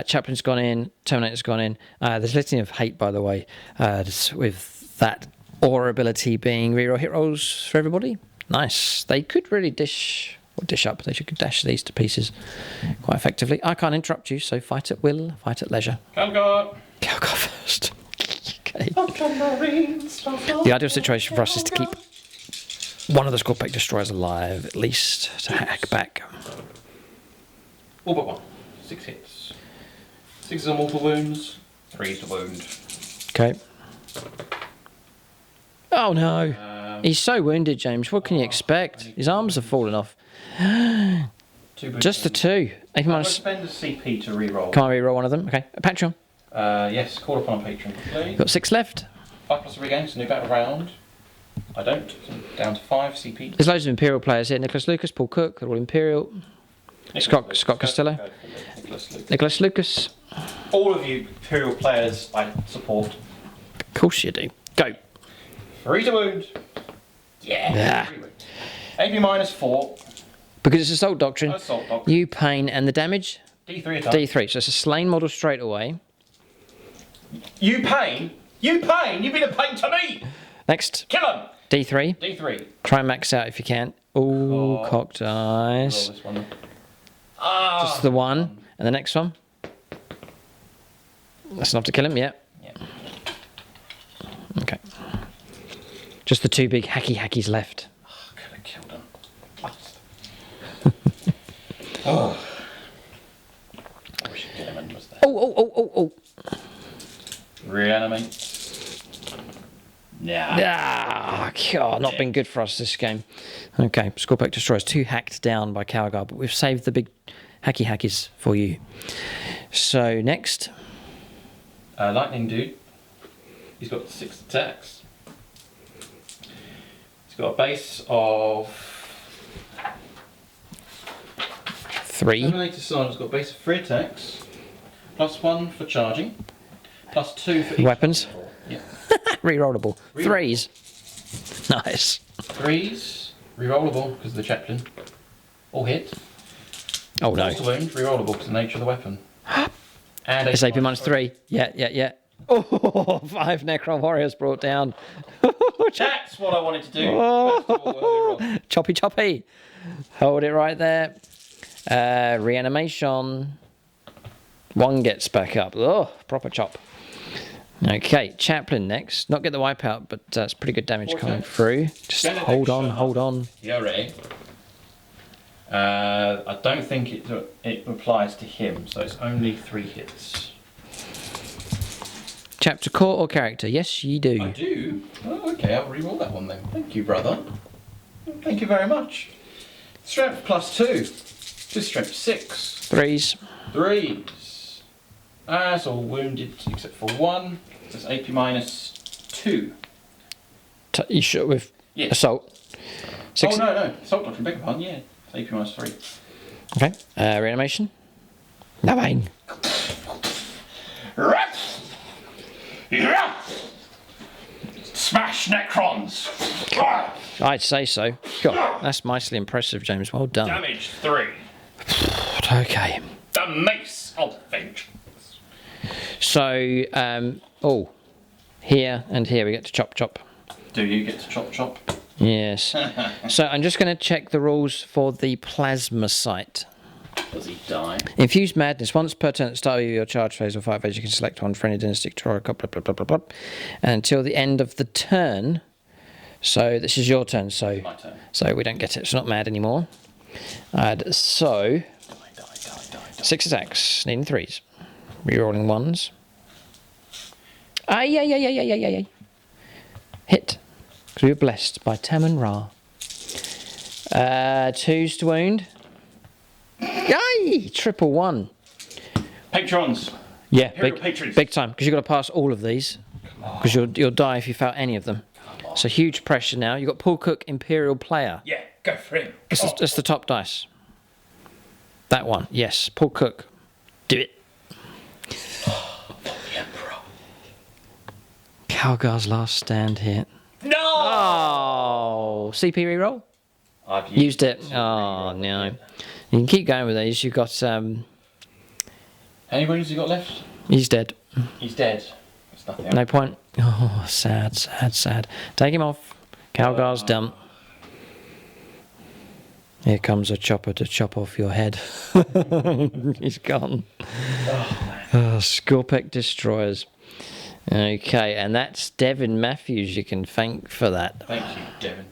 Chaplain's gone in, Terminator's gone in. There's litany of hate, by the way, with that aura ability being reroll hit rolls for everybody. Nice. They could really dish up. They should dash these to pieces quite effectively. I can't interrupt you, so fight at will, fight at leisure. Calgar first. Okay. Ultramarines. The ideal situation for us is to keep one of the Scorpec destroyers alive, at least, to hack back. All but 1. 6 hits. 6 are mortal wounds. 3 to wound. Okay. Oh no. He's so wounded, James. What can you expect? His arms have fallen off. 2 boots. Just the 2. AP I'm going to minus. spend a CP to reroll. Can't re-roll one of them. Okay. A Patreon. Yes, call upon a patron, please. Got 6 left. 5+ every game, it's a new battle round. I don't. So I'm down to 5 CP. There's loads of Imperial players here. Nicholas Lucas, Paul Cook, they're all Imperial. Scott Costello. Nicholas Lucas. All of you Imperial players I support. Of course you do. Go. 3 to wound. Yeah. 3 wound. AP minus 4. Because it's Assault Doctrine. Assault Doctrine. You pain and the damage? D3 attack. D3. So it's a slain model straight away. You pain? You pain? You've been a pain to me! Next. Kill him! D3. D3. Try and max out if you can. Ooh, cocked eyes. Roll this one. Just the one. And the next one. That's enough to kill him, yeah. Yeah. Okay. Just the 2 big hackies left. Oh, could have killed him. Oh. I wish the element was there. Oh. Reanimate. Nah. Ah, God, not been good for us this game. Okay, Scorpack destroys 2 hacked down by Cowguard, but we've saved the big hackies for you. So, next. Lightning Dude. He's got 6 attacks. He's got a base of 3. Terminator Sergeant's got a base of 3 attacks. +1 for charging. +2 for each Weapons. Yeah. Rerollable. Reroll. 3s. Nice. 3s. Rerollable because of the chaplain. All hit. Oh no. Force to wound. Rerollable because of the nature of the weapon. And It's AP minus 3. Yeah. Oh, 5 Necron Warriors brought down. That's what I wanted to do. First of all, early roll. Choppy. Hold it right there. Reanimation. 1 gets back up. Oh, proper chop. Okay, Chaplain next. Not get the wipeout, but it's pretty good damage coming through. Just hold on. Yeah, ready. I don't think it applies to him, so it's only 3 hits. Chapter core or character? Yes, you do. I do? Oh, okay, I'll re-roll that one then. Thank you, brother. Thank you very much. Strength +2. This is strength 6. 3s. 3s. That's all wounded except for 1. So it's AP minus 2. You shot with Yes. assault. 6. Oh, no. Assault Doctrine, beg your pardon, yeah. It's AP minus 3. Okay. Reanimation. Nothing. Smash Necrons! I'd say so. God, that's nicely impressive, James. Well done. Damage 3. Okay. The Mace of Vengeance. So, here and here we get to chop. Do you get to chop? Yes. So I'm just going to check the rules for the plasma sight. Does he die? Infuse Madness. Once per turn at the start of your charge phase or fight phase, you can select one for any dynastic Troy, blah, blah, blah, blah, blah. And until the end of the turn. So this is your turn. So My turn. So we don't get it. It's not mad anymore. So Die. 6 attacks, needing 3s. Rerolling 1s. Yeah. Hit. Because we were blessed by Tamon Ra. 2s to wound. Yay! Triple 1. Patrons. Yeah, Imperial patrons. big time. Because you've got to pass all of these. Because you'll die if you fail any of them. So huge pressure now. You've got Paul Cook, Imperial Player. Yeah, go for him. That's the top dice. That one, yes. Paul Cook. Do it. The Emperor. Calgar's last stand here. No! Oh, CP reroll? I've Used it. Oh, no. You can keep going with these. You've got, How many wounds has he got left? he's dead. He's dead. There's nothing No else. point. Oh, sad. Take him off. Calgar's done. Here comes a chopper to chop off your head. He's gone. Scorpec Destroyers. Okay, and that's Devin Matthews. You can thank for that. Thank you, Devon.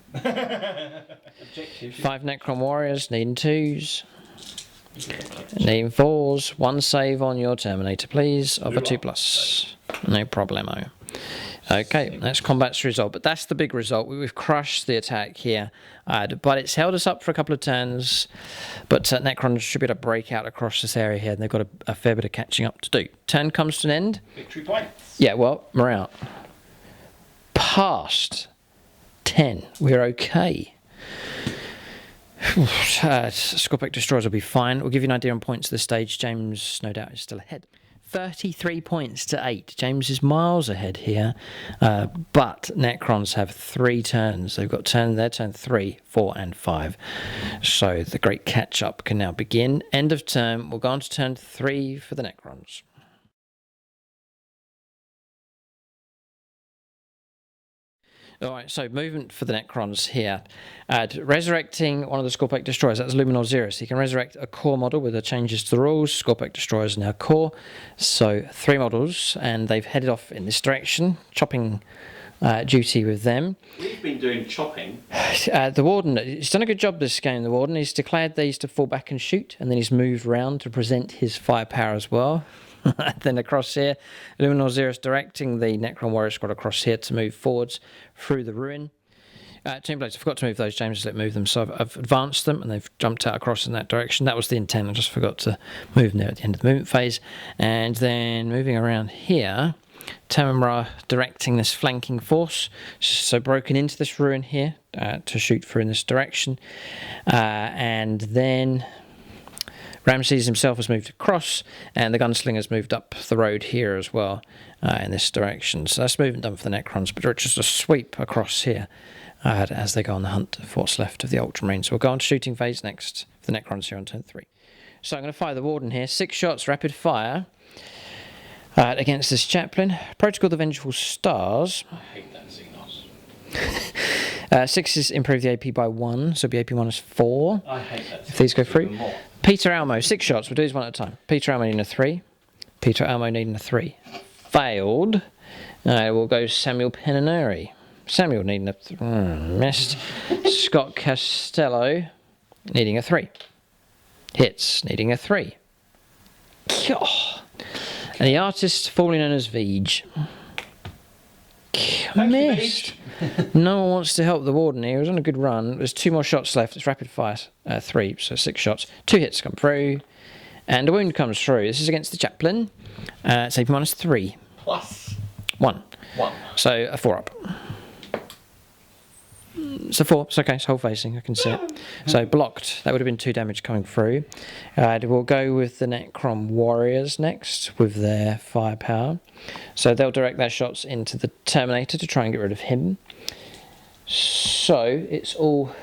Objective. 5 Necron Warriors, needing 2s. Needing 4s. 1 save on your Terminator, please, of a 2+. No problemo. Okay, that's combat's result, but that's the big result. We've crushed the attack here, but it's held us up for a couple of turns. But Necrons should be able to break out across this area here, and they've got a fair bit of catching up to do. Turn comes to an end. Victory points. Yeah, well, morale. Past 10. We're okay. Scorpic Destroyers will be fine. We'll give you an idea on points at this stage. James, no doubt, is still ahead. 33 points to 8. James is miles ahead here. But Necrons have 3 turns. They've got their turn 3, 4 and 5. So the great catch-up can now begin. End of turn. We'll go on to turn 3 for the Necrons. Alright, so movement for the Necrons here. Resurrecting one of the Scorpic Destroyers, that's Luminor Zero. So you can resurrect a core model with the changes to the rules. Scorpic Destroyers are now core. So 3 models, and they've headed off in this direction, chopping duty with them. We've been doing chopping. The Warden, he's done a good job this game, the Warden. He's declared these to fall back and shoot, and then he's moved round to present his firepower as well. Then across here, Luminor Zerus directing the Necron Warrior Squad across here to move forwards through the ruin. Team Blades, I forgot to move those, James let move them, so I've advanced them and they've jumped out across in that direction. That was the intent, I just forgot to move them there at the end of the movement phase. And then moving around here, Tamara directing this flanking force, so broken into this ruin here to shoot through in this direction. And then Ramses himself has moved across, and the Gunslinger's moved up the road here as well in this direction. So that's movement done for the Necrons, but just a sweep across here as they go on the hunt for what's left of the Ultramarines. So we'll go on to shooting phase next for the Necrons here on turn 3. So I'm going to fire the Warden here. 6 shots, rapid fire against this Chaplain. Protocol the Vengeful Stars. I hate that Xenos. 6 is improve the AP by 1, so it'll be AP minus 4. I hate that. If these go through. Even more. Peter Almo, 6 shots. We'll do these one at a time. Peter Almo needing a 3. Peter Almo needing a 3. Failed. We'll go Samuel Penaneri. Samuel needing a missed. Scott Costello needing a 3. Hits needing a 3. And the artist formerly known as Veej. Missed. No one wants to help the Warden here. He was on a good run. There's 2 more shots left. It's rapid fire 3, so 6 shots. 2 hits come through, and a wound comes through. This is against the Chaplain. It's AP minus 3. Plus 1. 1. So a 4 up. So 4. It's okay. It's whole facing. I can see it. So blocked. That would have been 2 damage coming through. We'll go with the Necron Warriors next with their firepower. So they'll direct their shots into the Terminator to try and get rid of him. So it's all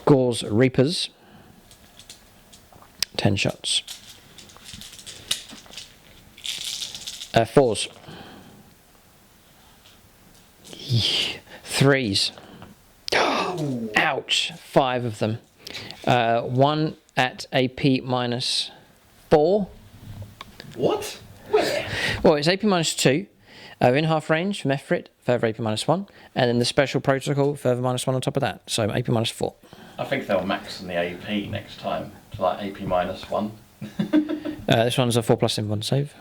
Gore's Reapers. 10 shots. 4s. 3s. Ouch. 5 of them. 1 at AP minus 4. What? Where? Well, it's AP minus 2. In half range from Efrit, further AP minus 1. And then the special protocol, further minus 1 on top of that. So AP minus 4. I think they'll max on the AP next time. To like AP minus 1. This one's a 4+ in 1 save.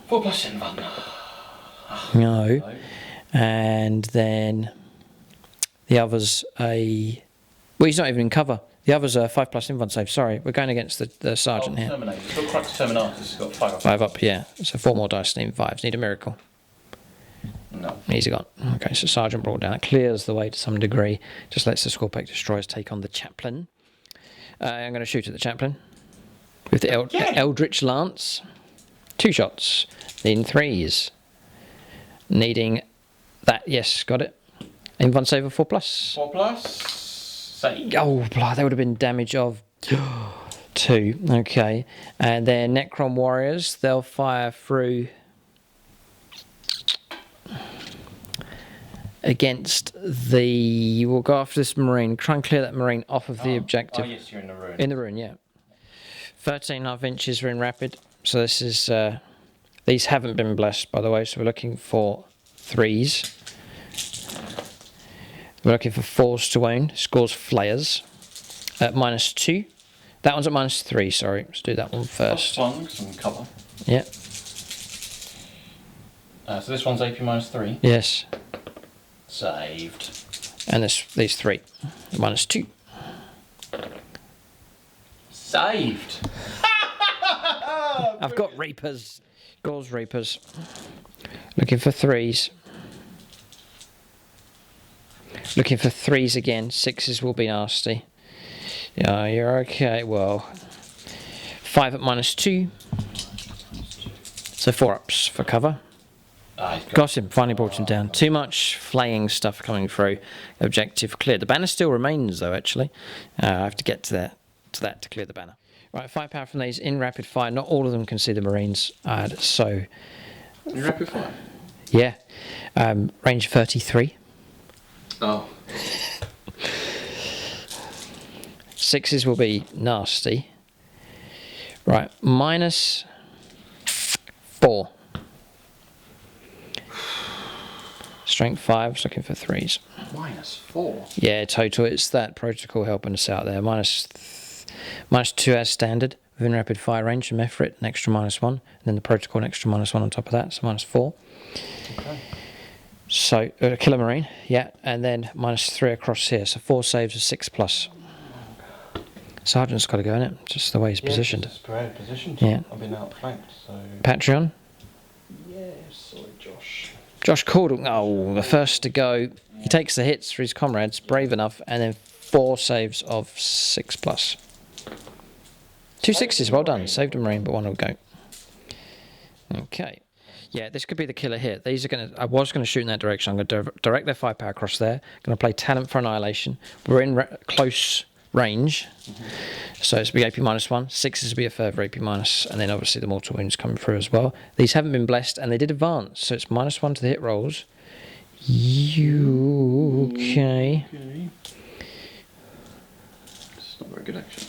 4+ in 1. No. And then the other's a... Well, he's not even in cover. The other's a 5+ in 1 save. Sorry, we're going against the Sergeant here. Terminator. It's got Crux Terminatus. It's got 5 up. 5 up, yeah. So 4 more dice, need 5s. Need a miracle. No. Easy gone. Okay, so Sergeant brought down. That clears the way to some degree. Just lets the Scorpic Destroyers take on the Chaplain. I'm going to shoot at the Chaplain with the Eldritch Lance. 2 shots. Needing 3s. Needing that. Yes, got it. In 1 save of 4+. 4+. Save. Oh, blah, that would have been damage of 2. Okay. And then Necron Warriors, they'll fire through against the... We'll go after this Marine. Try and clear that Marine off of the objective. Oh, yes, you're in the ruin. In the ruin, yeah. 13.5 inches are in rapid. So this is... these haven't been blessed, by the way, so we're looking for 3s. We're looking for 4s to wound. Scores flayers at minus 2. That one's at minus 3, sorry. Let's do that one first. +1, some cover. Yeah. So this one's AP -3. Yes. Saved. And these 3. -2. Saved. I've got Reapers. Gauls Reapers. Looking for 3s. Looking for 3s again. 6s will be nasty. Yeah, you're okay. Well, 5 at -2. So 4 ups for cover. Got him. Finally brought him down. Too much flaying stuff coming through. Objective cleared. The banner still remains though. Actually, I have to get to that to clear the banner. Right, 5 power from these in rapid fire. Not all of them can see the Marines. So In rapid fire? yeah, range 33. Oh. 6s will be nasty. Right, -4. Strength 5's looking for 3s. -4? Yeah, total. It's that protocol helping us out there. -2 as standard within rapid fire range from Mephrit, an extra -1, and then the protocol an extra -1 on top of that, so -4. Okay. So Killer Marine, yeah, and then -3 across here, so 4 saves of 6+. Sergeant's got to go in it, just the way he's positioned. It's great position. Yeah. I've been outflanked, so. Patreon. Yeah, sorry, Josh. Josh Caudle, oh, the first to go. He takes the hits for his comrades, brave enough, and then 4 saves of 6+. 2 6s, well done. Saved a Marine, but 1 will go. Okay. Yeah, this could be the killer here. These are going to. I was going to shoot in that direction. I'm going to direct their 5 power across there. Going to play Talent for Annihilation. We're in close range, so it's be AP -1. 6s will be a further AP minus, and then obviously the mortal wounds coming through as well. These haven't been blessed, and they did advance, so it's -1 to the hit rolls. You okay? Okay. It's not very good actually.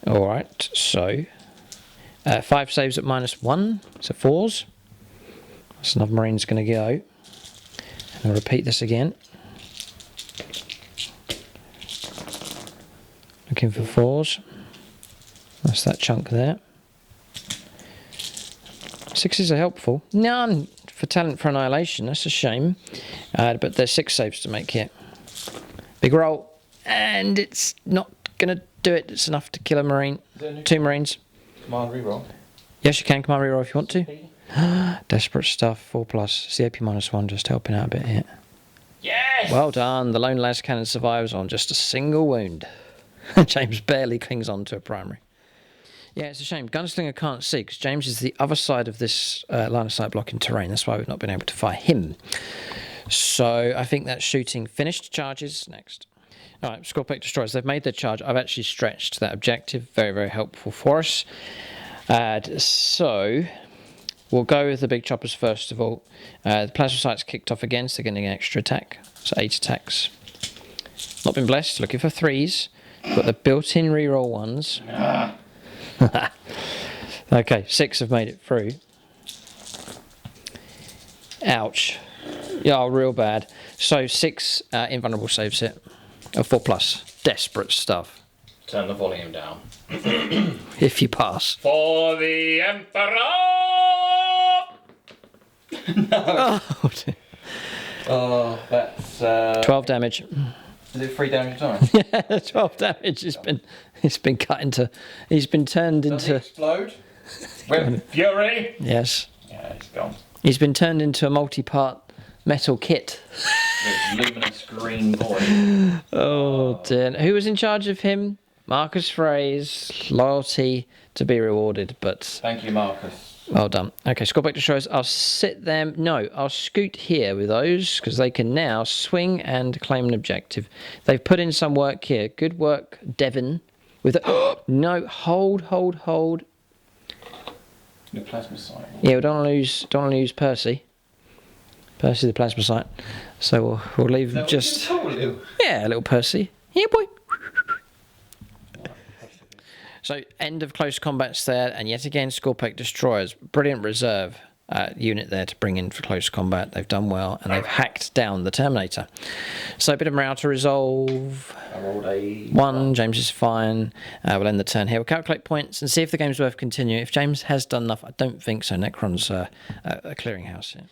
All right, so 5 saves at -1, so 4s. That's another Marine's going to go. And I'll repeat this again. Looking for 4s. That's that chunk there. 6s are helpful. None for Talent for Annihilation. That's a shame. But there's 6 saves to make here. Big roll. And it's not going to do it. It's enough to kill a Marine. 2 Marines. Command reroll. Yes, you can command reroll if you want to. Desperate stuff. 4+. It's the AP -1 just helping out a bit here. Yes! Well done. The lone las cannon survives on just a single wound. James barely clings on to a primary. Yeah, it's a shame. Gunslinger can't see because James is the other side of this line of sight blocking terrain. That's why we've not been able to fire him. So I think that's shooting finished. Charges next. All right, Scorpic Destroyers. They've made their charge. I've actually stretched that objective. Very, very helpful for us. So we'll go with the big choppers first of all. The plasma sight's kicked off again, so they're getting an extra attack. So 8 attacks. Not been blessed. Looking for 3s. Got the built-in reroll 1s. Okay, 6 have made it through. Ouch. Yeah, real bad. So 6 invulnerable saves it. 4+. Desperate stuff. Turn the volume down. If you pass. For the Emperor! Oh, dear. Oh, that's 12 damage. Is it 3 damage a time? Yeah, 12 damage. It's been cut into. He's been turned Does into. it explode? With fury? Yes. Yeah, it's gone. He's been turned into a multi-part metal kit. With luminous green void. Oh dear. Who was in charge of him? Marcus Frey's loyalty to be rewarded, but Thank you, Marcus. well done. Okay, Scorpic Destroyers. I'll sit them. No, I'll scoot here with those because they can now swing and claim an objective. They've put in some work here. Good work, Devon. With no, hold. The plasma sight. Yeah, we don't want to lose Percy. Percy the plasma sight. So we'll leave just yeah, little Percy. Yeah, boy. So end of close combats there, and yet again Scorpic Destroyers. Brilliant reserve. unit there to bring in for close combat. They've done well, and they've hacked down the Terminator. So a bit of morale to resolve. I rolled a 1. James is fine. We'll end the turn here. We'll calculate points and see if the game's worth continuing. If James has done enough, I don't think so. Necron's a clearinghouse here.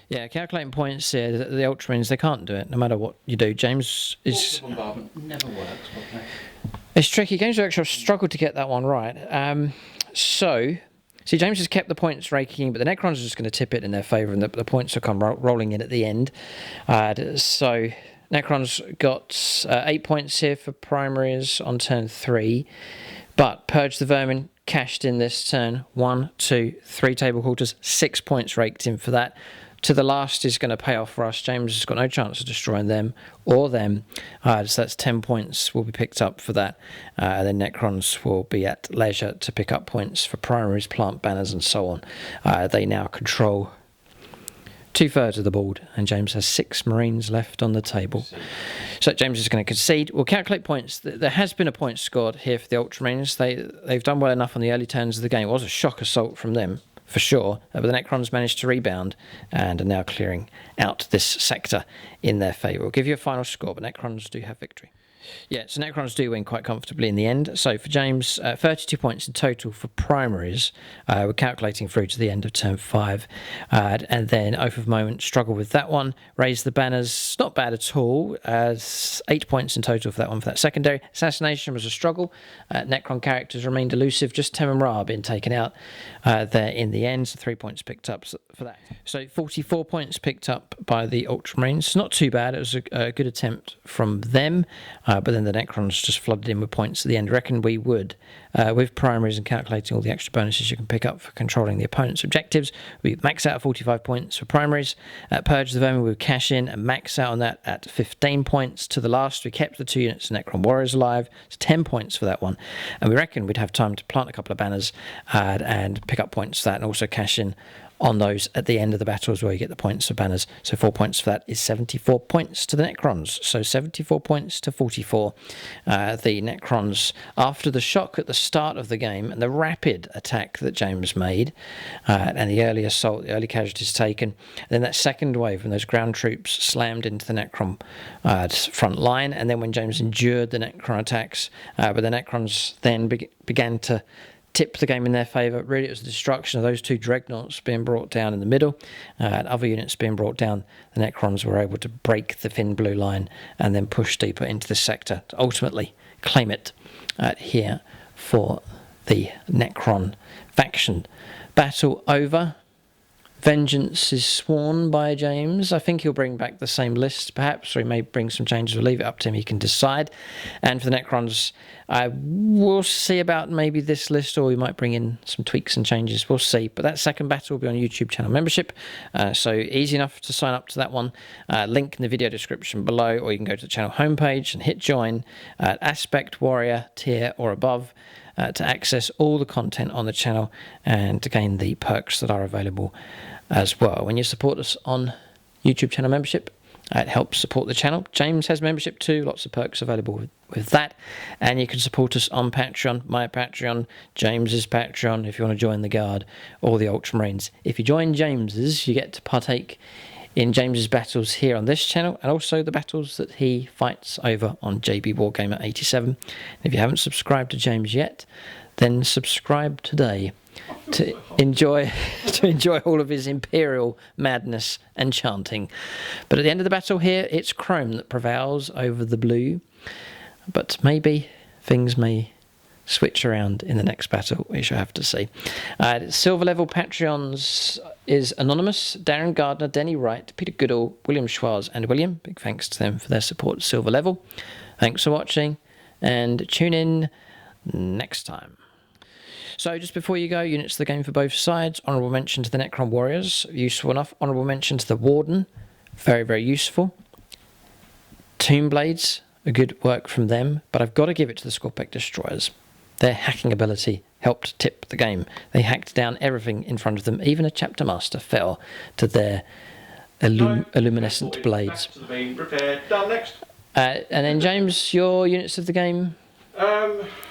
Yeah, calculating points here. The Ultramarines, they can't do it no matter what you do. James is... bombardment never works properly. It's tricky. Games Workshop struggled to get that one right. See, James has kept the points raking, but the Necrons are just going to tip it in their favour, and the points will come rolling in at the end. So Necrons got 8 points here for primaries on turn 3, but Purge the Vermin cashed in this turn. 1, 2, 3 table quarters, 6 points raked in for that. To the last is going to pay off for us. James has got no chance of destroying them or them. So that's 10 points will be picked up for that. And then Necrons will be at leisure to pick up points for primaries, plant banners, and so on. They now control 2/3 of the board, and James has 6 Marines left on the table. So James is going to concede. We'll calculate points. There has been a point scored here for the Ultramarines. They've done well enough on the early turns of the game. It was a shock assault from them, for sure, but the Necrons managed to rebound and are now clearing out this sector in their favour. We'll give you a final score, but Necrons do have victory. Yeah, so Necrons do win quite comfortably in the end. So for James, 32 points in total for primaries. We're calculating through to the end of turn 5. And then Oath of Moment, struggle with that one. Raise the banners, not bad at all. 8 points in total for that one for that secondary. Assassination was a struggle. Necron characters remained elusive. Just Tem and Ra being taken out there in the end. So 3 points picked up for that. So 44 points picked up by the Ultramarines. Not too bad. It was a good attempt from them. But then the Necrons just flooded in with points at the end. I reckon we would, with primaries and calculating all the extra bonuses you can pick up for controlling the opponent's objectives, we max out at 45 points for primaries. Purge the Vermin, we would cash in and max out on that at 15 points. To the last, we kept the 2 units of Necron Warriors alive. It's 10 points for that one. And we reckon we'd have time to plant a couple of banners and pick up points for that, and also cash in on those at the end of the battle as well. You get the points for banners. So 4 points for that is 74 points to the Necrons. So 74 points to 44. The Necrons, after the shock at the start of the game and the rapid attack that James made, and the early assault, the early casualties taken, and then that second wave when those ground troops slammed into the Necron front line, and then when James endured the Necron attacks, but the Necrons then began to tip the game in their favour. Really, it was the destruction of those 2 dreadnoughts being brought down in the middle, and other units being brought down. The Necrons were able to break the thin blue line and then push deeper into the sector to ultimately claim it here for the Necron faction. Battle over. Vengeance is sworn by James. I think he'll bring back the same list, perhaps, or he may bring some changes. We'll leave it up to him. He can decide. And for the Necrons, we'll see about maybe this list, or we might bring in some tweaks and changes. We'll see. But that second battle will be on YouTube channel membership. So easy enough to sign up to that one. Link in the video description below, or you can go to the channel homepage and hit join at Aspect Warrior tier or above. To access all the content on the channel and to gain the perks that are available as well. When you support us on YouTube channel membership, it helps support the channel. James has membership too, lots of perks available with that. And you can support us on Patreon, my Patreon, James's Patreon, if you want to join the Guard or the Ultramarines. If you join James's, you get to partake in James's battles here on this channel, and also the battles that he fights over on JB Wargamer 87. If you haven't subscribed to James yet, then subscribe today to enjoy all of his imperial madness and chanting. But at the end of the battle here, it's chrome that prevails over the blue. But maybe things may switch around in the next battle, we shall have to see. Silver level Patreons is Anonymous, Darren Gardner, Denny Wright, Peter Goodall, William Schwarz, and William. Big thanks to them for their support at Silver level. Thanks for watching, and tune in next time. So just before you go, units of the game for both sides. Honourable mention to the Necron Warriors, useful enough. Honourable mention to the Warden, very, very useful. Tomb Blades, a good work from them, but I've got to give it to the Scorpec Destroyers. Their hacking ability helped tip the game. They hacked down everything in front of them. Even a Chapter Master fell to their luminescent blades. Prepare. Done. Next. And then, James, your units of the game?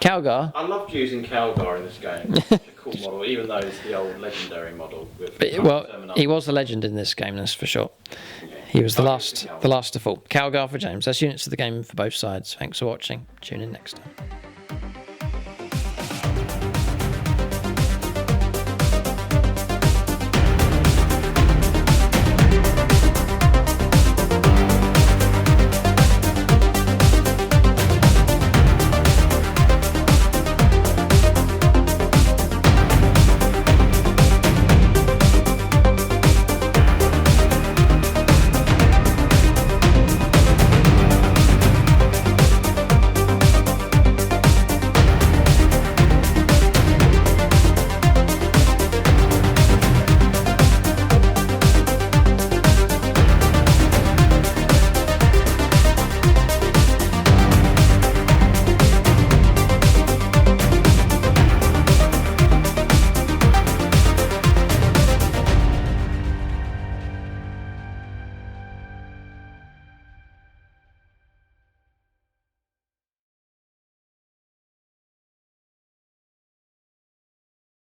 Calgar. I loved using Calgar in this game. It's such a cool model, even though it's the old legendary model. With Well, terminology. he was a legend in this game, that's for sure. Yeah. He was the I'll last, use the last to fall. Calgar for James. That's units of the game for both sides. Thanks for watching. Tune in next time.